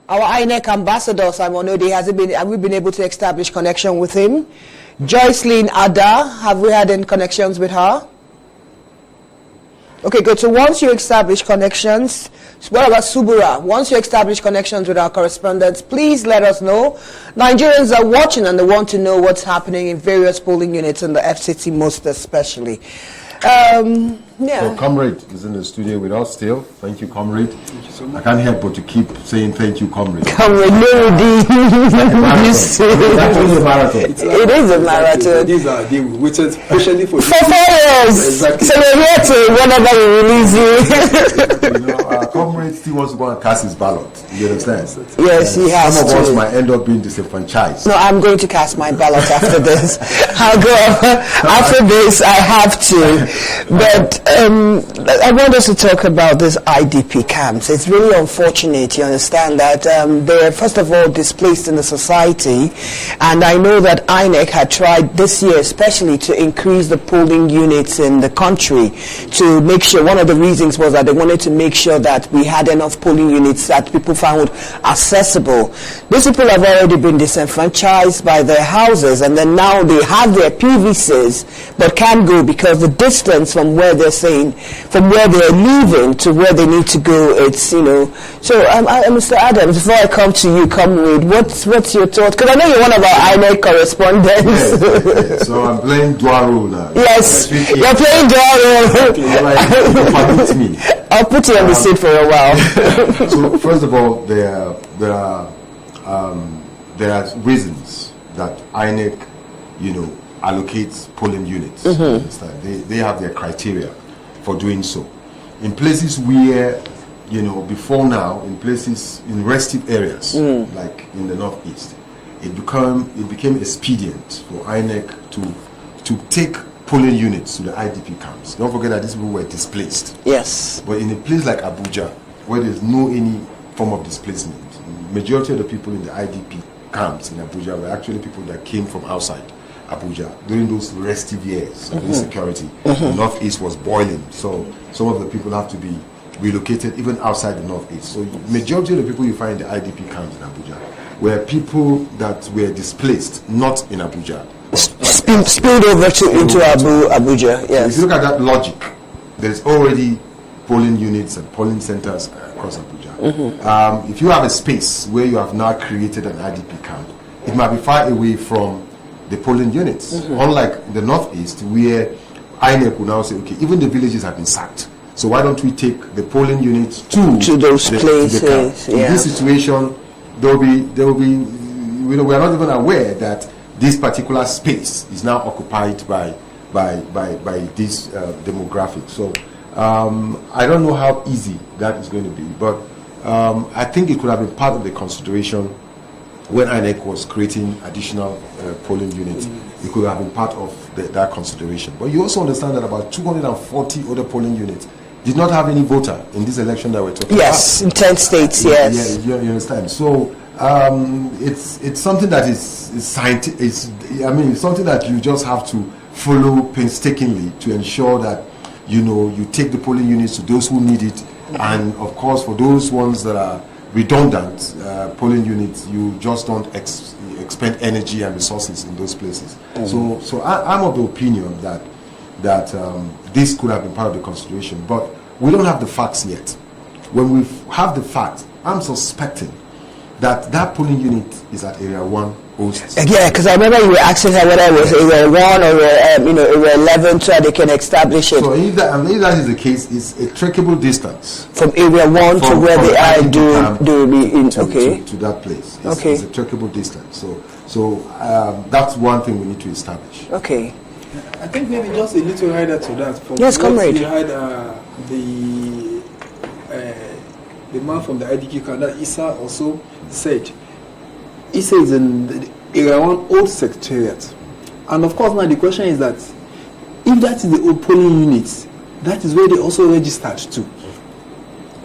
Our INEC ambassador, Simon Ode, have we been able to establish connection with him? Joycelyn Ada, have we had any connections with her? Okay, good. So once you establish connections, what about Subura? Once you establish connections with our correspondents, please let us know. Nigerians are watching and they want to know what's happening in various polling units in the FCT most especially. So Comrade is in the studio with us still. Thank you, Comrade. Thank you so much. I can't help but to keep saying thank you, Comrade. Comrade, it is a marathon. These are the waited especially for 4 years. Exactly. So we're here to whenever we release you. Comrade still wants to go and cast his ballot. You understand? Yes, he has Some of to. us might end up being disenfranchised. No, I'm going to cast my ballot after this. I'll go after this. I have to. But I want us to talk about this IDP camps. It's really unfortunate, you understand, that they're first of all displaced in the society, and I know that INEC had tried this year especially to increase the polling units in the country to make sure. One of the reasons was that they wanted to make sure that we had enough polling units that people found accessible. These people have already been disenfranchised by their houses, and then now they have their PVCs but can't go because the distance from where they're saying, from where they're leaving to where they need to go, it's, you know. So Mr. Adams, before I come to you, Comrade, what's your thought? Because I know you're one of our INEC correspondents. Yes. So I'm playing dual role now. Yes, you're playing dual role. Permit me. I'll put you on the seat for a while. So first of all, there are reasons that INEC, allocates polling units. They have their criteria for doing so. In places where, before now, in restive areas, like in the northeast, it became expedient for INEC to take polling units to the IDP camps. Don't forget that these people were displaced. Yes. But in a place like Abuja, where there's no any form of displacement, majority of the people in the IDP camps in Abuja were actually people that came from outside Abuja during those restive years of insecurity. The northeast was boiling, so some of the people have to be relocated even outside the northeast. So majority of the people you find in the IDP camps in Abuja were people that were displaced, not in Abuja. Spilled over into Abuja, yes. If you look at that logic, there's already polling units and polling centers across Abuja. If you have a space where you have now created an IDP camp, it might be far away from the polling units. Unlike the northeast, where INEC will now say, okay, even the villages have been sacked, so why don't we take the polling units to those places? To the camp. In this situation, there will be, we are not even aware that this particular space is now occupied by this demographic. So I don't know how easy that is going to be, but I think it could have been part of the consideration when INEC was creating additional polling units. It could have been part of that consideration. But you also understand that about 240 other polling units did not have any voter in this election that we're talking about. Yes, in 10 states, yes. Yeah, you understand. So it's something that is scientific. It's something that you just have to follow painstakingly to ensure that you take the polling units to those who need it, and of course for those ones that are redundant polling units, you just don't expend energy and resources in those places. So I'm of the opinion that this could have been part of the consideration, but we don't have the facts yet. When we have the facts, I'm suspecting that polling unit is at Area 1 Host. Yeah, because I remember you were asking her whether it was Area 1 or Area 11 so they can establish it. So if that is the case, it's a trackable distance from Area 1 to where they are to that place. It's a trackable distance. So that's one thing we need to establish. Okay. I think maybe just a little rider to that. Yes, Comrade. We had the man from the IDP Canada, Issa, also said. Issa is in the Area 1 old secretariat. And of course now the question is that if that is the old polling units, that is where they also registered to.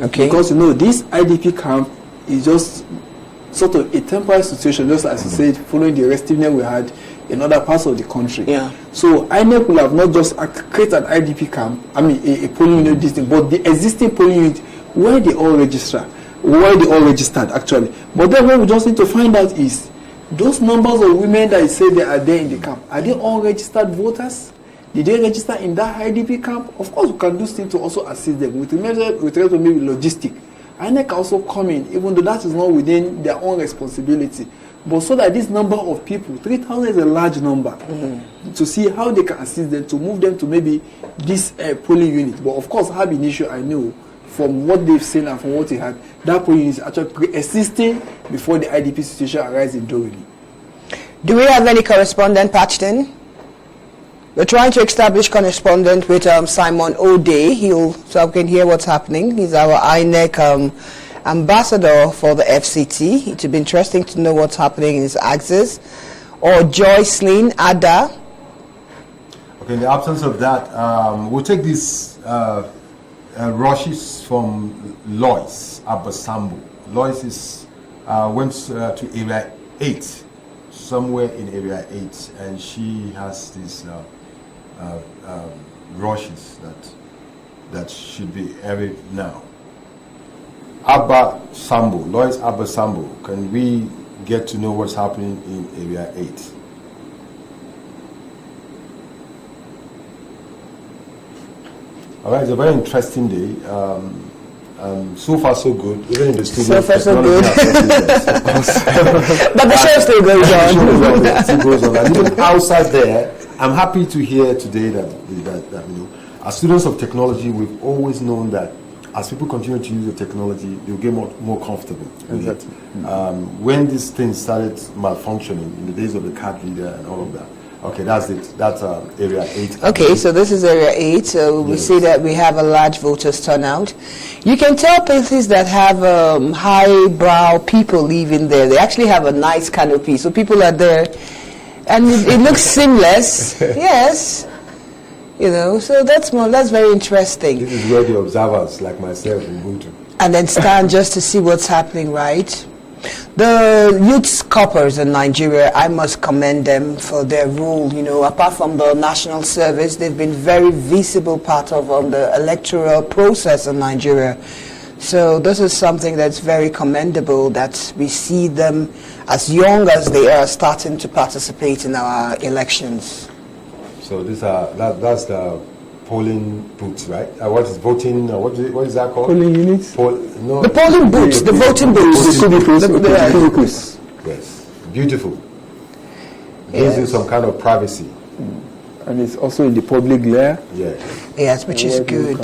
Okay. Because this IDP camp is just sort of a temporary situation, just as you said, following the restiveness we had in other parts of the country. Yeah. So INEC will have not just created an IDP camp, a polling unit, this thing, but the existing polling unit where they all registered actually. But then what we just need to find out is those numbers of women that you say they are there in the camp, are they all registered voters? Did they register in that IDP camp? Of course, we can do things to also assist them with regard to maybe logistic. INEC can also come in, even though that is not within their own responsibility. But so that this number of people, 3,000 is a large number, to see how they can assist them, to move them to maybe this polling unit. But of course, have an issue, I know, from what they've seen and from what they had, that polling unit is actually existing before the IDP situation arises in Dorimi. Do we have any correspondent patched in? We're trying to establish correspondent with Simon O'Day, so we can hear what's happening. He's our INEC ambassador for the FCT. It would be interesting to know what's happening in his axis. Or Joycelyn Ada. Okay, in the absence of that, we'll take these rushes from Lois Abasambu. Lois is went to area 8, somewhere in area 8, and she has these rushes that should be aired now. Abba Sambo, Lois Abba Sambo, can we get to know what's happening in area 8? All right, it's a very interesting day. So far, so good. Even in the studio, so far, so good. But the show still goes on. It still goes on. And even outside there, I'm happy to hear today that as students of technology, we've always known that as people continue to use the technology, they'll get more comfortable. Exactly. When these things started malfunctioning in the days of the card reader and all of that, okay, that's it. That's area 8. Okay, so this is area 8. So we see that we have a large voters turnout. You can tell places that have highbrow people living there. They actually have a nice canopy. So people are there, and it looks seamless. Yes. So that's very interesting. This is where the observers like myself will go to. And then stand just to see what's happening, right? The youth corps in Nigeria, I must commend them for their role. Apart from the national service, they've been very visible part of the electoral process in Nigeria. So this is something that's very commendable, that we see them as young as they are starting to participate in our elections. So that's the polling booths, right? What is voting? What is that called? Polling units. No, the polling booths, the voting booths. Yes, beautiful. Gives you some kind of privacy. And it's also in the public glare. Yes, which is good.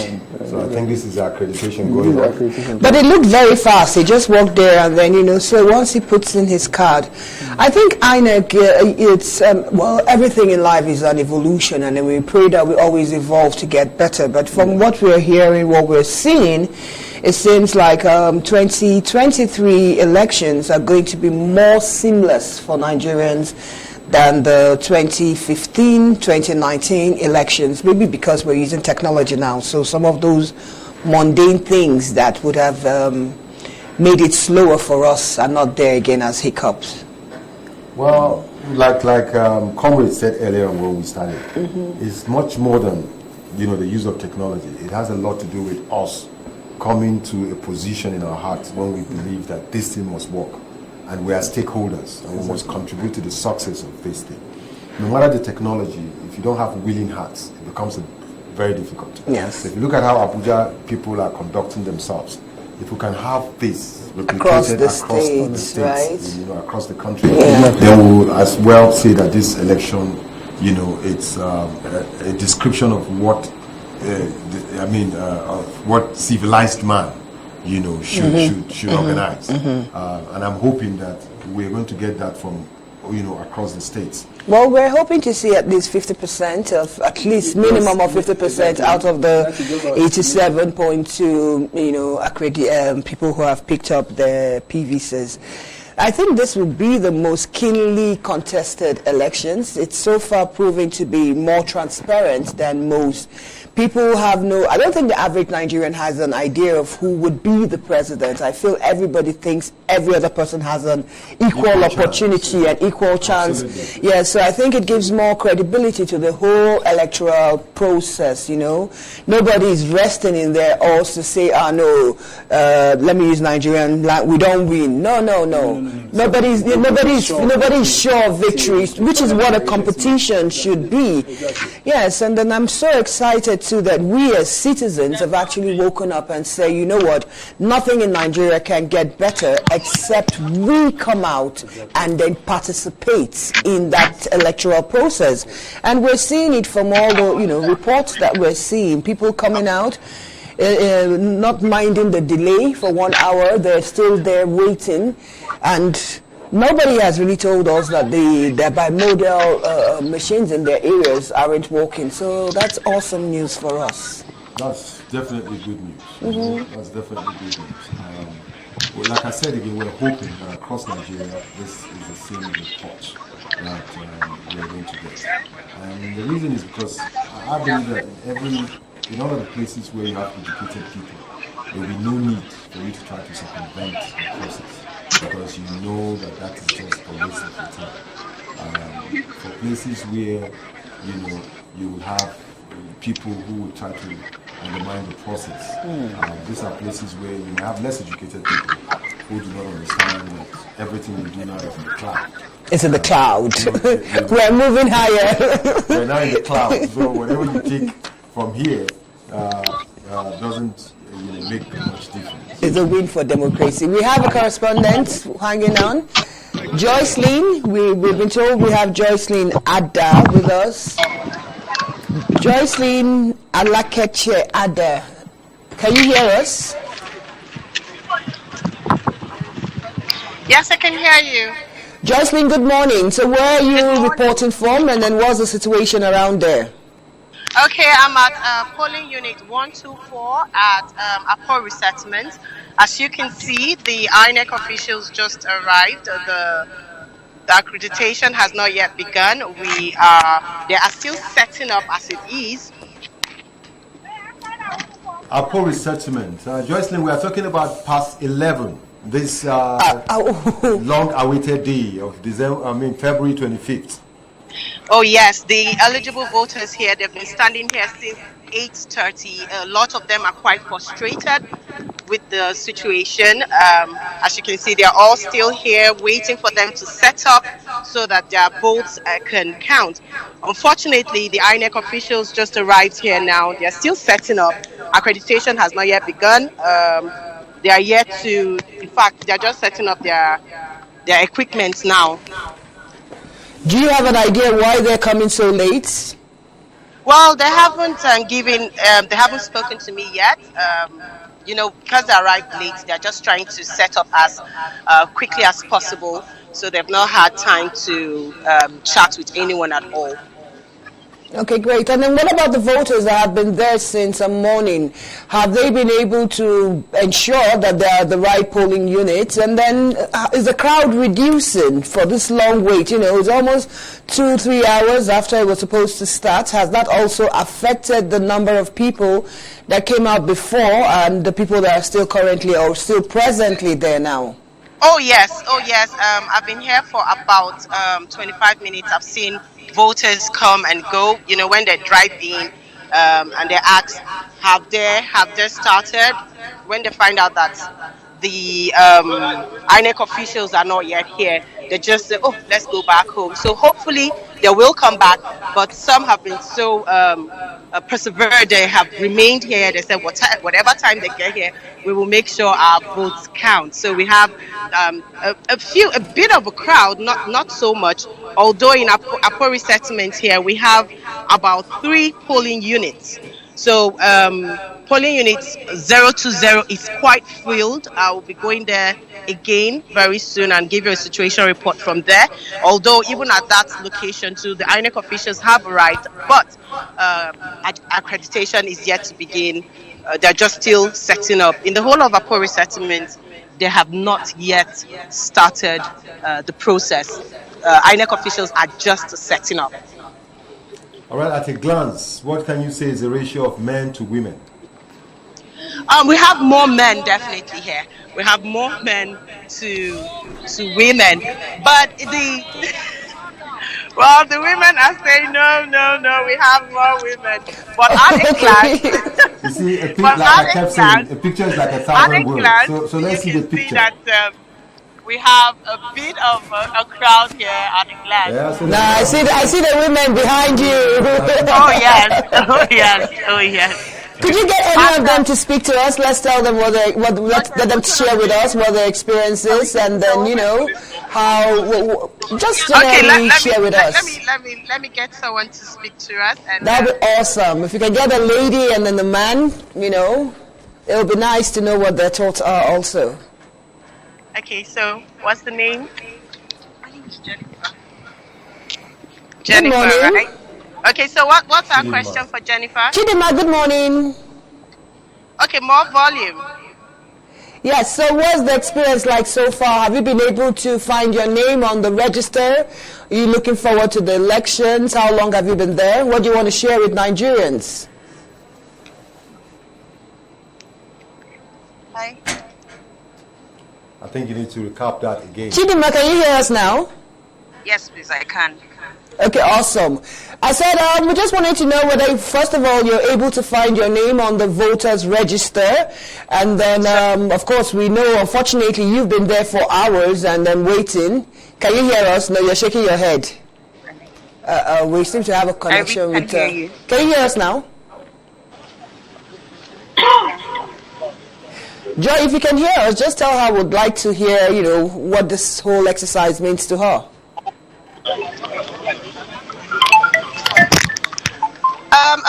So I think this is accreditation going on. But it looked very fast. He just walked there and then, so once he puts in his card. I think INEC, it's, everything in life is an evolution, and we pray that we always evolve to get better. But from what we're hearing, what we're seeing, it seems like 2023 elections are going to be more seamless for Nigerians than the 2015, 2019 elections, maybe because we're using technology now. So some of those mundane things that would have made it slower for us are not there again as hiccups. Well, like Comrade said earlier on when we started, it's much more than the use of technology. It has a lot to do with us coming to a position in our hearts when we believe that this thing must work. And we are stakeholders, and we must contribute to the success of this thing. No matter the technology, if you don't have willing hearts, it becomes very difficult. Yes. So if you look at how Abuja people are conducting themselves, if we can have this across replicated the states, right? across the country, then we'll as well say that this election, it's a description of what, of what civilized man should organize. And I'm hoping that we're going to get that from, across the states. Well, we're hoping to see at least 50% of, at least minimum of 50% out of the 87.2, people who have picked up their PVCs. I think this will be the most keenly contested elections. It's so far proving to be more transparent than most people have I don't think the average Nigerian has an idea of who would be the president. I feel everybody thinks every other person has an equal opportunity and equal chance. Absolutely. Yeah, so I think it gives more credibility to the whole electoral process, Nobody is resting in their oars to say, let me use Nigerian, we don't win. No. Nobody's sure of victory, which is what a competition should be. Yes, and then I'm so excited too that we as citizens have actually woken up and say, you know what, nothing in Nigeria can get better except we come out and then participate in that electoral process. And we're seeing it from all the reports that we're seeing, people coming out, not minding the delay for 1 hour, they're still there waiting, and nobody has really told us that the bimodal machines in their areas aren't working. So that's awesome news for us. That's definitely good news. That's definitely good news. Well, like I said again, we're hoping that across Nigeria, this is the same report that we're going to get. And the reason is because I believe that in all of the places where you have educated people, there will be no need for you to try to circumvent the process, because you know that is just a waste of your time. For places where you will have people who will try to undermine the process, these are places where you may have less educated people who do not understand that everything we do now is in the cloud. It's in the cloud. We're moving higher. We're now in the cloud, so whatever you take from here doesn't make much difference. It's a win for democracy. We have a correspondent hanging on. Joycelyn, we've been told we have Joycelyn Ada with us. Joycelyn Alakeche Ada, can you hear us? Yes, I can hear you. Joycelyn, good morning. So where are you reporting from, and then what's the situation around there? Okay, I'm at polling unit 124 at Apo Resettlement. As you can see, the INEC officials just arrived. The accreditation has not yet begun. They are still setting up as it is. Apo Resettlement. Joycelyn, we are talking about past 11. This long-awaited day of February 25th. Oh yes, the eligible voters here, they've been standing here since 8:30. A lot of them are quite frustrated with the situation. As you can see, they're all still here waiting for them to set up so that their votes can count. Unfortunately, the INEC officials just arrived here now. They're still setting up. Accreditation has not yet begun. They are yet to, in fact, they're just setting up their equipment now. Do you have an idea why they're coming so late? Well, they haven't they haven't spoken to me yet. Because they arrived late, they're just trying to set up as quickly as possible. So they've not had time to chat with anyone at all. Okay, great. And then what about the voters that have been there since the morning? Have they been able to ensure that they are the right polling units? And then is the crowd reducing for this long wait? It's almost 2-3 hours after it was supposed to start. Has that also affected the number of people that came out before and the people that are still currently or still presently there now? Oh yes. I've been here for about 25 minutes. I've seen voters come and go, when they drive in and they ask, have they started? When they find out that the INEC officials are not yet here, they just say, let's go back home. So hopefully they will come back, but some have been so persevered, they have remained here. They said, whatever time they get here, we will make sure our votes count. So we have a bit of a crowd, not so much, although in Apo Resettlement here, we have about 3 polling units. So polling units 020 is quite filled. I will be going there again very soon and give you a situation report from there. Although even at that location too, the INEC officials have arrived, but accreditation is yet to begin. They're just still setting up. In the whole of Apo Resettlement, they have not yet started the process. INEC officials are just setting up. All right, at a glance, what can you say is the ratio of men to women? We have more men definitely here. We have more men to women, but the well, the women are saying no. We have more women, but at a glance, you see, a like I kept saying, a picture is like 1,000 words. So let's see the picture. See that we have a bit of a crowd here at a glance. Yeah, I see the women behind you. Oh yes. Could you get any of them to speak to us? Let's tell them let them share with us what their experience is, and then how just generally share with us. Let me get someone to speak to us, and that'd be awesome. If you can get the lady and then the man, it'll be nice to know what their thoughts are also. Okay, so what's the name? My name is Jennifer. Jennifer, right? Okay, so what's our question for Jennifer? Chidima, good morning. Okay, more volume. Yes, so what's the experience like so far? Have you been able to find your name on the register? Are you looking forward to the elections? How long have you been there? What do you want to share with Nigerians? Hi. I think you need to recap that again. Chidima, can you hear us now? Yes, please, I can. Okay, awesome. I said we just wanted to know whether, first of all, you're able to find your name on the voters register, and then, of course, we know, unfortunately, you've been there for hours and then waiting. Can you hear us? No, you're shaking your head. We seem to have a connection with... Can you hear us now? Joy, if you can hear us, just tell her we'd like to hear, what this whole exercise means to her.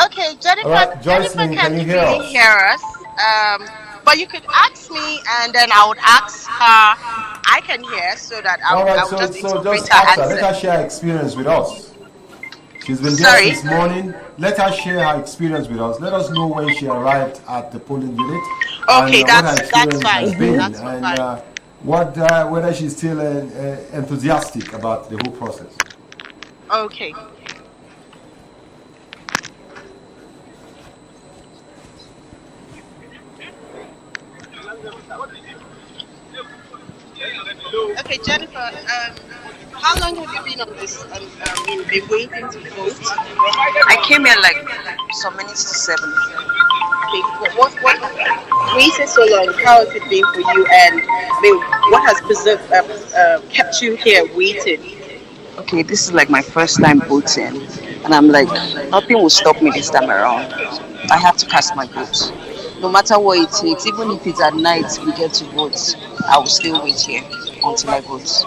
Okay, Jennifer, right, Joycelyn, Jennifer can you hear us? But you could ask me, and then I would ask her. I can hear, so that I would just interpret her ask her. answer. Let her share her experience with us. She's been there since morning. Let her share her experience with us. Let us know when she arrived at the polling unit. Okay, and, that's fine. That's fine. Whether she's still enthusiastic about the whole process. Okay. Okay, Jennifer, how long have you been on this, been waiting to vote? I came here like some minutes to 7. Okay, what waited so long? How has it been for you, and what has kept you here waiting? Okay, this is like my first time voting, and I'm like, nothing will stop me this time around. I have to cast my vote. No matter what it takes, even if it's at night we get to vote, I will still wait here until I vote.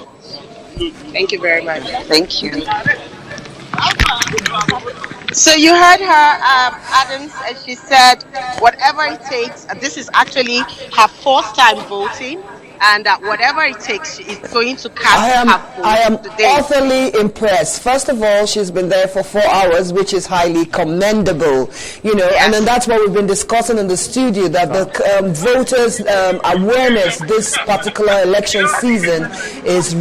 Thank you very much. Thank you. So you heard her, Adams, and she said whatever it takes. This is actually her first time voting, and whatever it takes, she is going to cast her vote. I am today. awfully impressed. First of all, she's been there for 4 hours, which is highly commendable. Yes. And then that's what we've been discussing in the studio, that the voters' awareness this particular election season is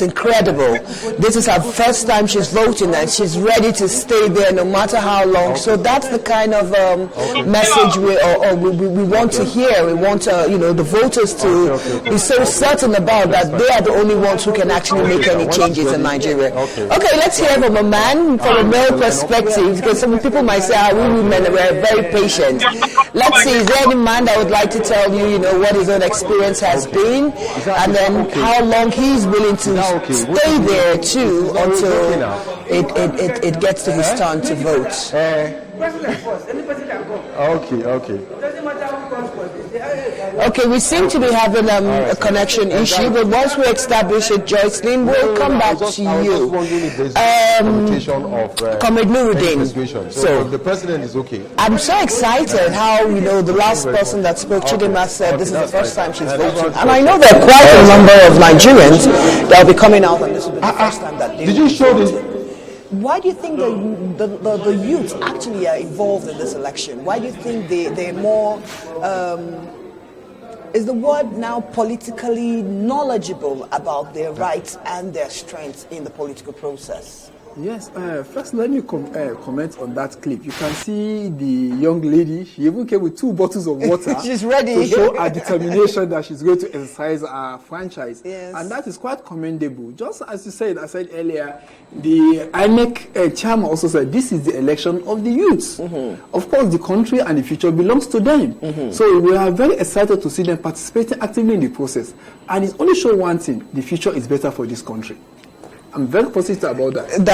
incredible. This is her first time she's voting, and she's ready to stay there no matter how long. So that's the kind of message we want to hear. We want the voters to be so certain about that they are the only ones who can actually make any changes in Nigeria. Okay, let's hear from a man, from a male perspective, because some people might say, we women were very patient. Let's see, is there any man that would like to tell you, what his own experience has been, and then how long he's willing to stay there too until it gets to his turn to vote. Okay, we seem to be having a connection issue, but once we establish it, Joycelyn, we'll come back to you. Comrade Nuruddin. So the president is okay. I'm so excited how, the last person that spoke, Chidima, said this is the first time she's voting. And I know there are quite a number of Nigerians that will be coming out, and this will be the first time that they... Did you show this? Why do you think the youth actually are involved in this election? Why do you think they're more... is the word now politically knowledgeable about their rights and their strengths in the political process? Yes, first let me comment on that clip. You can see the young lady, she even came with 2 bottles of water. She's ready. To show her determination that she's going to exercise her franchise. Yes. And that is quite commendable. Just as you said, I said earlier, the INEC chairman also said this is the election of the youths. Of course, the country and the future belongs to them. So we are very excited to see them participating actively in the process. And it only shows one thing, the future is better for this country. I'm very positive about that.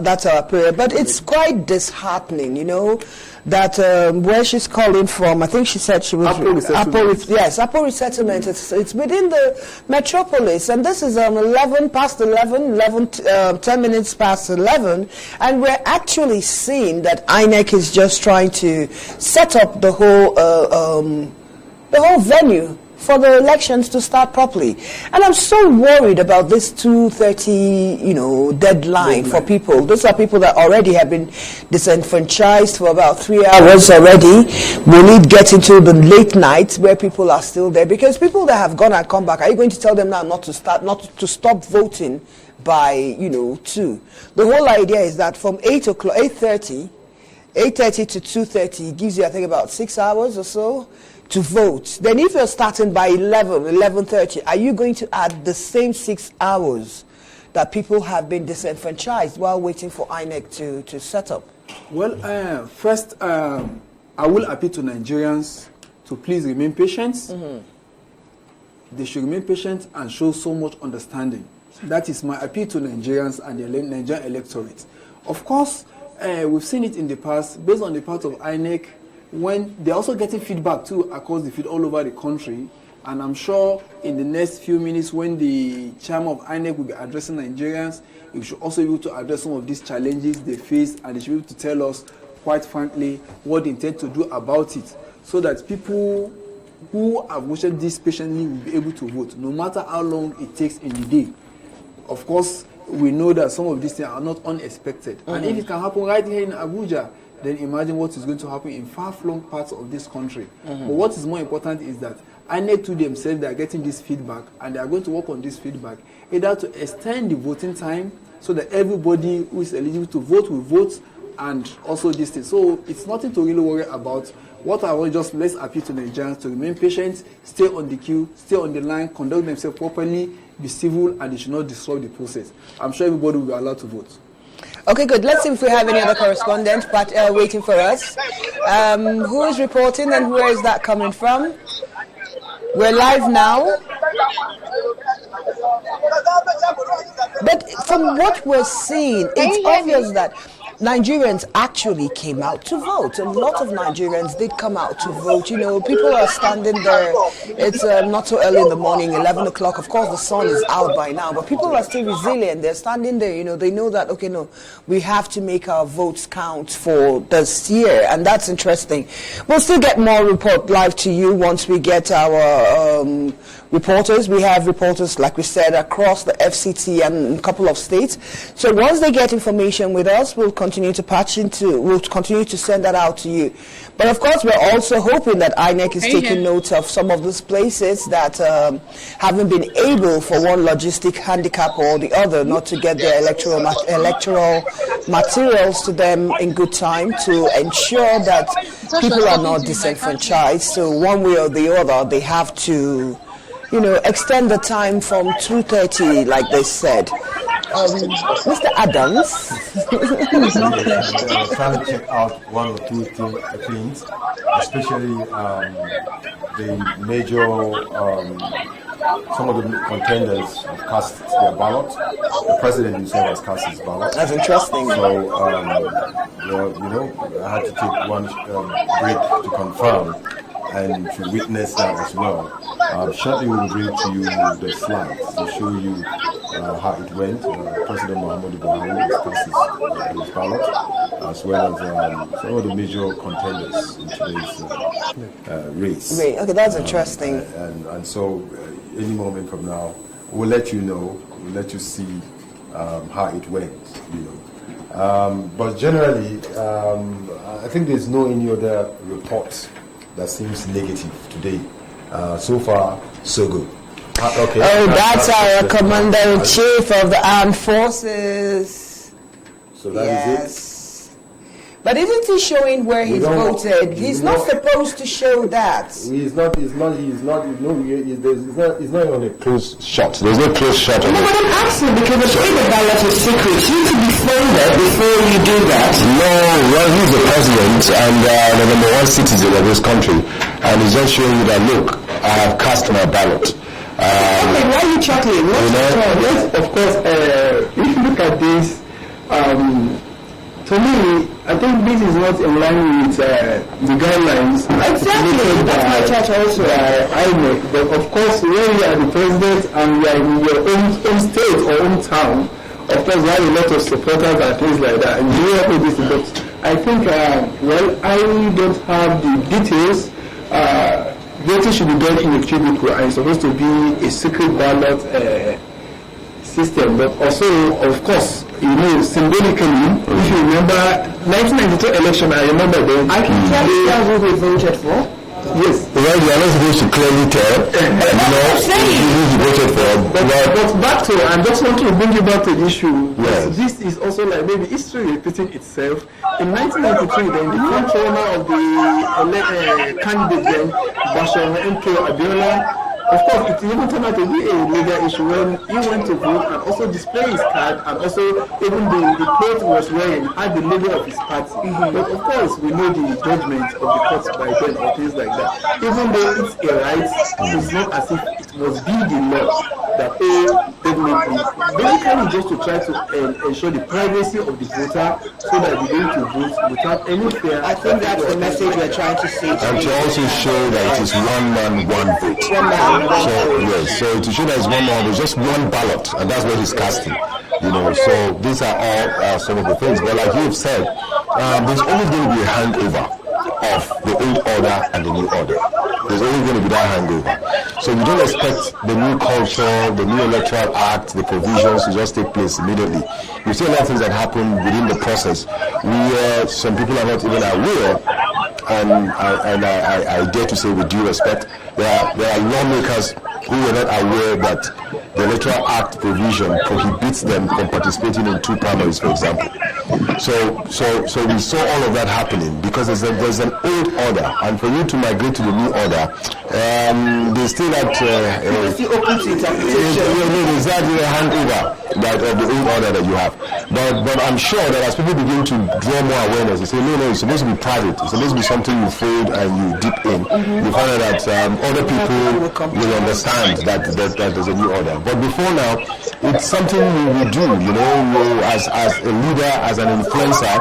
That's our prayer. But it's quite disheartening, you know, that where she's calling from, I think she said she was... Apo Resettlement. It's within the metropolis. And this is 10 minutes past 11. And we're actually seeing that INEC is just trying to set up the whole venue for the elections to start properly. And I'm so worried about this 2:30, deadline for people. Those are people that already have been disenfranchised for about 3 hours already. Will it get into the late nights where people are still there? Because people that have gone and come back, are you going to tell them now not to stop voting by, 2? The whole idea is that from 8:30 to 2:30 gives you, I think, about 6 hours or so to vote. Then if you're starting by 11:30, are you going to add the same 6 hours that people have been disenfranchised while waiting for INEC to set up? Well, first, I will appeal to Nigerians to please remain patient. They should remain patient and show so much understanding. That is my appeal to Nigerians and the Nigerian electorate. Of course, we've seen it in the past, based on the part of INEC, when they're also getting feedback too across the field all over the country. And I'm sure in the next few minutes when the chairman of INEC will be addressing Nigerians, he should also be able to address some of these challenges they face, and they should be able to tell us, quite frankly, what they intend to do about it, so that people who have waited this patiently will be able to vote, no matter how long it takes in the day. Of course, we know that some of these things are not unexpected. And if it can happen right here in Abuja, then imagine what is going to happen in far-flung parts of this country. But what is more important is that INEC to themselves, they are getting this feedback, and they are going to work on this feedback, either to extend the voting time so that everybody who is eligible to vote will vote, and also this thing. So it's nothing to really worry about. What I want, just let's appeal to Nigerians to remain patient, stay on the queue, stay on the line, conduct themselves properly, be civil, and they should not disrupt the process. I'm sure everybody will be allowed to vote. Okay, good. Let's see if we have any other correspondents waiting for us. Who is reporting and where is that coming from? We're live now. But from what we're seeing, it's obvious that Nigerians actually came out to vote. A lot of Nigerians did come out to vote. People are standing there. It's not so early in the morning, 11 o'clock. Of course, the sun is out by now, but people are still resilient. They're standing there. They know that, okay, no, we have to make our votes count for this year, and that's interesting. We'll still get more report live to you once we get our reporters. We have reporters, like we said, across the FCT and a couple of states. So once they get information with us, we'll continue to send that out to you. But of course, we're also hoping that INEC is taking note of some of those places that haven't been able, for one logistic handicap or the other, not to get their electoral materials to them in good time to ensure that people are not disenfranchised. So one way or the other, they have to extend the time from 2:30, like they said. Mr. Adams. Trying to check out one or two things, especially the major, some of the contenders have cast their ballot. The president himself has cast his ballot. That's interesting. So, I had to take one break to confirm and to witness that as well. Shortly we will bring to you the slides to show you how it went. President Muhammadu Buhari has cast his ballot, as well as some of the major contenders in today's race. Okay, that's interesting. And so, any moment from now, we'll let you know. We'll let you see how it went. But generally, I think there's no any other report that seems negative today. So far, so good. Okay. Oh, that's our Commander-in-Chief of the Armed Forces. So that is yes. But isn't he showing where he's voted? He's not supposed to show that. He's not even on a close shot. There's no close shot on it. No, but I'm asking because the way the ballot is secret, you need to be folded before you do that. No, well, he's the president and the number one citizen of this country, and he's just showing you that, look, I have cast my ballot. Okay, why are you chuckling? Yes, of course, if you look at this, to me, I think this is not in line with the guidelines. Exactly, that's my church also. INEC. But of course, when you are the president and you are in your own state or own town, of course, you have a lot of supporters and things like that. And you have this, but I think, I don't have the details. Voting should be done in a cubicle and it's supposed to be a secret ballot system. But also, of course, symbolically, if you remember 1992 election, I remember then. I can tell you who we voted for. Yes. Well, you are not supposed to clearly tell. Who you voted for. But back to, I just want to bring you back to the issue. Yes. This is also like maybe history repeating itself. In 1993, then the front runner of the candidate then, Bashir MK Abiola, of course, it even turned out to be a legal issue when he went to vote and also display his card, and also even the clothes he was wearing had the logo of his party. But of course, we know the judgment of the courts by then or things like that. Even though it's a right, it's not as if it must be the law that definitely. Basically, just to try to ensure the privacy of the voter so that they're going to vote without any fear. I think that's the message we're trying to say. And to also show that it is one man, one vote. So to show that it's one man, there's just one ballot, and that's what he's casting. So these are all some of the things. But like you've said, there's always going to be a hangover of the old order and the new order. There's always going to be that hangover. So we don't expect the new culture, the new electoral act, the provisions to just take place immediately. We see a lot of things that happen within the process where some people are not even aware, and I dare to say with due respect, there are lawmakers who were not aware that the Electoral Act provision prohibits them from participating in 2 primaries, for example. So we saw all of that happening because there's an old order, and for you to migrate to the new order, there's still that open to interpretation. There's that hangover of the old order that you have. But I'm sure that as people begin to draw more awareness, they say, no, it's supposed to be private. It's supposed to be something you fold and you dip in. You find out that other people will understand that there's a new order. But before now, it's something we do, as a leader, as an influencer,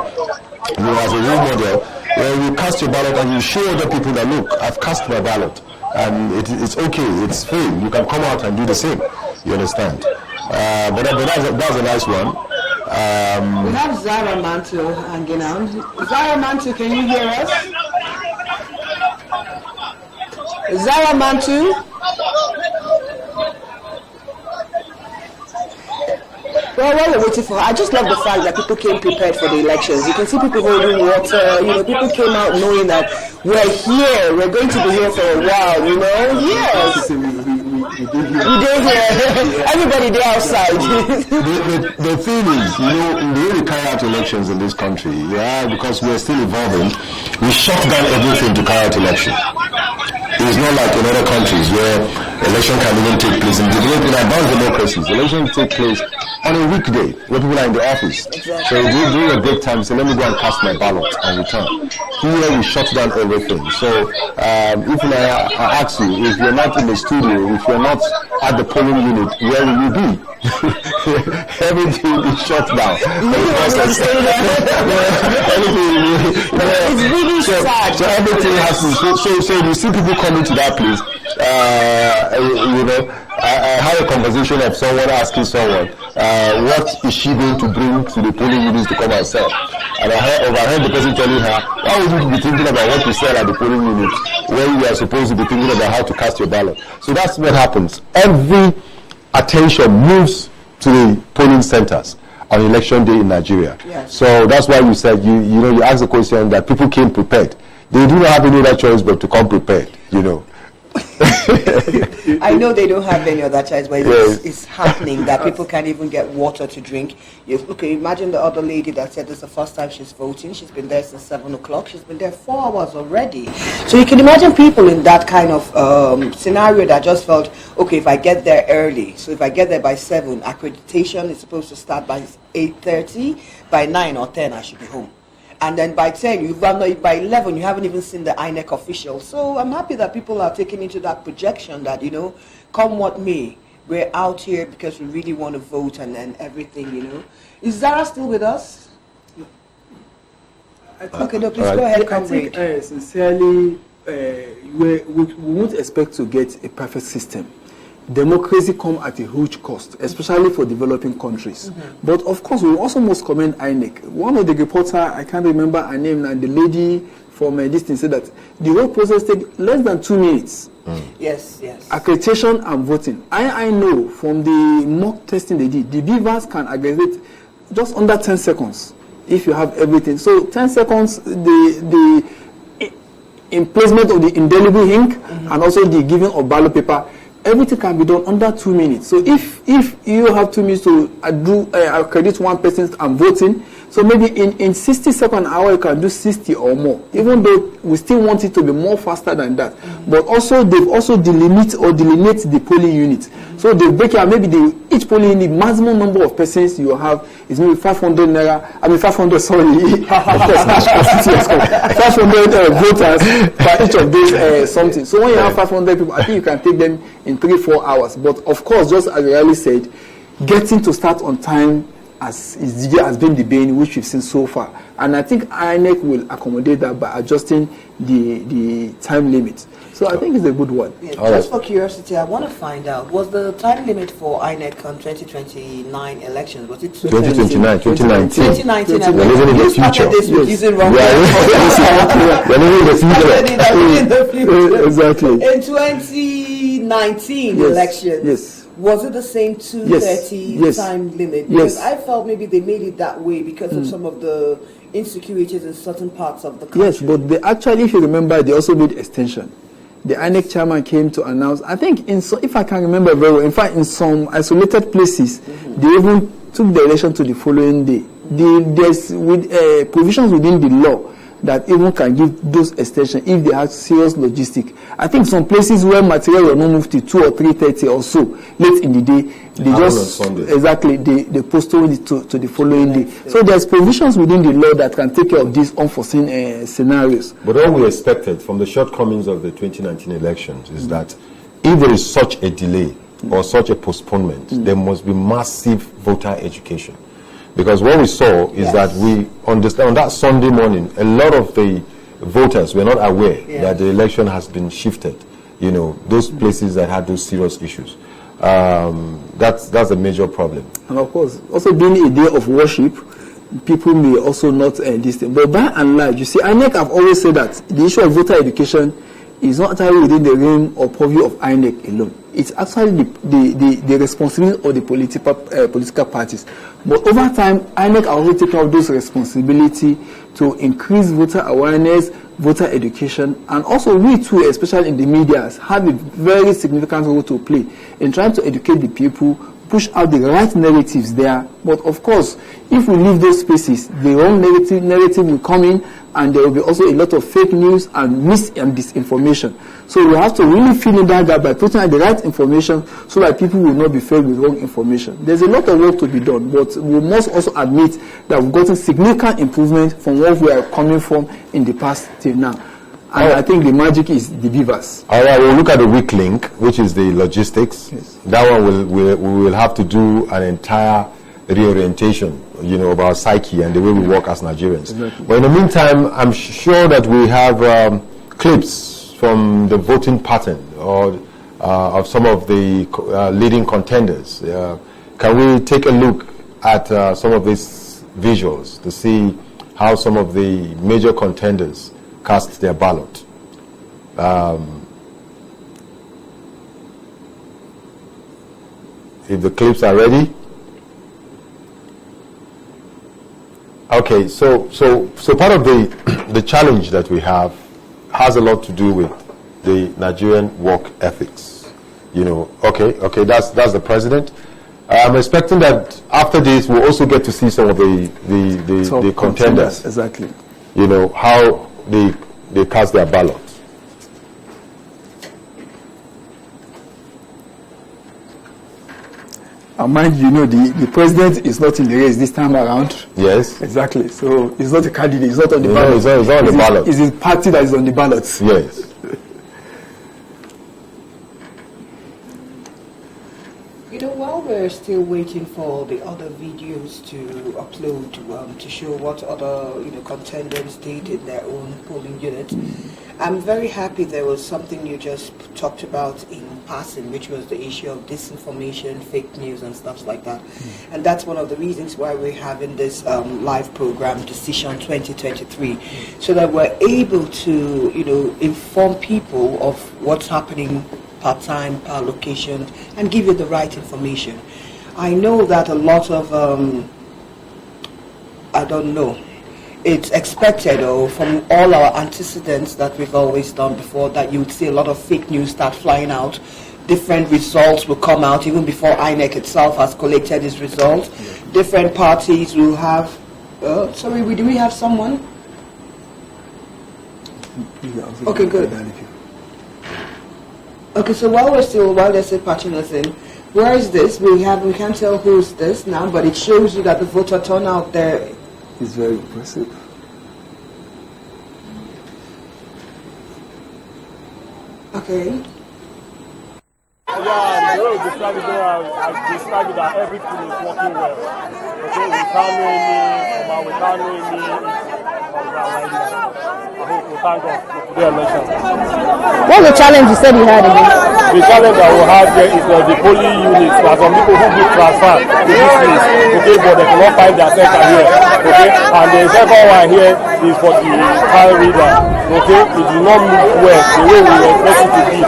as a role model, where you cast your ballot and you show other people that, look, I've cast my ballot. And it's okay, it's free. You can come out and do the same. You understand? But that's a nice one. We have Zara Mantu hanging out. Zara Mantu, can you hear us? Zara Mantu? Well, while we're waiting for her, I just love the fact that people came prepared for the elections. You can see people holding water, people came out knowing that we're here, we're going to be here for a while, Yes. We did here. Everybody there outside. the thing is, the way we carry out elections in this country, because we're still evolving, we shut down everything to carry out election. It's not like in other countries where election can even take place. In advanced democracies, elections take place on a weekday where people are in the office. Exactly. So during a break time, say, let me go and cast my ballot and return. Here we shut down everything. So if I ask you, if you're not in the studio, if you're not at the polling unit, where will you be? Everything is shut down. It's really sad. So everything has to. So you see people coming to that place. I had a conversation of someone asking someone, what is she going to bring to the polling units to come and sell? And I overheard the person telling her, why would you be thinking about what to sell at the polling unit when you are supposed to be thinking about how to cast your ballot? So that's what happens. Every attention moves to the polling centers on election day in Nigeria. Yes. So that's why you said, you asked the question that people came prepared. They do not have any other choice but to come prepared, I know they don't have any other choice, but it's happening that people can't even get water to drink. Okay, imagine the other lady that said this is the first time she's voting. She's been there since 7 o'clock. She's been there 4 hours already. So you can imagine people in that kind of scenario that just felt, okay, if I get there early, so if I get there by 7, accreditation is supposed to start by 8:30, by 9 or 10 I should be home. And then by 10, by 11, you haven't even seen the INEC official. So I'm happy that people are taking into that projection that, come what may, we're out here because we really want to vote and everything, Is Zara still with us? Okay, no, please go ahead, comrade. I think, sincerely, we won't expect to get a perfect system. Democracy comes at a huge cost, especially for developing countries. But of course, we also must commend INEC. One of the reporters, I can't remember her name, and the lady from this thing said that the whole process took less than 2 minutes. Yes. Accreditation and voting. I know from the mock testing they did, the beavers can aggregate just under 10 seconds if you have everything. So 10 seconds, the emplacement of the indelible ink and also the giving of ballot paper, everything can be done under 2 minutes. So if you have 2 minutes to accredit one person and voting, so maybe in 60 seconds an hour you can do 60 or more. Even though we still want it to be more faster than that. But also they've also delimit the polling unit. So they break out maybe each polling unit maximum number of persons you have is maybe 500 naira. I mean 500. Sorry, of course, 500 voters by each of those something. So when you have 500 people, I think you can take them in 3-4 hours. But of course, just as Riley said, getting to start on time has been the bane which we've seen so far, and I think INEC will accommodate that by adjusting the time limit. So I think it's a good one. Yeah, just for curiosity, I want to find out, was the time limit for INEC on 2029 elections, was it 2029? 2019. We're living in the future. We're living in the future. Exactly. In 2019 elections. Was it the same 2:30 time limit? Because I felt maybe they made it that way because of some of the insecurities in certain parts of the country. Yes, but they actually, if you remember, they also made extension. The INEC chairman came to announce, I think, if I can remember very well, in fact, in some isolated places, they even took the election to the following day. There's provisions within the law that even can give those extensions if they have serious logistic. I think some places where material will not move to 2 or 3:30 or so late in the day, they they postpone it to the following day. So there's provisions within the law that can take care of these unforeseen scenarios. But all we expected from the shortcomings of the 2019 elections is that if there is such a delay or such a postponement, there must be massive voter education. Because what we saw is that we understand on that Sunday morning, a lot of the voters were not aware that the election has been shifted. Those places that had those serious issues. That's a major problem. And of course, also being a day of worship, people may also not listen. But by and large, you see, INEC have always said that the issue of voter education is not entirely within the realm or purview of INEC alone. It's actually the responsibility of the political parties. But over time, INEC are also taking up those responsibility to increase voter awareness, voter education, and also we too, especially in the media, have a very significant role to play in trying to educate the people, push out the right narratives there. But of course, if we leave those spaces, the wrong narrative will come in, and there will be also a lot of fake news and mis and disinformation. So we have to really fill in that gap by putting out the right information so that people will not be fed with wrong information. There's a lot of work to be done, but we must also admit that we've gotten significant improvement from what we are coming from in the past till now. And I think the magic is the beavers. All right, we'll look at the weak link, which is the logistics. Yes. That one we will have to do an entire reorientation, of our psyche and the way we work as Nigerians. Exactly. But in the meantime, I'm sure that we have clips from the voting pattern or of some of the leading contenders. Can we take a look at some of these visuals to see how some of the major contenders cast their ballot? If the clips are ready. Okay, so part of the challenge that we have has a lot to do with the Nigerian work ethics. You know, okay, that's the president. I'm expecting that after this we'll also get to see some of the contenders. Exactly. You know, how they cast their ballot. And mind you, the president is not in the race this time around. Yes. Exactly. So he's not a candidate. He's not on the ballot. He's not on the ballot. It's his party that is on the ballot. Yes. You know, while we're still waiting for the other videos to upload to show what other contenders did in their own polling units, I'm very happy there was something you just talked about in passing, which was the issue of disinformation, fake news, and stuff like that. And that's one of the reasons why we're having this live program, Decision 2023, so that we're able to inform people of what's happening part-time, per location, and give you the right information. I know that a lot of, it's expected from all our antecedents that we've always done before that you would see a lot of fake news start flying out. Different results will come out even before INEC itself has collected its results. Different parties will have, do we have someone? Okay, good. Okay, so while they're still patching us in, where is this? We can't tell who's this now, but it shows you that the voter turnout there is very impressive. Okay. Yeah, the way we describe it, I describe it that everything is working well. Okay, we can't know any. I hope we thank God for the election. What's the challenge you said you had again? The challenge that we have here is the polling units. There are some people who get transferred to this place, okay, but they cannot find their center here, okay. And the second one here is for the card reader, okay. It did not move well the way we expect it to be.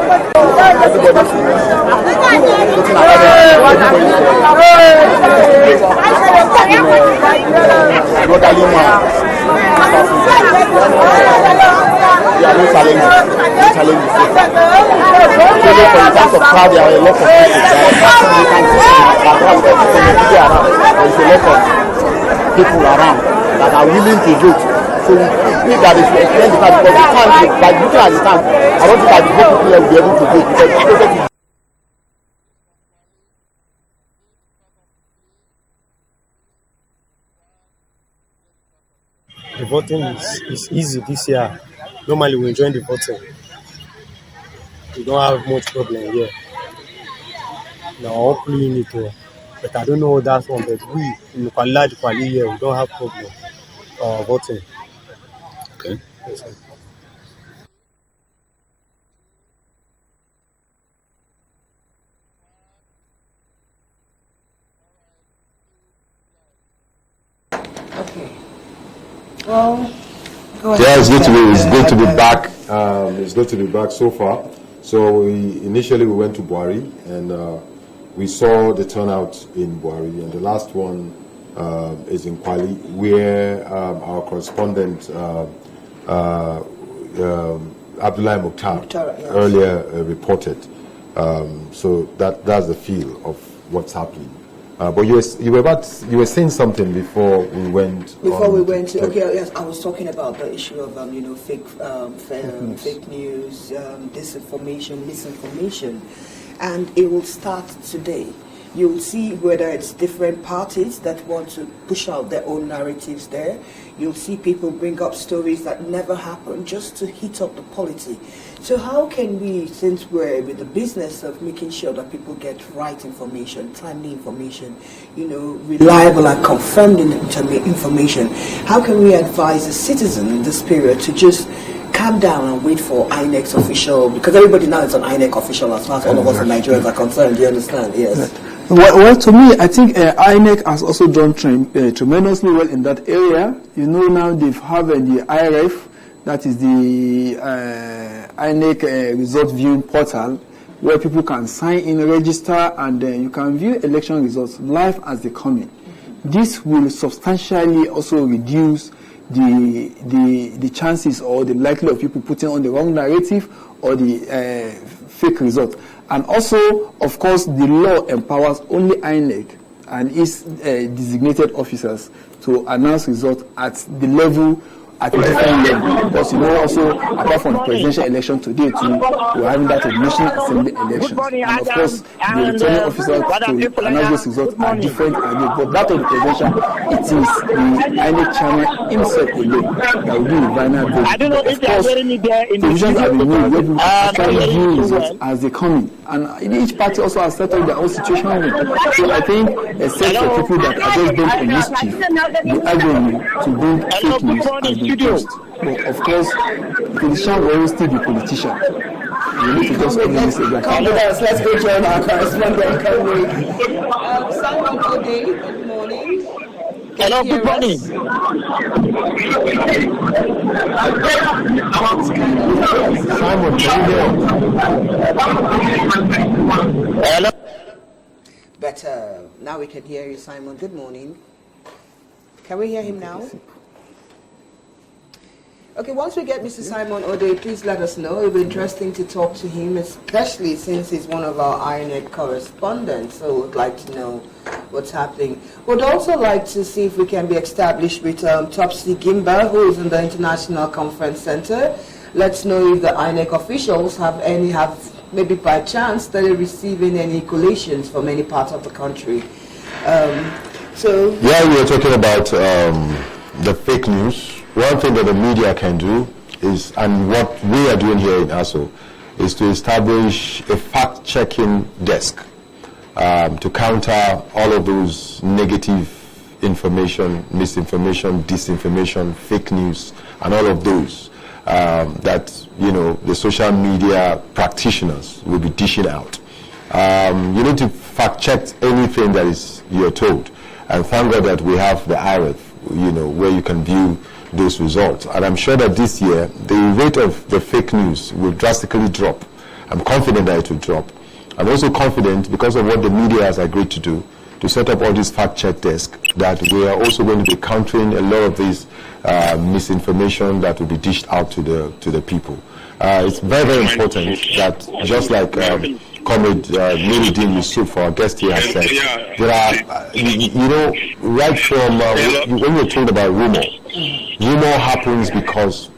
There are no challenges. So in terms of crowd, there are a lot of people. You can see some background around. There is a lot of people around that are willing to vote. So we need that is to explain the fact because we can't, by looking at the time, I don't think that the whole people will be able to vote because the process is. The voting is easy this year. Normally we enjoy the voting. We don't have much problem here. Now all polling unit, but I don't know that one. But we in Kwali here, we don't have problem voting. Okay. Yes, sir. Okay. Well, yeah, it's good to be back. It's good to be back so far. So initially we went to Buhari and we saw the turnout in Buhari, and the last one is in Kwali, where our correspondent Abdullahi Mukhtar yes, earlier reported. So that's the feel of what's happening. But you were saying something before we went. Okay, yes, I was talking about the issue of fake news, disinformation, misinformation, and it will start today. You'll see whether it's different parties that want to push out their own narratives there. You'll see people bring up stories that never happened just to heat up the polity. So how can we, since we're with the business of making sure that people get right information, timely information, reliable and confirmed information, how can we advise a citizen in this period to just calm down and wait for INEC's official, because everybody now is on INEC official as far as all of us in Nigerians are concerned, do you understand? Yes. Well, to me, I think INEC has also done tremendously well in that area. Now they've have the IRF, that is the INEC result viewing portal, where people can sign in, register, and you can view election results live as they come in. This will substantially also reduce the chances or the likelihood of people putting on the wrong narrative or the fake result. And also, of course, the law empowers only INEC and its designated officers to announce results at the level, at a different level. Because also, apart from the presidential election today too, we're having that National Assembly election. And of course, the returning officers to announce those results are different again. But that of the presidential, it is the INEC chairman himself alone that will be the final vote. I don't know if there are any there in provisions have been made where we actually view well. results as they come in. And each party also has set up their own situation. So I think, except for people that are just bent on mischief, the argument to bring fake news has been lost. But of course, politicians will always still be politicians. We need to just this confidence. Let's go join our correspondent, Simon Ode, good morning. Hello, good morning. Simon, Hello. Better. Now we can hear you, Simon. Good morning. Can we hear him now? Okay, once we get Mr. Simon Ode, please let us know. It'll be interesting to talk to him, especially since he's one of our INEC correspondents. So we'd like to know what's happening. We'd also like to see if we can be established with Topsy Gimba, who is in the International Conference Center. Let's know if the INEC officials have maybe by chance started receiving any collations from any part of the country. Yeah, we are talking about the fake news. One thing that the media can do is, and what we are doing here in ASO, is to establish a fact-checking desk to counter all of those negative information, misinformation, disinformation, fake news, and all of those that the social media practitioners will be dishing out. You need to fact-check anything that you're told, and thank God that we have the IREF, where you can view those results. And I'm sure that this year, the rate of the fake news will drastically drop. I'm confident that it will drop. I'm also confident, because of what the media has agreed to do, to set up all these fact-check desks, that we are also going to be countering a lot of this misinformation that will be dished out to the people. It's very, very important that, just like Comrade Nuruddin Yusuf, our guest here, has said, there are, right from when you're told about rumor happens because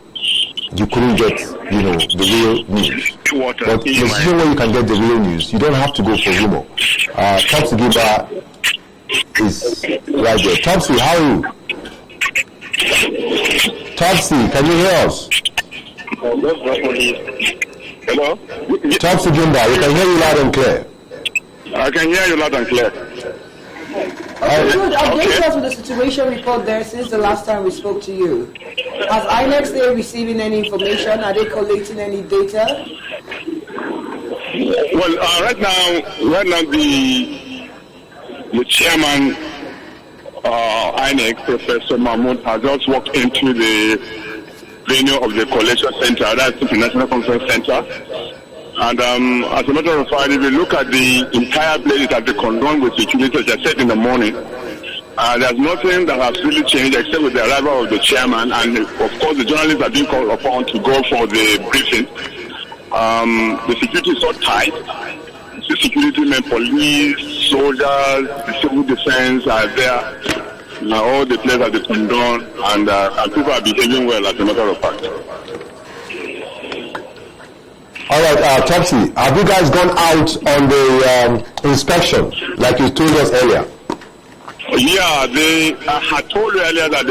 you couldn't get, the real news. But the situation where you can get the real news, you don't have to go for rumor. Topsy Gimba is right there. Topsy, how are you? Topsy, can you hear us? Hello? Topsy Gimba, we can hear you loud and clear. I can hear you loud and clear. Okay, good. Update us with the situation report there since the last time we spoke to you. Has INEC still receiving any information? Are they collecting any data? Well, right now the chairman, INEC, Professor Mahmoud, has just walked into the venue of the collection center, that's the National Conference Center. And as a matter of fact, if you look at the entire place, it has been condoned with security, as I said in the morning. There's nothing that has really changed except with the arrival of the chairman, and of course the journalists are being called upon to go for the briefing. The security is so tight. The security men, police, soldiers, the civil defense are there. All the players have been condoned, and people are behaving well, as a matter of fact. All right, Topsy, have you guys gone out on the inspection, like you told us earlier? Yeah, they had told you earlier that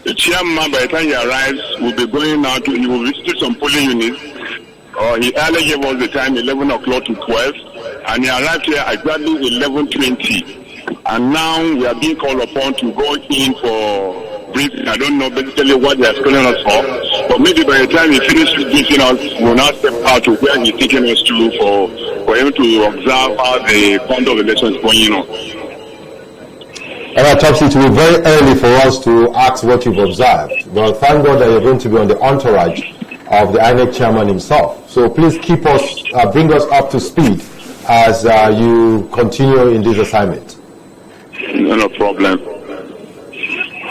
the chairman, by the time he arrives, will be going out, he will visit some polling units. He earlier gave us the time, 11 o'clock to 12, and he arrived here exactly 11:20. And now we are being called upon to go in for briefing. I don't know basically what they are calling us for, but maybe by the time he finishes briefing us, we'll now step out to where he's taking us to for him to observe how the conduct of elections is going on. All right, Topsy, it will be very early for us to ask what you've observed. But thank God that you're going to be on the entourage of the INEC chairman himself. So please keep us, bring us up to speed as you continue in this assignment. No problem.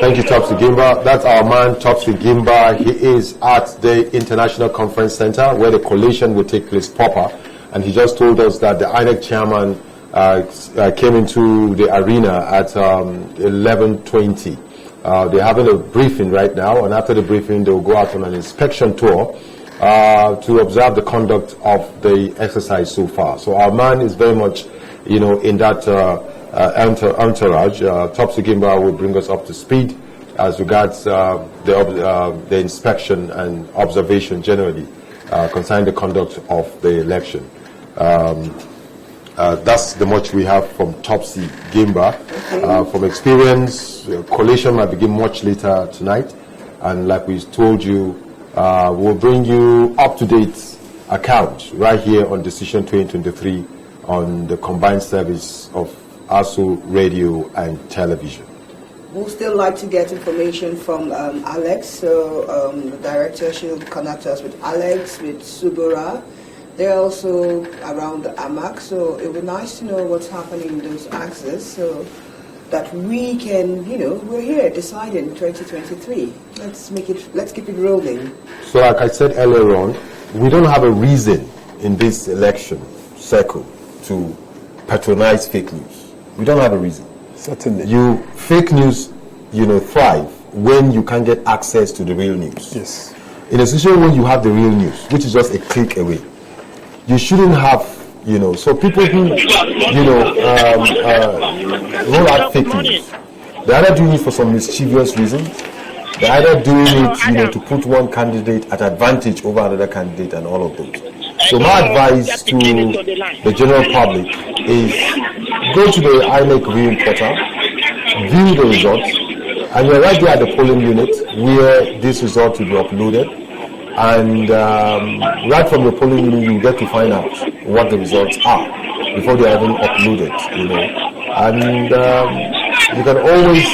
Thank you, Topsy Gimba. That's our man, Topsy Gimba. He is at the International Conference Center where the collation will take place proper. And he just told us that the INEC chairman came into the arena at 11:20. They're having a briefing right now, and after the briefing, they'll go out on an inspection tour to observe the conduct of the exercise so far. So our man is very much, in that entourage. Topsy Gimba will bring us up to speed as regards the inspection and observation generally concerning the conduct of the election. That's the much we have from Topsy Gimba. From experience, collation might begin much later tonight, and like we told you, we'll bring you up-to-date account right here on Decision 2023 on the combined service of ASU Radio and Television. We'll still like to get information from Alex, so the director should connect us with Alex, with Subura. They're also around the AMAC, so it would be nice to know what's happening in those axes so that we can, we're here deciding 2023. Let's keep it rolling. So like I said earlier on, we don't have a reason in this election cycle to patronize fake news. We don't have a reason. Certainly. Fake news, thrive when you can get access to the real news. Yes. In a situation when you have the real news, which is just a click away, you shouldn't have, so people who, roll out fake news, they're either doing it for some mischievous reasons, they're either doing it, to put one candidate at advantage over another candidate and all of those. So my advice to the general public is go to the INEC viewing portal, view the results, and you're right there at the polling unit where this result will be uploaded. And right from the polling unit, you get to find out what the results are before they are even uploaded, And you can always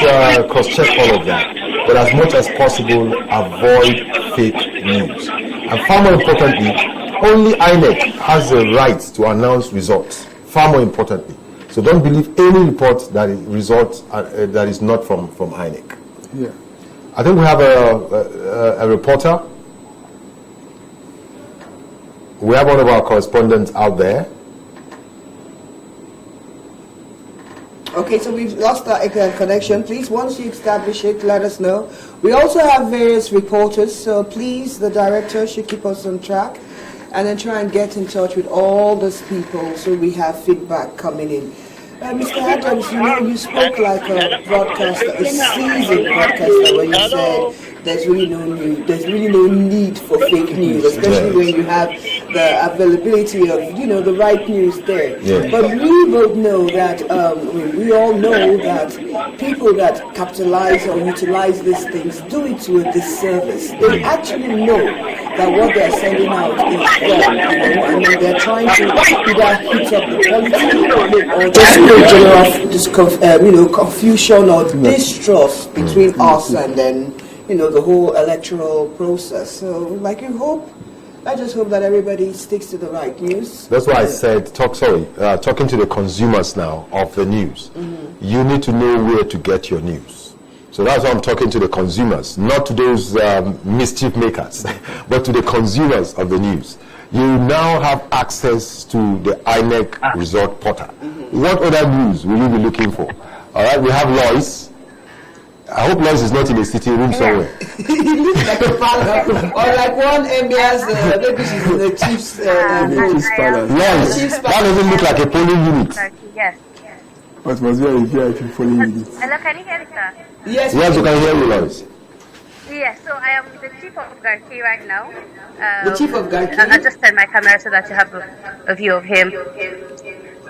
cross-check all of that. But as much as possible, avoid fake news. And far more importantly, only INEC has the right to announce results. Far more importantly. So don't believe any report that is not from INEC. Yeah. I think we have a reporter. We have one of our correspondents out there. Okay, so we've lost our connection. Please, once you establish it, let us know. We also have various reporters, so please, the director should keep us on track and then try and get in touch with all those people so we have feedback coming in. Mr. Adams, you spoke like a broadcaster, a seasoned broadcaster, when you said there's really no need for fake news, especially when you have the availability of, the right news there. Yeah. But we both know that, we all know that people that capitalize or utilize these things do it to a disservice. They actually know that what they're sending out is wrong, and then they're trying to either hit up the quality or just general confusion or distrust between us and then the whole electoral process. So I just hope that everybody sticks to the right news. That's why I said talking to the consumers now of the news. You need to know where to get your news. So that's why I'm talking to the consumers, not to those mischief makers, but to the consumers of the news. You now have access to the INEC result portal. What other news will you be looking for? All right, we have Lois. I hope Lois is not in a sitting room somewhere. He looks like a father, or like one MBS, maybe she's in the chief's palace. Lois, that doesn't look like a polling unit. Yes. What must be a VIP polling unit? Hello, can you hear me, sir? Yes, we can hear you, Lois. Yes, so I am the chief of Garki right now. The chief of Garki? I just turn my camera so that you have a view of him.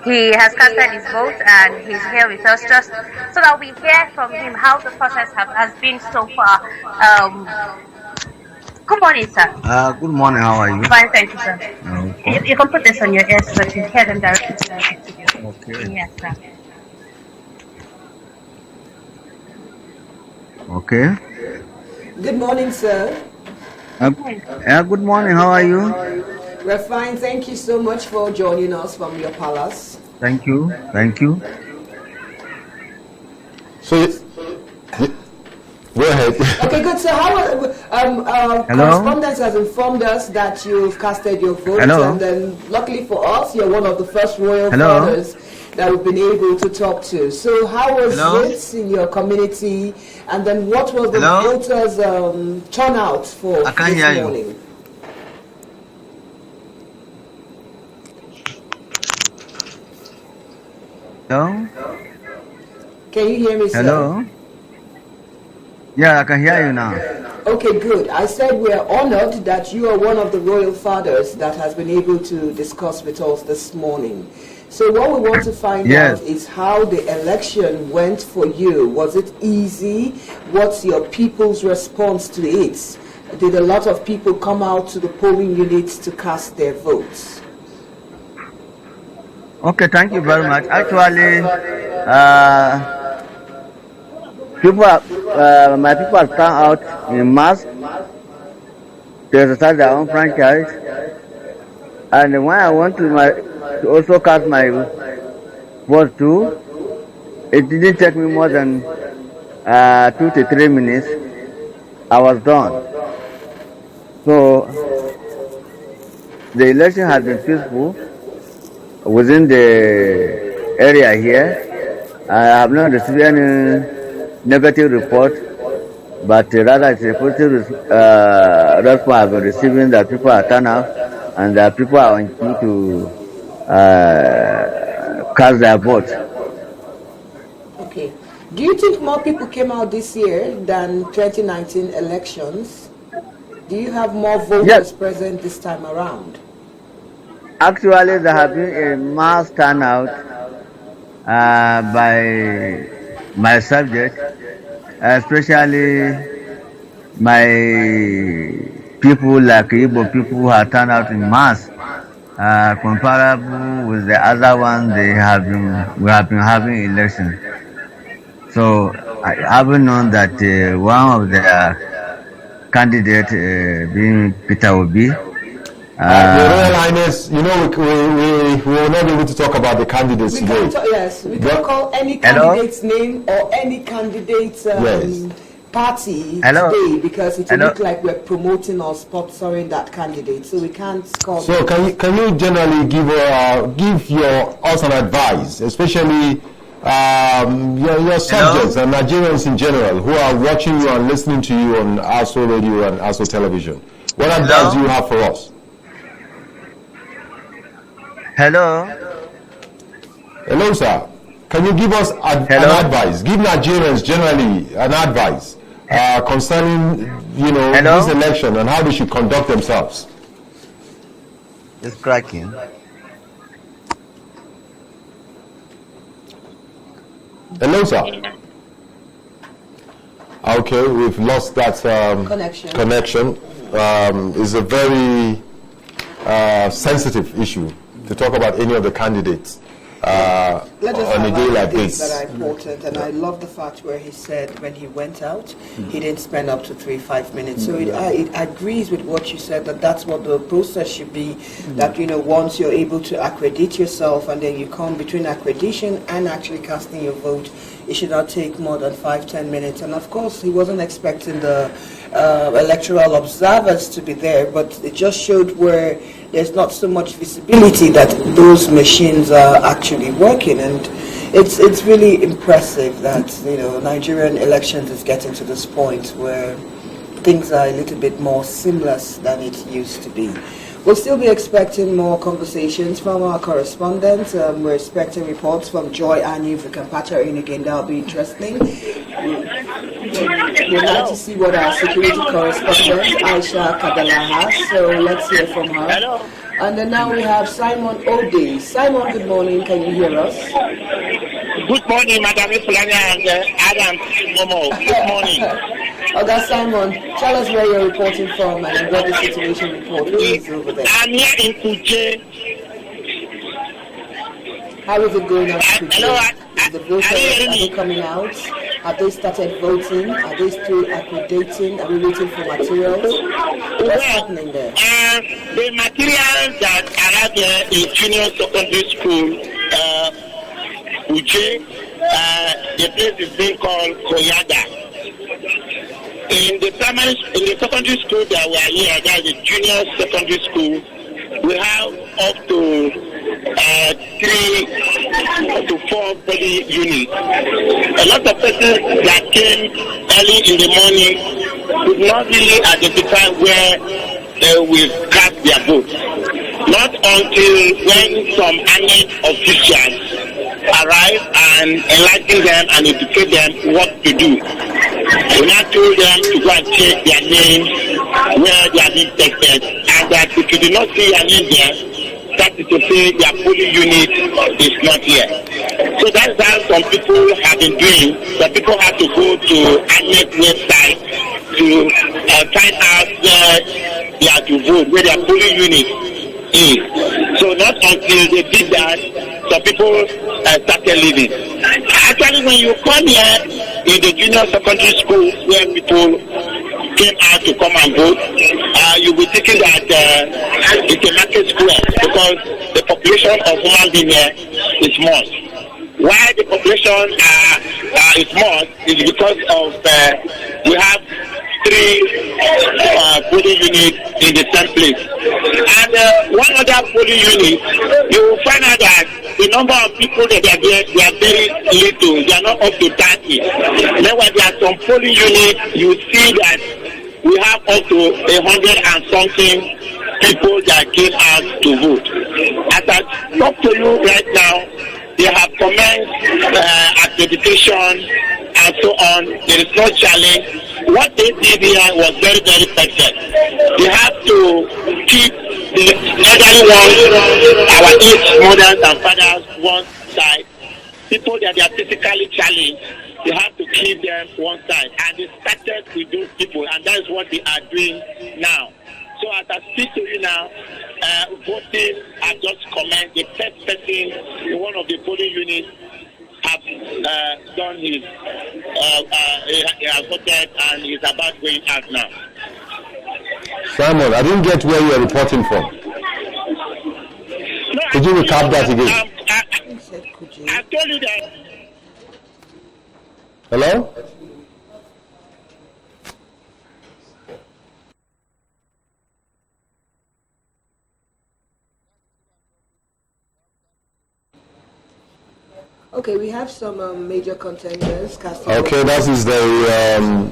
He has casted his vote and he's here with us just so that we hear from him how the process has been so far. Good morning, sir. Good morning, how are you? Fine, thank you, sir. Okay. You can put this on your ears so that you hear them directly. Okay. Yes, sir. Okay. Good morning, sir. Good morning, how are you? We're fine. Thank you so much for joining us from your palace. Thank you. So Okay, good. So how correspondence has informed us that you've casted your vote, and then luckily for us, you're one of the first royal fathers that we've been able to talk to. So how was it in your community, and then what was the voters' turnout for this morning? Hello? Can you hear me, sir? Hello? Yeah, I can hear you now. Okay, good. I said we are honored that you are one of the royal fathers that has been able to discuss with us this morning. So what we want to find out is how the election went for you. Was it easy? What's your people's response to it? Did a lot of people come out to the polling units to cast their votes? Okay, thank you very much. Actually, my people have come out in mass to exercise their own franchise, and when I want to also cast my vote too, it didn't take me more than 2 to 3 minutes. I was done. So the election has been peaceful within the area here. I have not received any negative report, but rather it's a positive response I've been receiving, that people are turned out and that people are on queue to cast their vote. Okay. Do you think more people came out this year than 2019 elections? Do you have more voters present this time around? Actually, there have been a mass turnout by my subject, especially my people like Igbo people who have turned out in mass, comparable with the other ones we have been having elections. So I haven't known that one of the candidates, being Peter Obi, Your Royal Highness, you know, we will not be able to talk about the candidates today. We can't call any candidate's name or any candidate's party today, because it will look like we're promoting or sponsoring that candidate. So we can't call. So can you generally give us an advice, especially your subjects and Nigerians in general who are watching you and listening to you on ASO Radio and ASO Television? What advice do you have for us? Hello? Hello, sir. Can you give us an advice? Give Nigerians generally an advice concerning, this election and how they should conduct themselves. It's cracking. Hello, sir. Okay, we've lost that connection. It's a very sensitive issue to talk about any of the candidates on a day like this. That are important, and I love the fact where he said when he went out, he didn't spend up to 3-5 minutes. So it agrees with what you said, that's what the process should be. That once you're able to accredit yourself, and then you come between accreditation and actually casting your vote, it should not take more than 5-10 minutes. And of course, he wasn't expecting the electoral observers to be there, but it just showed where there's not so much visibility that those machines are actually working, and it's really impressive that Nigerian elections is getting to this point where things are a little bit more seamless than it used to be. We'll still be expecting more conversations from our correspondents. We're expecting reports from Joy Annie. If we can patch her in again, that'll be interesting. We'd like to see what our security correspondent, Aisha Kadala, has. So let's hear from her. Hello. And then now we have Simon Ode. Simon, good morning. Can you hear us? Good morning, Madam Fulani and Adam Momo. Good morning. Okay, Simon, tell us where you're reporting from and what the situation report is over there. I'm here in Kuje. How is it going on? The voters, are they coming out? Have they started voting? Are they still accrediting? Are we waiting for materials? What's happening there? The materials that are there in junior secondary school, Kuje, the place is being called Koyada. In the secondary school that we are here, that's the junior secondary school, we have up to 3 to 4 polling units. A lot of persons that came early in the morning could not really identify where they will cast their vote. Not until when some army officials arrive and enlighten them and educate them what to do. We now told them to go and check their names where they are being tested, and that if you do not see your name there, that is to say their polling unit is not here. So that's how some people have been doing. Some people have to go to ANEC website to find out where they are to vote, where their polling unit is. So not until they did that, some people started leaving. Actually, when you come here in the junior secondary school where people came out to come and vote, you'll be thinking that it's a market square because the population of human being here is small. Why the population is small is because of we have 3 polling units in the same place. And one other polling unit, you will find out that the number of people that are there, they are very little. They are not up to 30. Meanwhile, there are some polling units, you see that we have up to 100 and something people that came out to vote. As I talk to you right now, they have commenced accreditation and so on. There is no challenge. What they did here was very, very perfect. They have to keep the elderly ones, our aged mothers and fathers, one side. People that are physically challenged, they have to keep them one side. And they started with those people, and that is what they are doing now. So as I speak to you now, voting has just commenced. The first person in one of the polling units have done his, he has voted and is about going out now. Simon, I didn't get where you are reporting from. No, could you recap that again? I told you that. Hello? Okay, we have some major contenders. Okay, that is the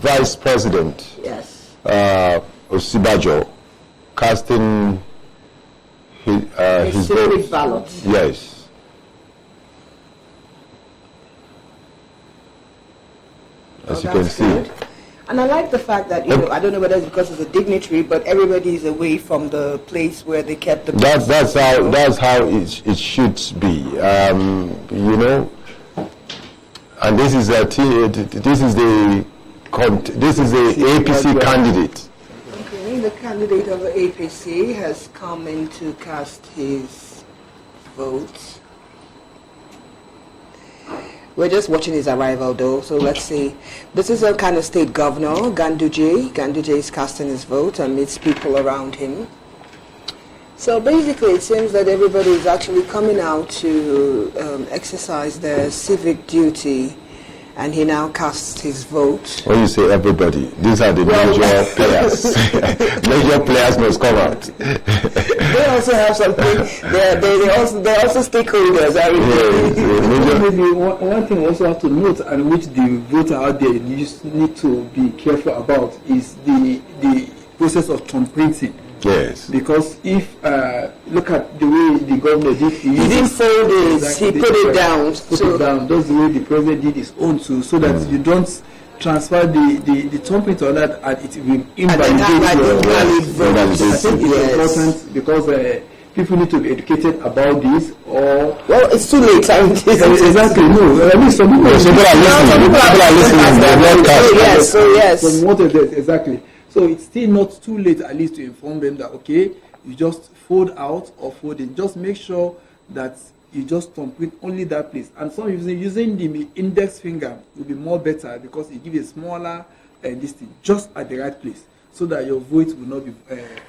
vice president. Yes. Osibajo casting his secret ballot. Yes. As you can see. Good. And I like the fact that, you know, I don't know whether it's because it's a dignitary, but everybody is away from the place where they kept the... That's how it should be. You know, and this is the APC candidate. Okay, the candidate of the APC has come in to cast his vote. We're just watching his arrival, though, so let's see. This is a kind of state governor, Ganduje. Ganduje is casting his vote amidst people around him. So basically, it seems that everybody is actually coming out to exercise their civic duty, and he now casts his vote. When you say everybody, these are the major players. Major players must come out. They also have something. They're also stakeholders. Maybe one thing we also have to note, and which the voter out there need to be careful about, is the process of thumb printing. Yes. Because if look at the way the governor did, he didn't fold it. Exactly, he put it down. Put it down. That's the way the president did his own too, so that you don't transfer the thumb print on that and it will invalidate your vote. I think it's important because people need to be educated about this. Or well, it's too late. Exactly. No, I mean some people are listening. So yes. From what it is, exactly. So it's still not too late, at least, to inform them that, okay, you just fold out or fold in. Just make sure that you just complete only that place. And some using the index finger will be more better because it gives a smaller distance just at the right place, so that your vote will not be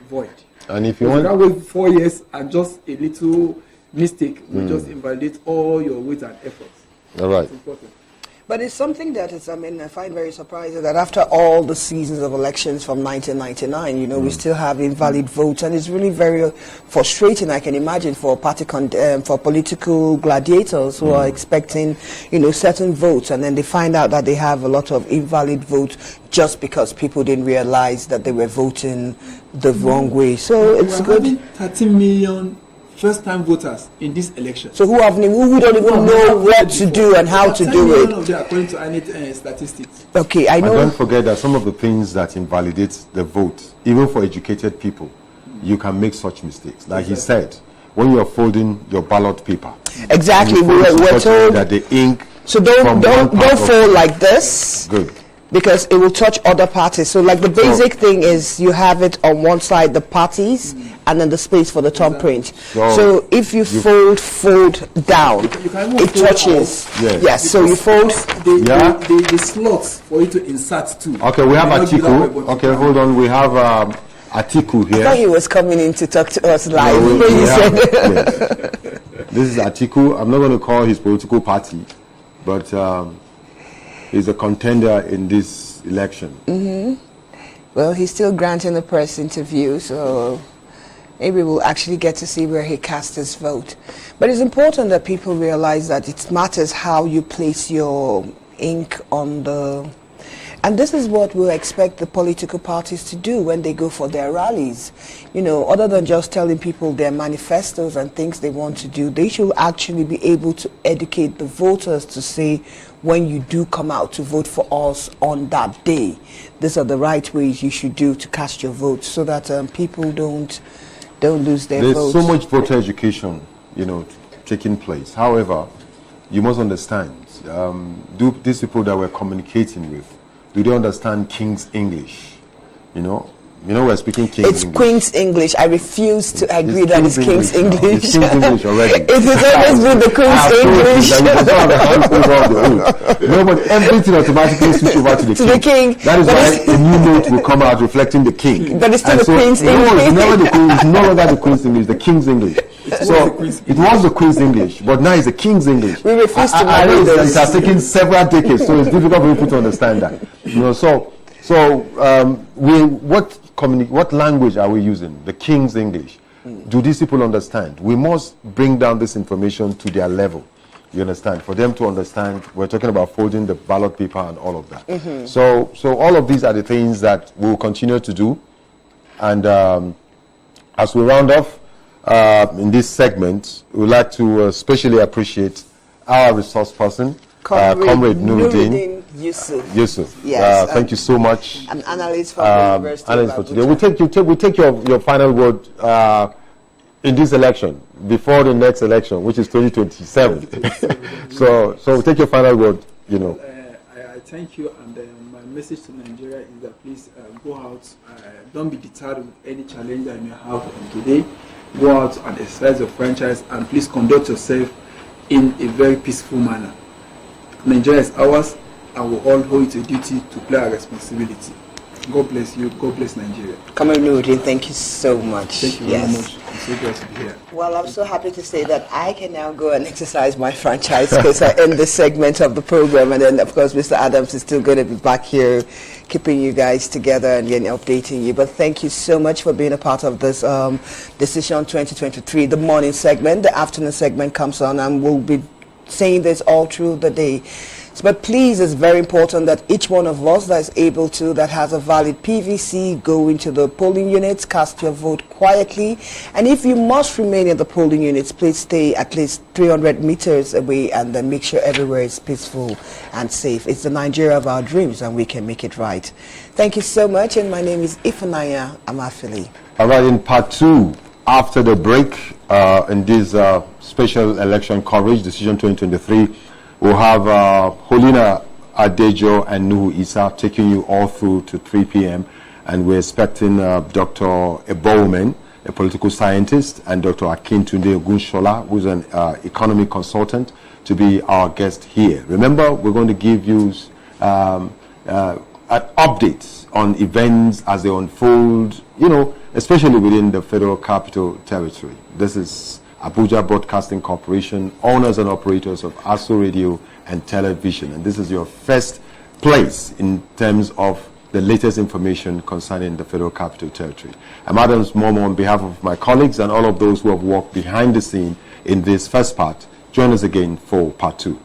void. And if you want to wait 4 years and just a little mistake will just invalidate all your weight and efforts. All right. It's important. But it's something that is, I find very surprising that after all the seasons of elections from 1999, we still have invalid votes, and it's really very frustrating, I can imagine, for for political gladiators who are expecting, certain votes, and then they find out that they have a lot of invalid votes just because people didn't realize that they were voting the wrong way. So it's good. 13 million first-time voters in this election. So who don't even know what to do and how to do it. Of them, according to INET statistics. Okay, I know. And don't forget that some of the things that invalidate the vote, even for educated people, you can make such mistakes. Like he said, when you are folding your ballot paper. Exactly, we're told that the ink. So don't fold like this. Good. Because it will touch other parties. So like the basic thing is you have it on one side, the parties, and then the space for the thumbprint. So if you fold down, it touches. Yes. So you fold. The slots for you to insert too. Okay, we have Atiku. Okay, hold on. We have Atiku here. I thought he was coming in to talk to us live. This is Atiku. I'm not going to call his political party, but he's a contender in this election. Well, he's still granting the press interview, so maybe we'll actually get to see where he cast his vote. But it's important that people realize that it matters how you place your ink on the... And this is what we'll expect the political parties to do when they go for their rallies. Other than just telling people their manifestos and things they want to do, they should actually be able to educate the voters to say, when you do come out to vote for us on that day, these are the right ways you should do to cast your vote, so that people don't lose their votes. There's so much voter education, taking place. However, you must understand, do these people that we're communicating with, do they understand King's English? We're speaking King's English. It's Queen's English. I refuse to agree that it's King's English. It's King's English already. It has always been the Queen's English. No, but everything automatically switch over to the king. That is why a new note will come out reflecting the king. But it's still the Queen's English. No, it's never the Queen's. It's no longer the Queen's English. The King's English. It was the Queen's English, but now it's the King's English. We refuse to I know it has taken several decades, so it's difficult for people to understand that. What language are we using? The King's English. Do these people understand? We must bring down this information to their level. You understand? For them to understand, we're talking about folding the ballot paper and all of that. So all of these are the things that we'll continue to do. And as we round off in this segment, we'd like to especially appreciate our resource person, Comrade Nuruddin Yusuf. Yes, thank you so much. An analyst from the University of for today. We'll take your final word in this election before the next election, which is 2027. so we'll take your final word. I thank you, and my message to Nigeria is that please go out. Don't be deterred with any challenge that you may have today. Go out and exercise your franchise, and please conduct yourself in a very peaceful manner. Nigeria is ours, and we all hold it a duty to play our responsibility. God bless you. God bless Nigeria. Comrade Nuruddin, thank you so much. Thank you very much. I'm so glad to be here. Well, I'm so happy to say that I can now go and exercise my franchise because I end this segment of the program, and then of course Mr. Adams is still going to be back here keeping you guys together and updating you. But thank you so much for being a part of this Decision 2023, the morning segment. The afternoon segment comes on, and we'll be saying this all through the day. But please, it's very important that each one of us that is able to, that has a valid PVC, go into the polling units, cast your vote quietly. And if you must remain in the polling units, please stay at least 300 meters away, and then make sure everywhere is peaceful and safe. It's the Nigeria of our dreams, and we can make it right. Thank you so much, and my name is Ifunanya Amafili. All right, in part 2, after the break, in this special election coverage, Decision 2023, we'll have Holina Adejo and Nuhu Isa taking you all through to 3 p.m. And we're expecting Dr. Ebowman, a political scientist, and Dr. Akintunde Ogunshola, who's an economic consultant, to be our guest here. Remember, we're going to give you updates on events as they unfold, especially within the Federal Capital Territory. This is Abuja Broadcasting Corporation, owners and operators of ASO Radio and television. And this is your first place in terms of the latest information concerning the Federal Capital Territory. I'm Adams Momo on behalf of my colleagues and all of those who have worked behind the scene in this first part. Join us again for part 2.